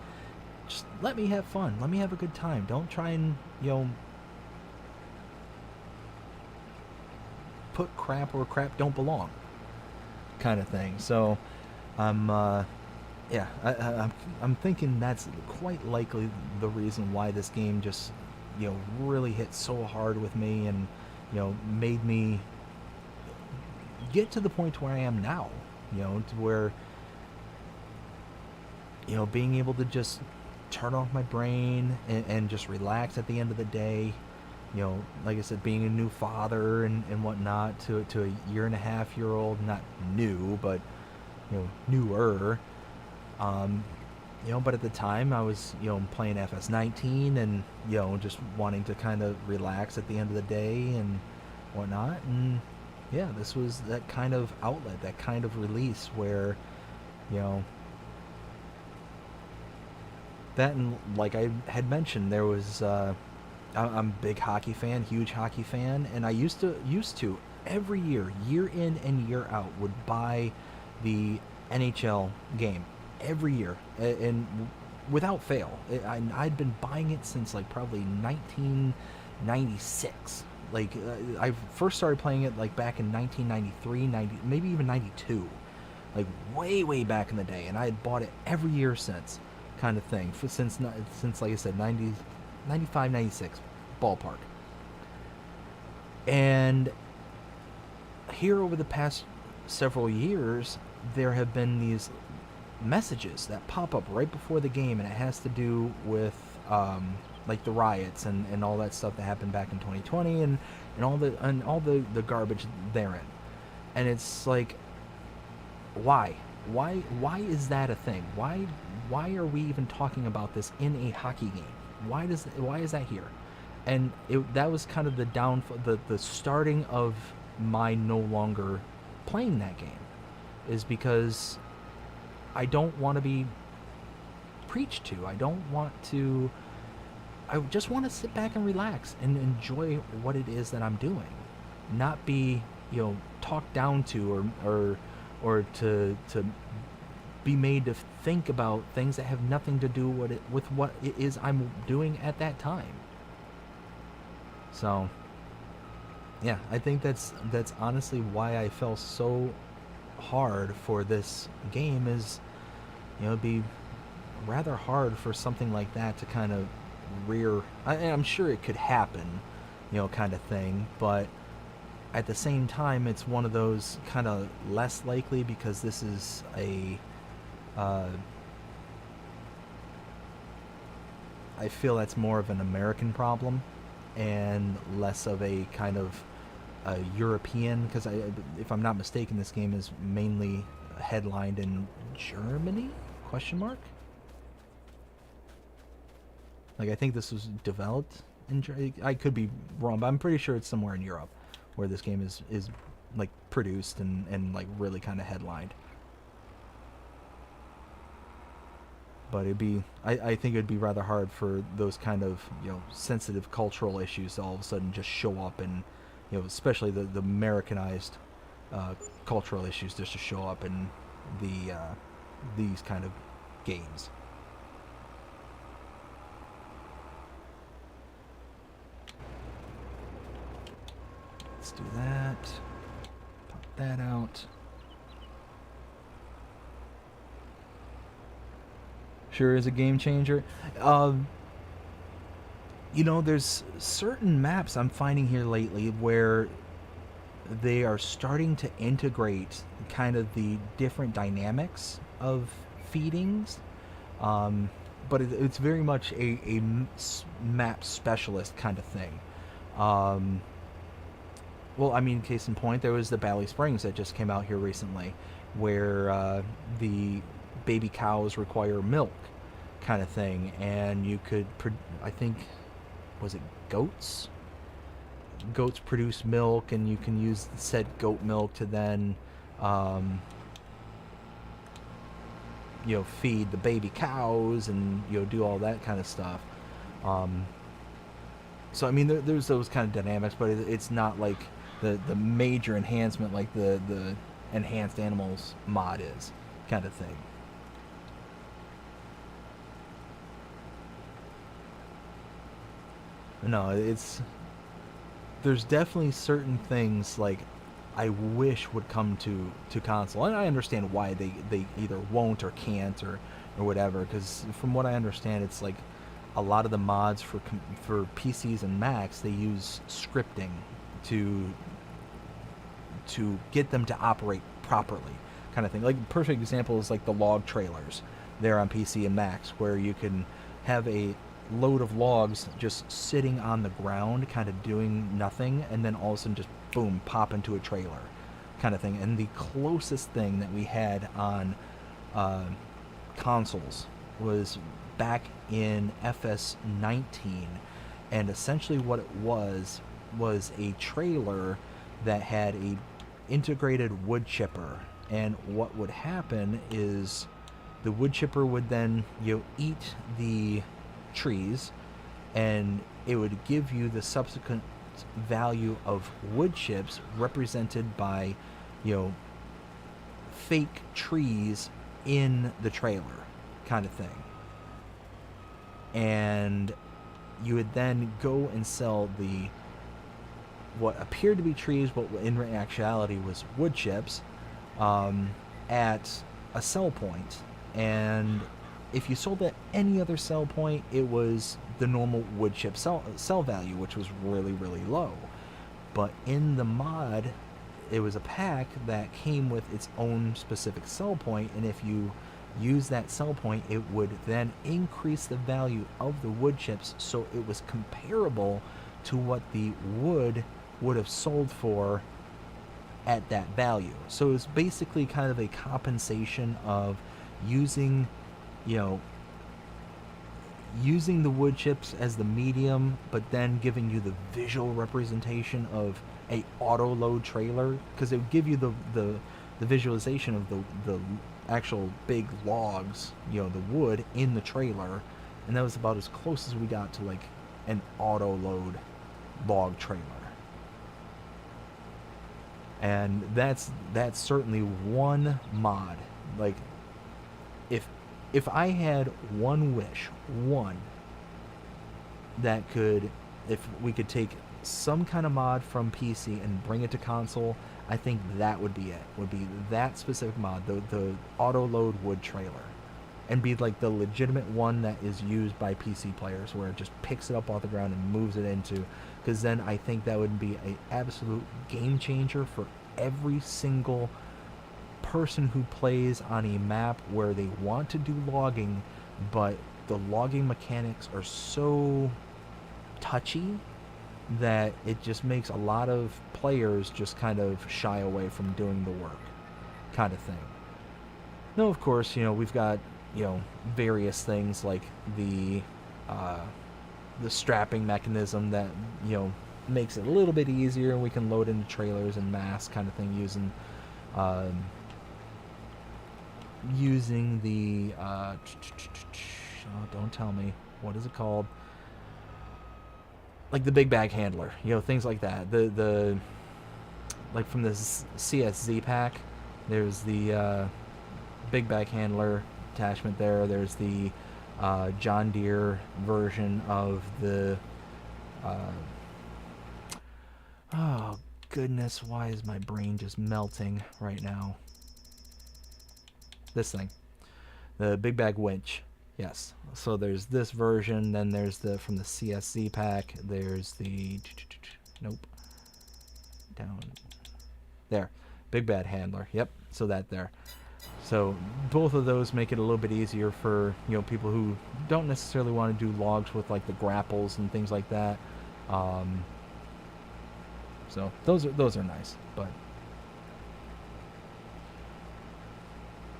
let me have fun. Let me have a good time. Don't try and, you know, put crap where crap don't belong, kind of thing. So I'm thinking that's quite likely the reason why this game just, you know, really hit so hard with me, and, you know, made me get to the point where I am now, you know, to where, you know, being able to just turn off my brain and just relax at the end of the day. You know, like I said, being a new father and whatnot to a 1.5-year-old, not new, but, you know, newer. You know, but at the time I was, you know, playing FS19 and, you know, just wanting to kind of relax at the end of the day and whatnot. And yeah, this was that kind of outlet, that kind of release where, you know, that, and like I had mentioned, there was I'm a big hockey fan, huge hockey fan, and I used to every year in and year out, would buy the NHL game every year, and without fail. I'd been buying it since like probably 1996. I first started playing it like back in 1993, maybe even 92. like way back in the day, and I had bought it every year since, kind of thing, since like I said, 90, 95, 96 ballpark. And here over the past several years, there have been these messages that pop up right before the game, and it has to do with like the riots and all that stuff that happened back in 2020, and all the garbage therein. And it's like, why is that a thing? Why are we even talking about this in a hockey game? Why is that here? And that was kind of the downfall, the starting of my no longer playing that game, is because I don't want to be preached to. I just want to sit back and relax and enjoy what it is that I'm doing, not be, talked down to, or to be made to think about things that have nothing to do with what it is I'm doing at that time. So yeah, I think that's honestly why I fell so hard for this game. Is, it'd be rather hard for something like that to kind of I'm sure it could happen, kind of thing, but at the same time, it's one of those kind of less likely, because this is I feel that's more of an American problem and less of a kind of a European, because if I'm not mistaken, this game is mainly headlined in Germany? Question mark? Like, I think this was developed in Germany. I could be wrong, but I'm pretty sure it's somewhere in Europe where this game is like produced and like really kind of headlined. But I think it'd be rather hard for those kind of, sensitive cultural issues to all of a sudden just show up, and, especially the Americanized cultural issues just to show up in these kind of games. Let's do that. Pop that out. Sure is a game changer. There's certain maps I'm finding here lately where they are starting to integrate kind of the different dynamics of feedings, but it's very much a map specialist kind of thing. Well, I mean, case in point, there was the Valley Springs that just came out here recently, where the baby cows require milk, kind of thing, and you could, I think, was it goats? Goats produce milk, and you can use said goat milk to then, feed the baby cows, and do all that kind of stuff. So I mean, there's those kind of dynamics, but it's not like the major enhancement like the Enhanced Animals mod is, kind of thing. No, there's definitely certain things like I wish would come to console, and I understand why they either won't or can't or whatever, because from what I understand, it's like a lot of the mods for PCs and Macs, they use scripting to get them to operate properly, kind of thing. Like, a perfect example is like the log trailers there on PC and Macs, where you can have a load of logs just sitting on the ground, kind of doing nothing, and then all of a sudden just boom, pop into a trailer, kind of thing. And the closest thing that we had on consoles was back in FS19, and essentially what it was a trailer that had a integrated wood chipper, and what would happen is the wood chipper would then eat the trees, and it would give you the subsequent value of wood chips represented by fake trees in the trailer, kind of thing. And you would then go and sell what appeared to be trees, but in actuality was wood chips, at a sell point, and if you sold at any other sell point, it was the normal wood chip sell value, which was really, really low. But in the mod, it was a pack that came with its own specific sell point, and if you use that sell point, it would then increase the value of the wood chips, so it was comparable to what the wood would have sold for at that value. So it was basically kind of a compensation of using, you know, using the wood chips as the medium, but then giving you the visual representation of a auto load trailer, because it would give you the visualization of the actual big logs, you know, the wood in the trailer, and that was about as close as we got to like an auto load log trailer. And that's certainly one mod. Like, if I had one wish, one, that could, if we could take some kind of mod from PC and bring it to console, I think that would be it. Would be that specific mod, the auto load wood trailer, and be like the legitimate one that is used by PC players, where it just picks it up off the ground and moves it into, because then I think that would be an absolute game changer for every single person who plays on a map where they want to do logging, but the logging mechanics are so touchy that it just makes a lot of players just kind of shy away from doing the work, kind of thing. Now, of course, you know, we've got, you know, various things like the strapping mechanism that, you know, makes it a little bit easier, and we can load into trailers and mass kind of thing using the oh, don't tell me, what is it called, like the big bag handler, you know, things like that. The like from the CSZ pack, there's the big bag handler attachment there. There's the John Deere version of the oh goodness, why is my brain just melting right now? This thing, the big bag winch. Yes, so there's this version, then there's the from the CSZ pack, there's the nope, down there, big bag handler. Yep, so that there. So both of those make it a little bit easier for, you know, people who don't necessarily want to do logs with like the grapples and things like that. So those are nice, but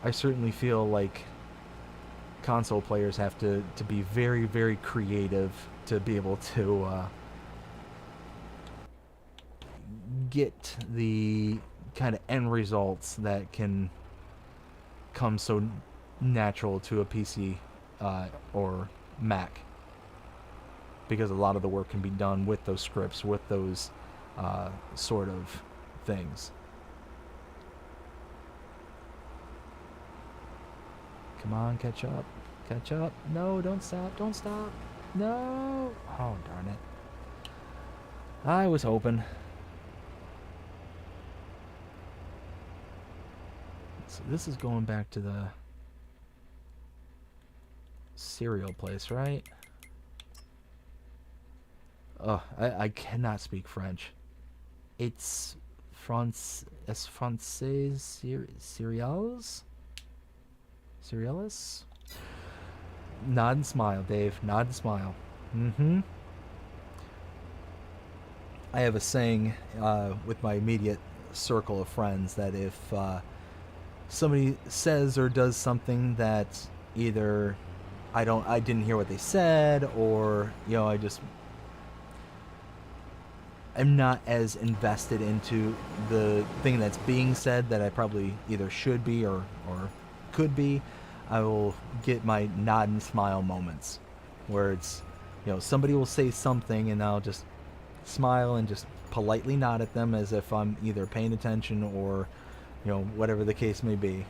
I certainly feel like console players have to be very, very creative to be able to get the kind of end results that can come so natural to a PC or Mac, because a lot of the work can be done with those scripts, with those sort of things. Come on, catch up. Catch up. No, don't stop. Don't stop. No. Oh, darn it. I was hoping. So this is going back to the cereal place, right? Oh, I cannot speak French. It's Francais cereals? Cerealis? Nod and smile, Dave. Nod and smile. Mm-hmm. I have a saying with my immediate circle of friends that if somebody says or does something that either I didn't hear what they said, or, you know, I'm not as invested into the thing that's being said that I probably either should be or could be, I will get my nod and smile moments where it's, you know, somebody will say something and I'll just smile and just politely nod at them as if I'm either paying attention or, you know, whatever the case may be.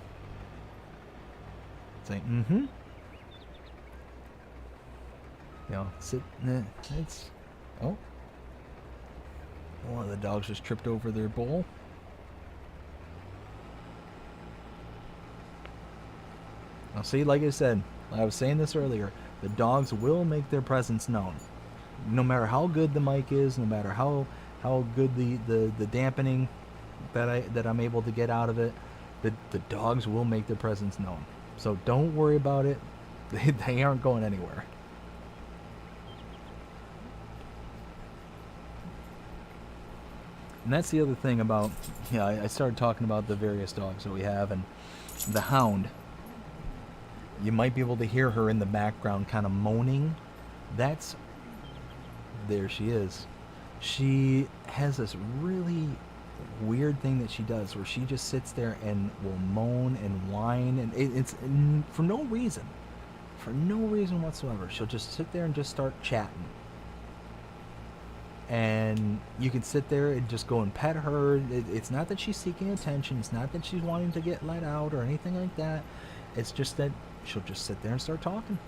Say, mm-hmm. You know, it's, oh. One of the dogs just tripped over their bowl. Now, see, like I said, I was saying this earlier, the dogs will make their presence known. No matter how good the mic is, no matter how good the dampening that I'm able to get out of it, the dogs will make their presence known. So don't worry about it. They aren't going anywhere. And that's the other thing about, I started talking about the various dogs that we have, and the hound. You might be able to hear her in the background kind of moaning. There she is. She has this really weird thing that she does where she just sits there and will moan and whine, and it's for no reason. For no reason whatsoever. She'll just sit there and just start chatting. And you can sit there and just go and pet her. It's not that she's seeking attention. It's not that she's wanting to get let out or anything like that. It's just that she'll just sit there and start talking.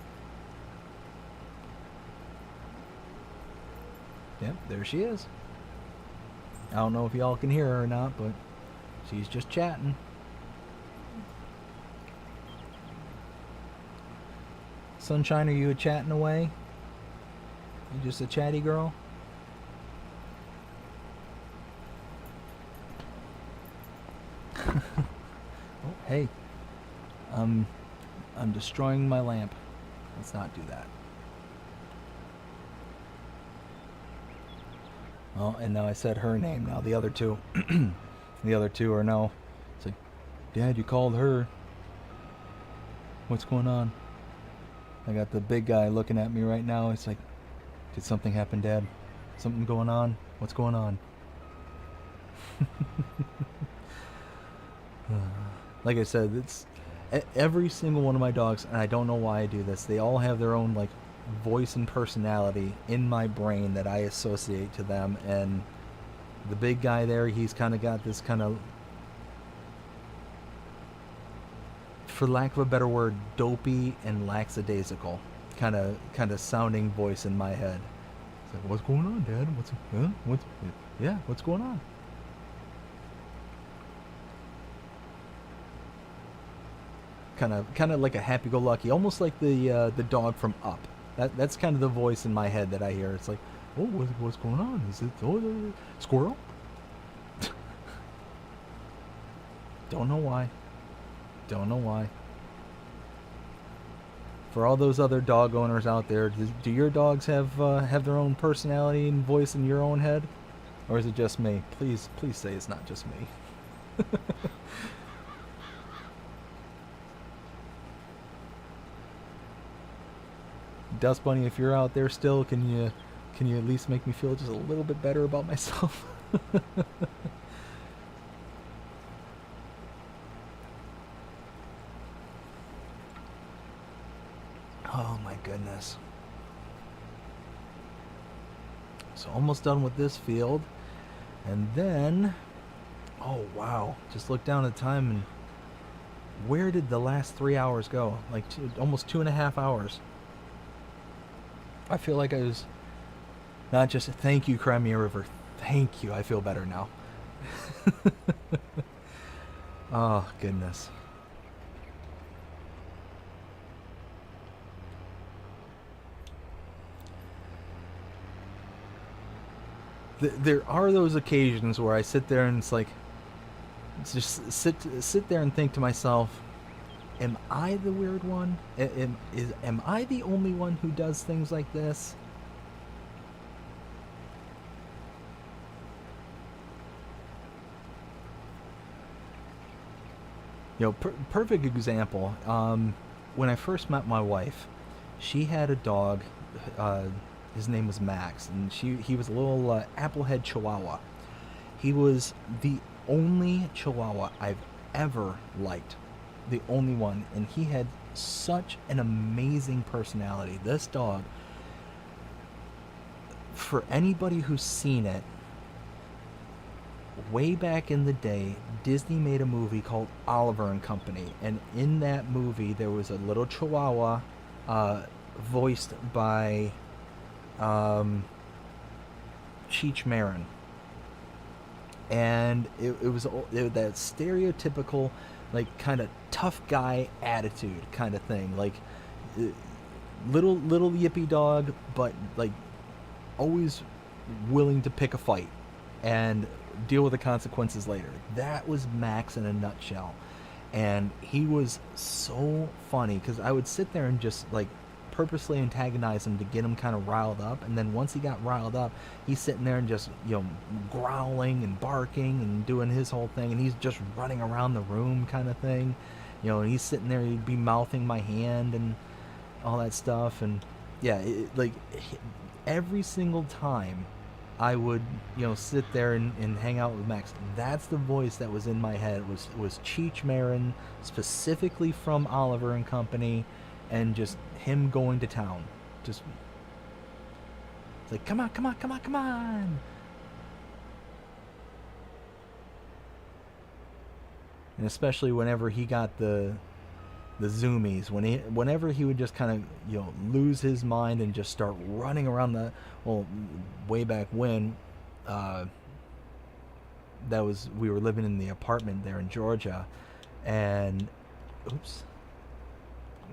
Yep, there she is. I don't know if y'all can hear her or not, but she's just chatting. Sunshine, are you a chatting away? You just a chatty girl? Oh, hey. I'm destroying my lamp. Let's not do that. Well, and now I said her name. Now the other two, are now. It's like, Dad, you called her. What's going on? I got the big guy looking at me right now. It's like, did something happen, Dad? Something going on? What's going on? Like I said, it's every single one of my dogs, and I don't know why I do this. They all have their own like voice and personality in my brain that I associate to them. And the big guy there, he's kind of got this kind of, for lack of a better word, dopey and lackadaisical kind of sounding voice in my head. It's like, what's going on, Dad? What's going on? Kind of like a happy-go-lucky, almost like the dog from Up. That's kind of the voice in my head that I hear. It's like, oh, what's going on? Is it squirrel? Don't know why. For all those other dog owners out there, do your dogs have their own personality and voice in your own head, or is it just me? Please say it's not just me. Dust Bunny, if you're out there still, can you at least make me feel just a little bit better about myself? Oh my goodness. So almost done with this field. And then, oh wow, just look down at the time, and where did the last 3 hours go? Like almost 2.5 hours. I feel like I was not just thank you, Crimea River. Thank you. I feel better now. Oh, goodness. There are those occasions where I sit there and it's like, just sit there and think to myself, am I the weird one? Am I the only one who does things like this? Perfect example. When I first met my wife, she had a dog. His name was Max, and he was a little applehead Chihuahua. He was the only Chihuahua I've ever liked. The only one, and he had such an amazing personality. This dog, for anybody who's seen it, way back in the day, Disney made a movie called Oliver and Company, and in that movie there was a little Chihuahua voiced by Cheech Marin, and it was that stereotypical like kind of tough guy attitude kind of thing. Like uh, little yippy dog, but like always willing to pick a fight and deal with the consequences later. That was Max in a nutshell. And he was so funny because I would sit there and just like purposely antagonize him to get him kind of riled up. And then once he got riled up, he's sitting there and just, growling and barking and doing his whole thing. And he's just running around the room kind of thing. And he's sitting there, he'd be mouthing my hand and all that stuff. And yeah, every single time I would, sit there and hang out with Max, that's the voice that was in my head. It was Cheech Marin, specifically from Oliver and Company, and just him going to town. Just, it's like, come on, come on, come on, come on. And especially whenever he got the zoomies, whenever he would just kind of lose his mind and just start running around way back when we were living in the apartment there in Georgia, and oops,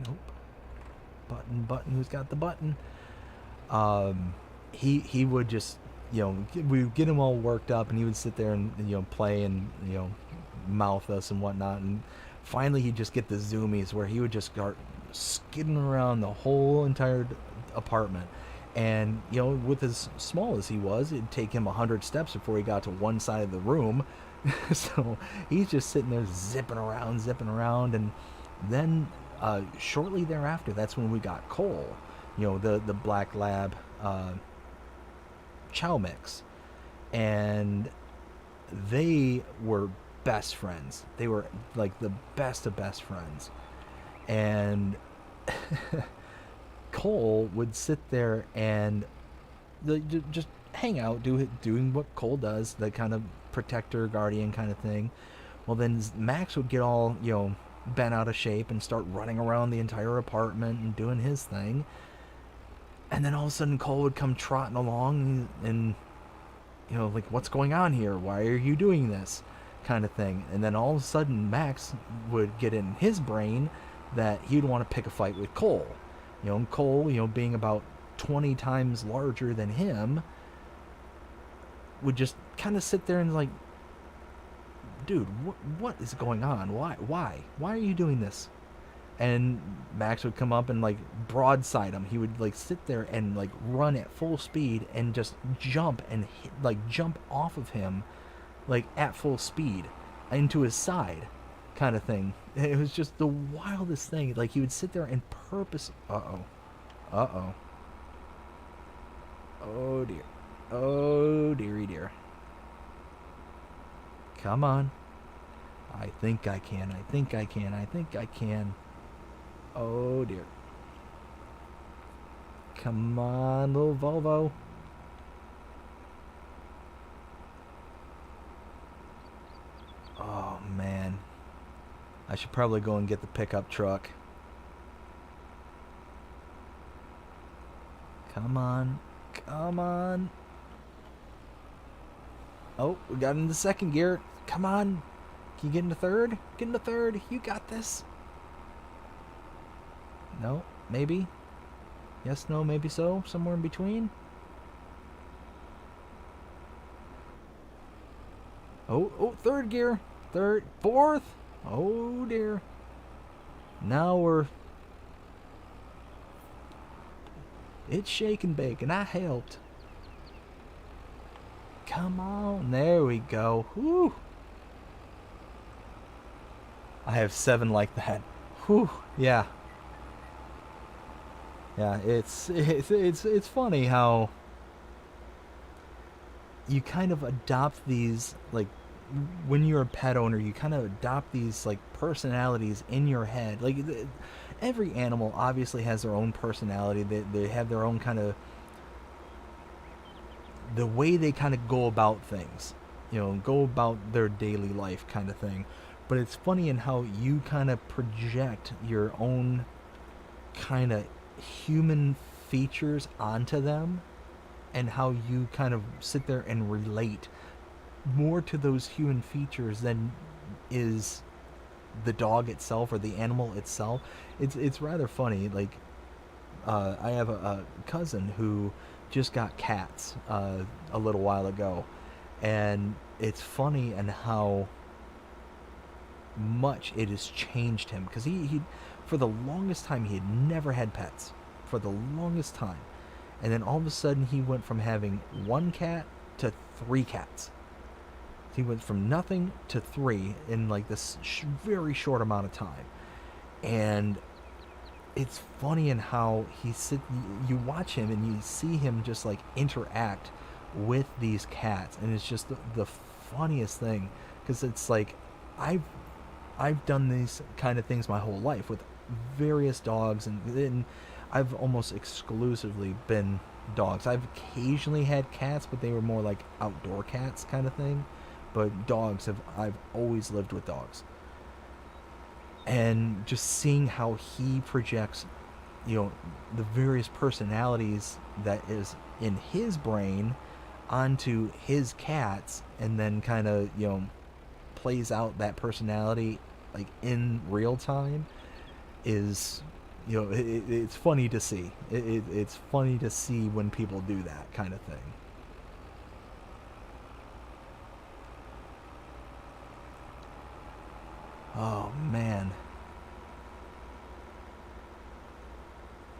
nope, button, who's got the button? He would just we would get him all worked up, and he would sit there and play and mouth us and whatnot, and finally he'd just get the zoomies where he would just start skidding around the whole entire apartment. And with as small as he was, it'd take him 100 steps before he got to one side of the room. So he's just sitting there zipping around. And then shortly thereafter, that's when we got Cole, the black lab chow mix. And they were best friends. They were like the best of best friends. And Cole would sit there and just hang out, doing what Cole does, the kind of protector, guardian kind of thing. Well, then Max would get all, bent out of shape and start running around the entire apartment and doing his thing. And then all of a sudden Cole would come trotting along and like, what's going on here? Why are you doing this? Kind of thing. And then all of a sudden Max would get in his brain that he'd want to pick a fight with Cole. And Cole, being about 20 times larger than him, would just kind of sit there and like, dude, what is going on? Why are you doing this? And Max would come up and like broadside him. He would like sit there and like run at full speed and just jump and jump off of him like at full speed into his side kind of thing. It was just the wildest thing. Like he would sit there and oh dear, oh dearie dear. Come on, I think I can. Oh dear, come on, little Volvo. Oh man, I should probably go and get the pickup truck. Come on. Oh, we got into second gear. Come on. Can you get into third? Get into third. You got this. No, maybe. Yes, no, maybe so. Somewhere in between. Oh, third gear. Third, fourth. Oh dear. Now it's shake and bake, and I helped. Come on, there we go. Whew. I have 7 like that. Whew. Yeah. It's funny how you kind of adopt these, like, when you're a pet owner, you kind of adopt these like personalities in your head. Like every animal obviously has their own personality. They have their own kind of, the way they kind of go about things, go about their daily life kind of thing. But it's funny in how you kind of project your own kind of human features onto them, and how you kind of sit there and relate more to those human features than is the dog itself or the animal itself. It's rather funny. Like, I have a cousin who just got cats a little while ago, and it's funny and how much it has changed him, because he for the longest time he had never had pets for the longest time, and then all of a sudden he went from having one cat to three cats. He went from nothing to three in like this very short amount of time. And it's funny in how you watch him and you see him just like interact with these cats, and it's just the funniest thing, because it's like I've done these kind of things my whole life with various dogs, and I've almost exclusively been dogs. I've occasionally had cats, but they were more like outdoor cats kind of thing. But I've always lived with dogs. And just seeing how he projects, the various personalities that is in his brain onto his cats, and then kind of, plays out that personality like in real time, is, it's funny to see. It's funny to see when people do that kind of thing. Oh man.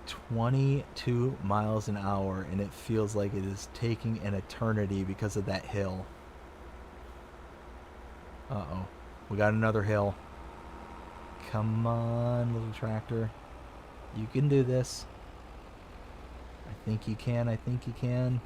22 miles an hour, and it feels like it is taking an eternity because of that hill. Uh-oh. We got another hill. Come on, little tractor. You can do this. I think you can. I think you can.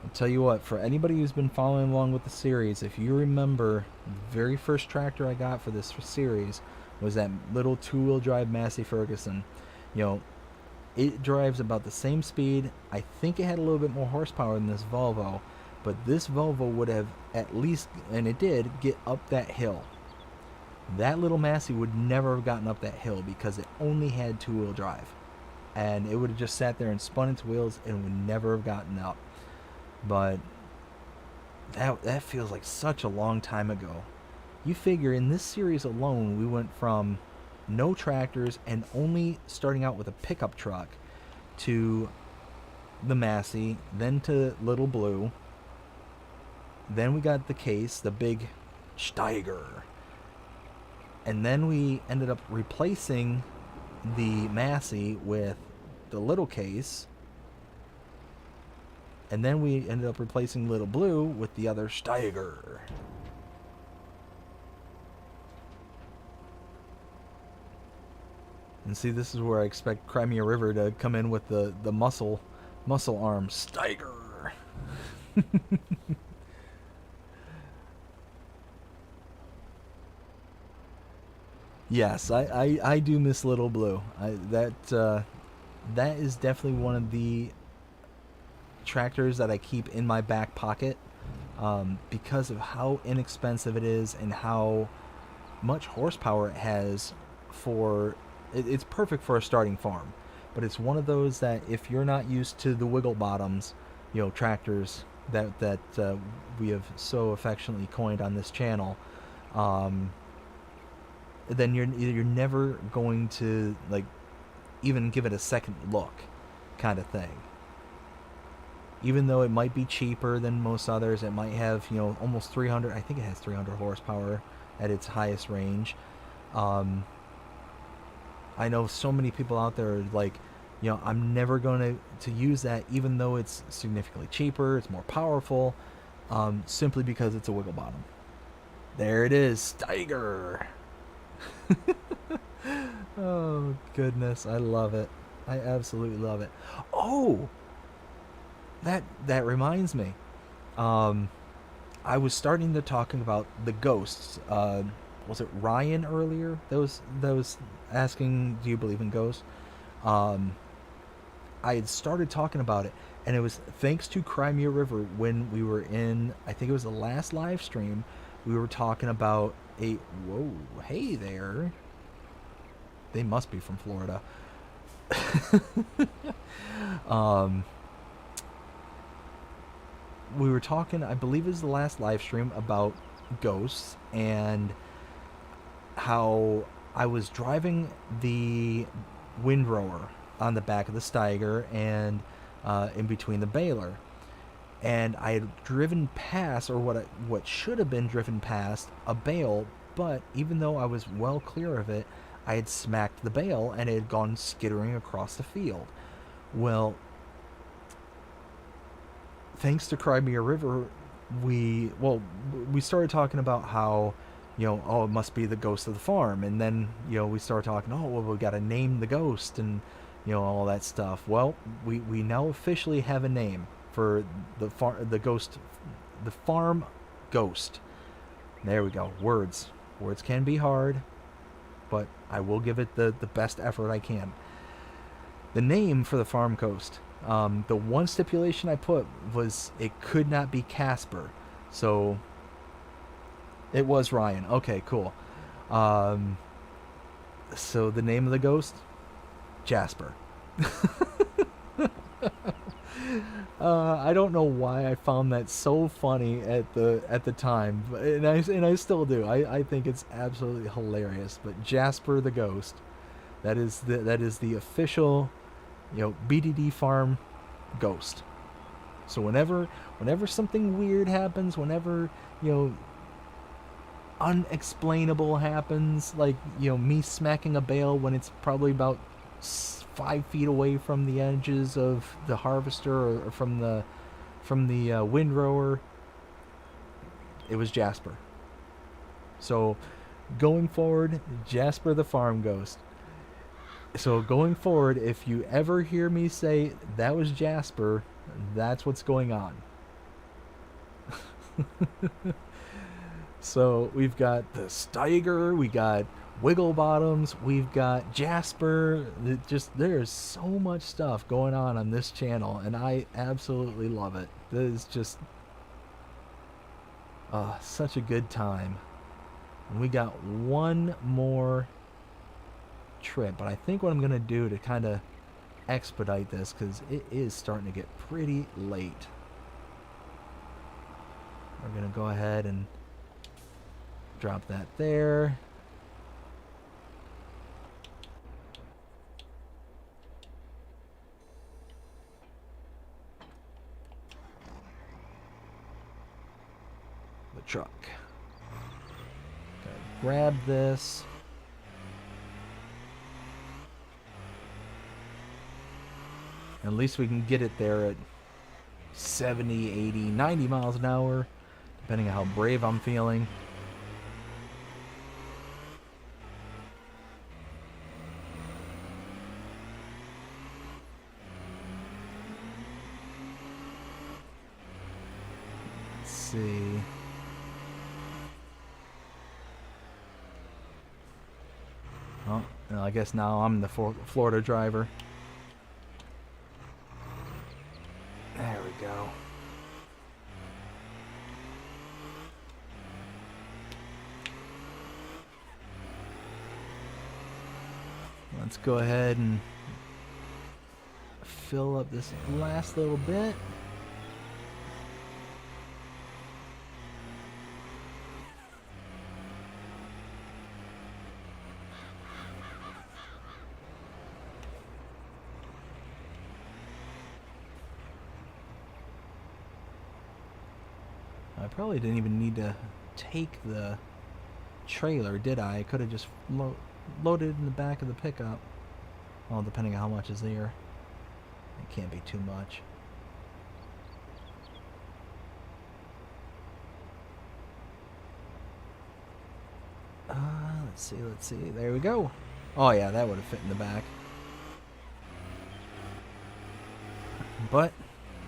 I'll tell you what, for anybody who's been following along with the series, if you remember, the very first tractor I got for this series was that little two-wheel drive Massey Ferguson. It drives about the same speed. I think it had a little bit more horsepower than this Volvo, but this Volvo would have at least, and it did, get up that hill. That little Massey would never have gotten up that hill because it only had two-wheel drive. And it would have just sat there and spun its wheels and would never have gotten up. But that feels like such a long time ago. You figure in this series alone, we went from no tractors and only starting out with a pickup truck to the Massey, then to Little Blue. Then we got the Case, the big Steiger. And then we ended up replacing the Massey with the Little Case. And then we ended up replacing Little Blue with the other Steiger. And see, this is where I expect Crimea River to come in with the muscle arm Steiger. Yes, I do miss Little Blue. That is definitely one of the tractors that I keep in my back pocket, because of how inexpensive it is and how much horsepower it has. It's perfect for a starting farm, but it's one of those that if you're not used to the wiggle bottoms, tractors that we have so affectionately coined on this channel, then you're never going to like even give it a second look, kind of thing. Even though it might be cheaper than most others, it might have, almost 300, I think it has 300 horsepower at its highest range. I know so many people out there are like, I'm never going to use that, even though it's significantly cheaper, it's more powerful, simply because it's a wiggle bottom. There it is, Steiger. Oh, goodness, I love it. I absolutely love it. Oh! That reminds me. I was starting to talk about the ghosts. Was it Ryan earlier that was asking, do you believe in ghosts? I had started talking about it, and it was thanks to Crimea River when we were in, I think it was the last live stream, we were talking about whoa, hey there. They must be from Florida. We were talking, I believe it was the last live stream, about ghosts, and how I was driving the windrower on the back of the Steiger and in between the baler, and I had driven past, or what should have been driven past, a bale, but even though I was well clear of it, I had smacked the bale and it had gone skittering across the field. Well, thanks to Crimea River, we started talking about how, oh, it must be the ghost of the farm, and then we started talking, oh, well, we got to name the ghost, and all that stuff. Well, we now officially have a name for the ghost, the farm ghost. There we go. Words can be hard, but I will give it the best effort I can. The name for the farm ghost, the one stipulation I put was it could not be Casper. So it was Ryan. Okay, cool. So the name of the ghost, Jasper. I don't know why I found that so funny at the time, and I still do. I think it's absolutely hilarious. But Jasper the ghost, that is the official, BDD farm ghost. So whenever something weird happens, whenever unexplainable happens, like me smacking a bale when it's probably about 5 feet away from the edges of the harvester, or from the windrower, it was Jasper. So going forward, Jasper the farm ghost. So going forward, if you ever hear me say that was Jasper, that's what's going on. So we've got the Steiger, we got Wiggle Bottoms, we've got Jasper. There's so much stuff going on this channel, and I absolutely love it. This is just such a good time. And we got one more trip, but I think what I'm gonna do to kind of expedite this, because it is starting to get pretty late, we're gonna go ahead and drop that there. The truck. Okay, grab this. At least we can get it there at 70, 80, 90 miles an hour, depending on how brave I'm feeling. Let's see. Oh, well, I guess now I'm the Florida driver. There we go. Let's go ahead and fill up this last little bit. I probably didn't even need to take the trailer, did I? I could have just loaded it in the back of the pickup. Well, depending on how much is there. It can't be too much. Let's see. There we go. Oh yeah, that would have fit in the back. But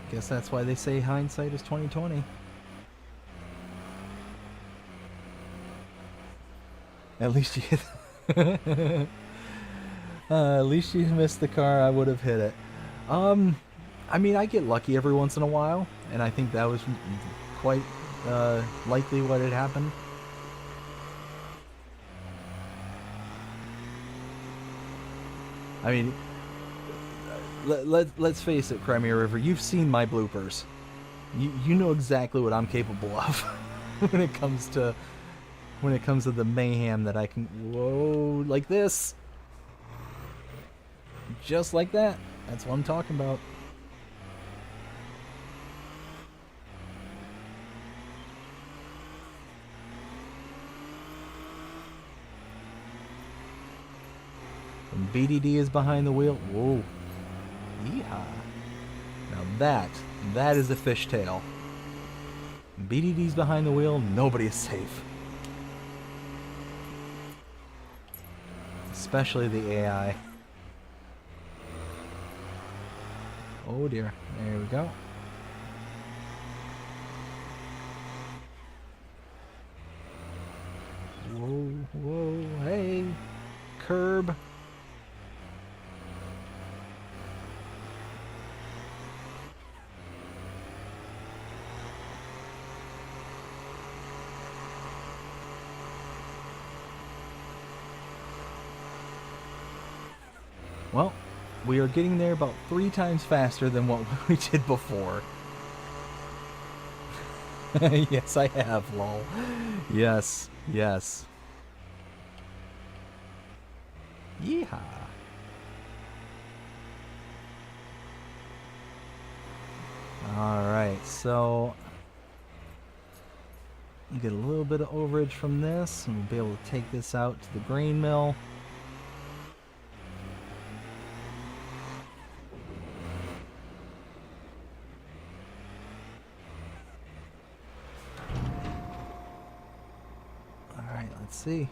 I guess that's why they say hindsight is 20/20. At least you at least you missed the car. I would have hit it. I mean, I get lucky every once in a while, and I think that was quite likely what had happened. I mean, let's face it, Crimea River, you've seen my bloopers. You know exactly what I'm capable of. when it comes to the mayhem that I can. Whoa, like this, just like that. That's what I'm talking about. When BDD is behind the wheel, whoa, yeehaw! Now that is a fishtail. BDD's behind the wheel, nobody is safe. Especially the AI. Oh dear, there we go. Whoa, whoa, hey, curb. Well, we are getting there about 3 times faster than what we did before. Yes, I have, lol. Yes, yes. Yeehaw. Alright, so you get a little bit of overage from this, and we'll be able to take this out to the grain mill. Alright, let's see.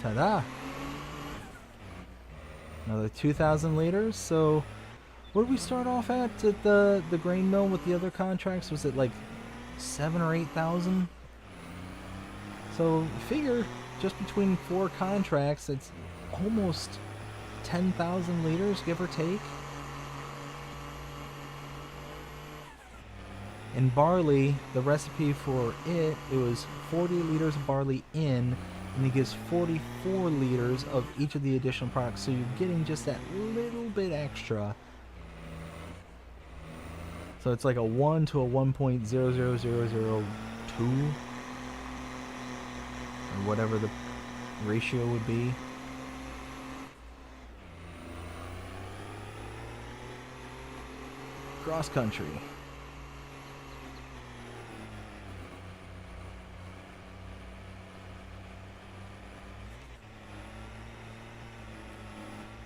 Ta-da! Another 2,000 liters. So, where did we start off at the grain mill with the other contracts? Was it like 7 or 8,000? So, figure just between 4 contracts, it's almost 10,000 liters, give or take. In barley, the recipe for it was 40 liters of barley in, and it gives 44 liters of each of the additional products, so you're getting just that little bit extra. So it's like a 1 to a 1.00002, or whatever the ratio would be. Cross country.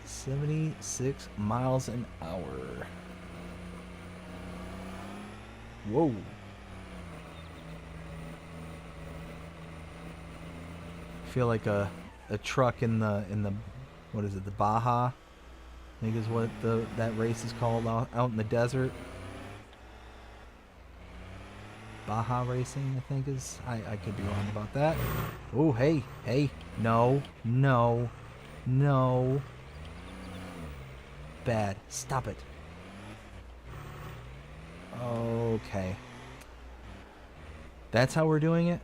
.76 miles an hour. Whoa. I feel like a truck in the what is it, the Baja? I think is what that race is called out in the desert. Baja racing, I think is. I could be wrong about that. Oh, hey, no. Bad. Stop it. Okay. That's how we're doing it.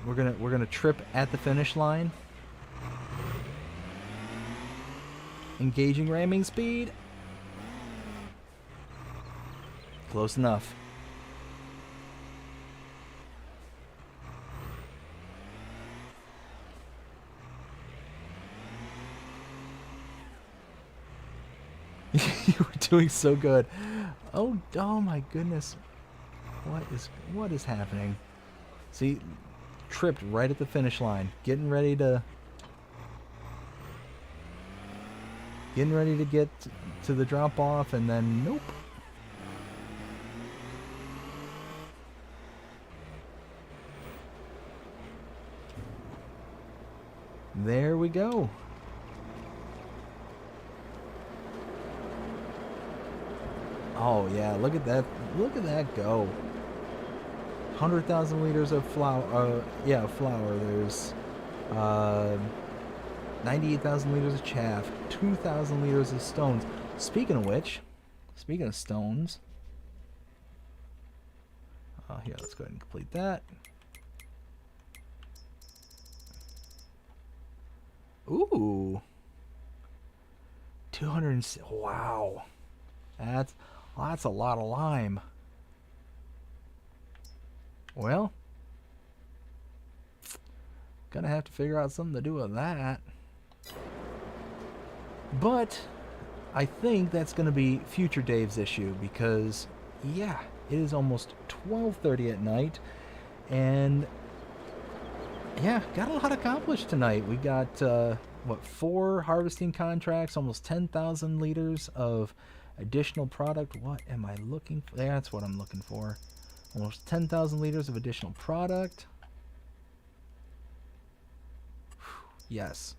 We're gonna trip at the finish line. Engaging ramming speed. Close enough. You were doing so good. Oh my goodness. What is happening? See, tripped right at the finish line. Getting ready to get to the drop off, and then nope. There we go. Oh yeah, look at that! Look at that go! 100,000 liters of flour. Yeah, flour. There's 98,000 liters of chaff. 2,000 liters of stones. Speaking of which, speaking of stones, here, let's go ahead and complete that. Ooh, 200. Wow, that's a lot of lime. Well, gonna have to figure out something to do with that. But I think that's gonna be future Dave's issue because, yeah, it is almost 12:30 at night, and yeah, got a lot accomplished tonight. We got, what, 4 harvesting contracts, almost 10,000 liters of additional product. What am I looking for? That's what I'm looking for. Almost 10,000 liters of additional product. Yes.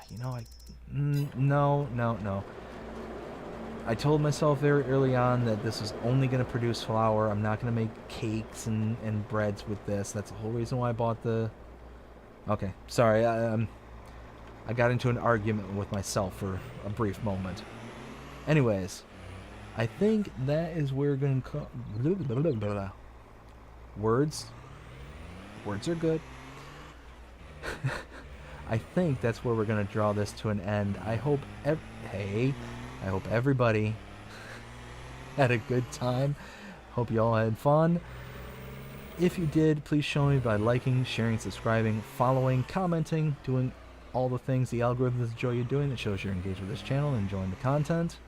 You know, no. I told myself very early on that this is only going to produce flour. I'm not going to make cakes and breads with this. That's the whole reason why I bought the... Okay, sorry. I got into an argument with myself for a brief moment. Anyways, I think that is where we're going to... Words are good. I think that's where we're going to draw this to an end. I hope I hope everybody had a good time. Hope you all had fun. If you did, please show me by liking, sharing, subscribing, following, commenting, doing all the things the algorithms enjoy you doing. That shows you're engaged with this channel and enjoying the content.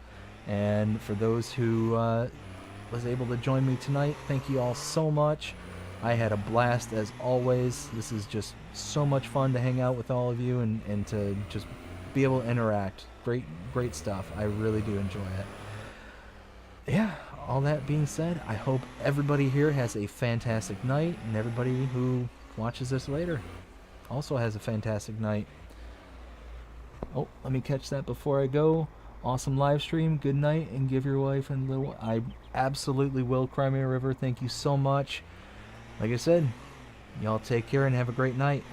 And for those who was able to join me tonight, thank you all so much. I had a blast as always. This is just so much fun to hang out with all of you and to just be able to interact. Great stuff. I really do enjoy it. Yeah, all that being said, I hope everybody here has a fantastic night, and everybody who watches this later also has a fantastic night. Oh, let me catch that before I go. Awesome live stream. Good night, and give your wife and little... I absolutely will, Crimea River. Thank you so much. Like I said, y'all take care and have a great night.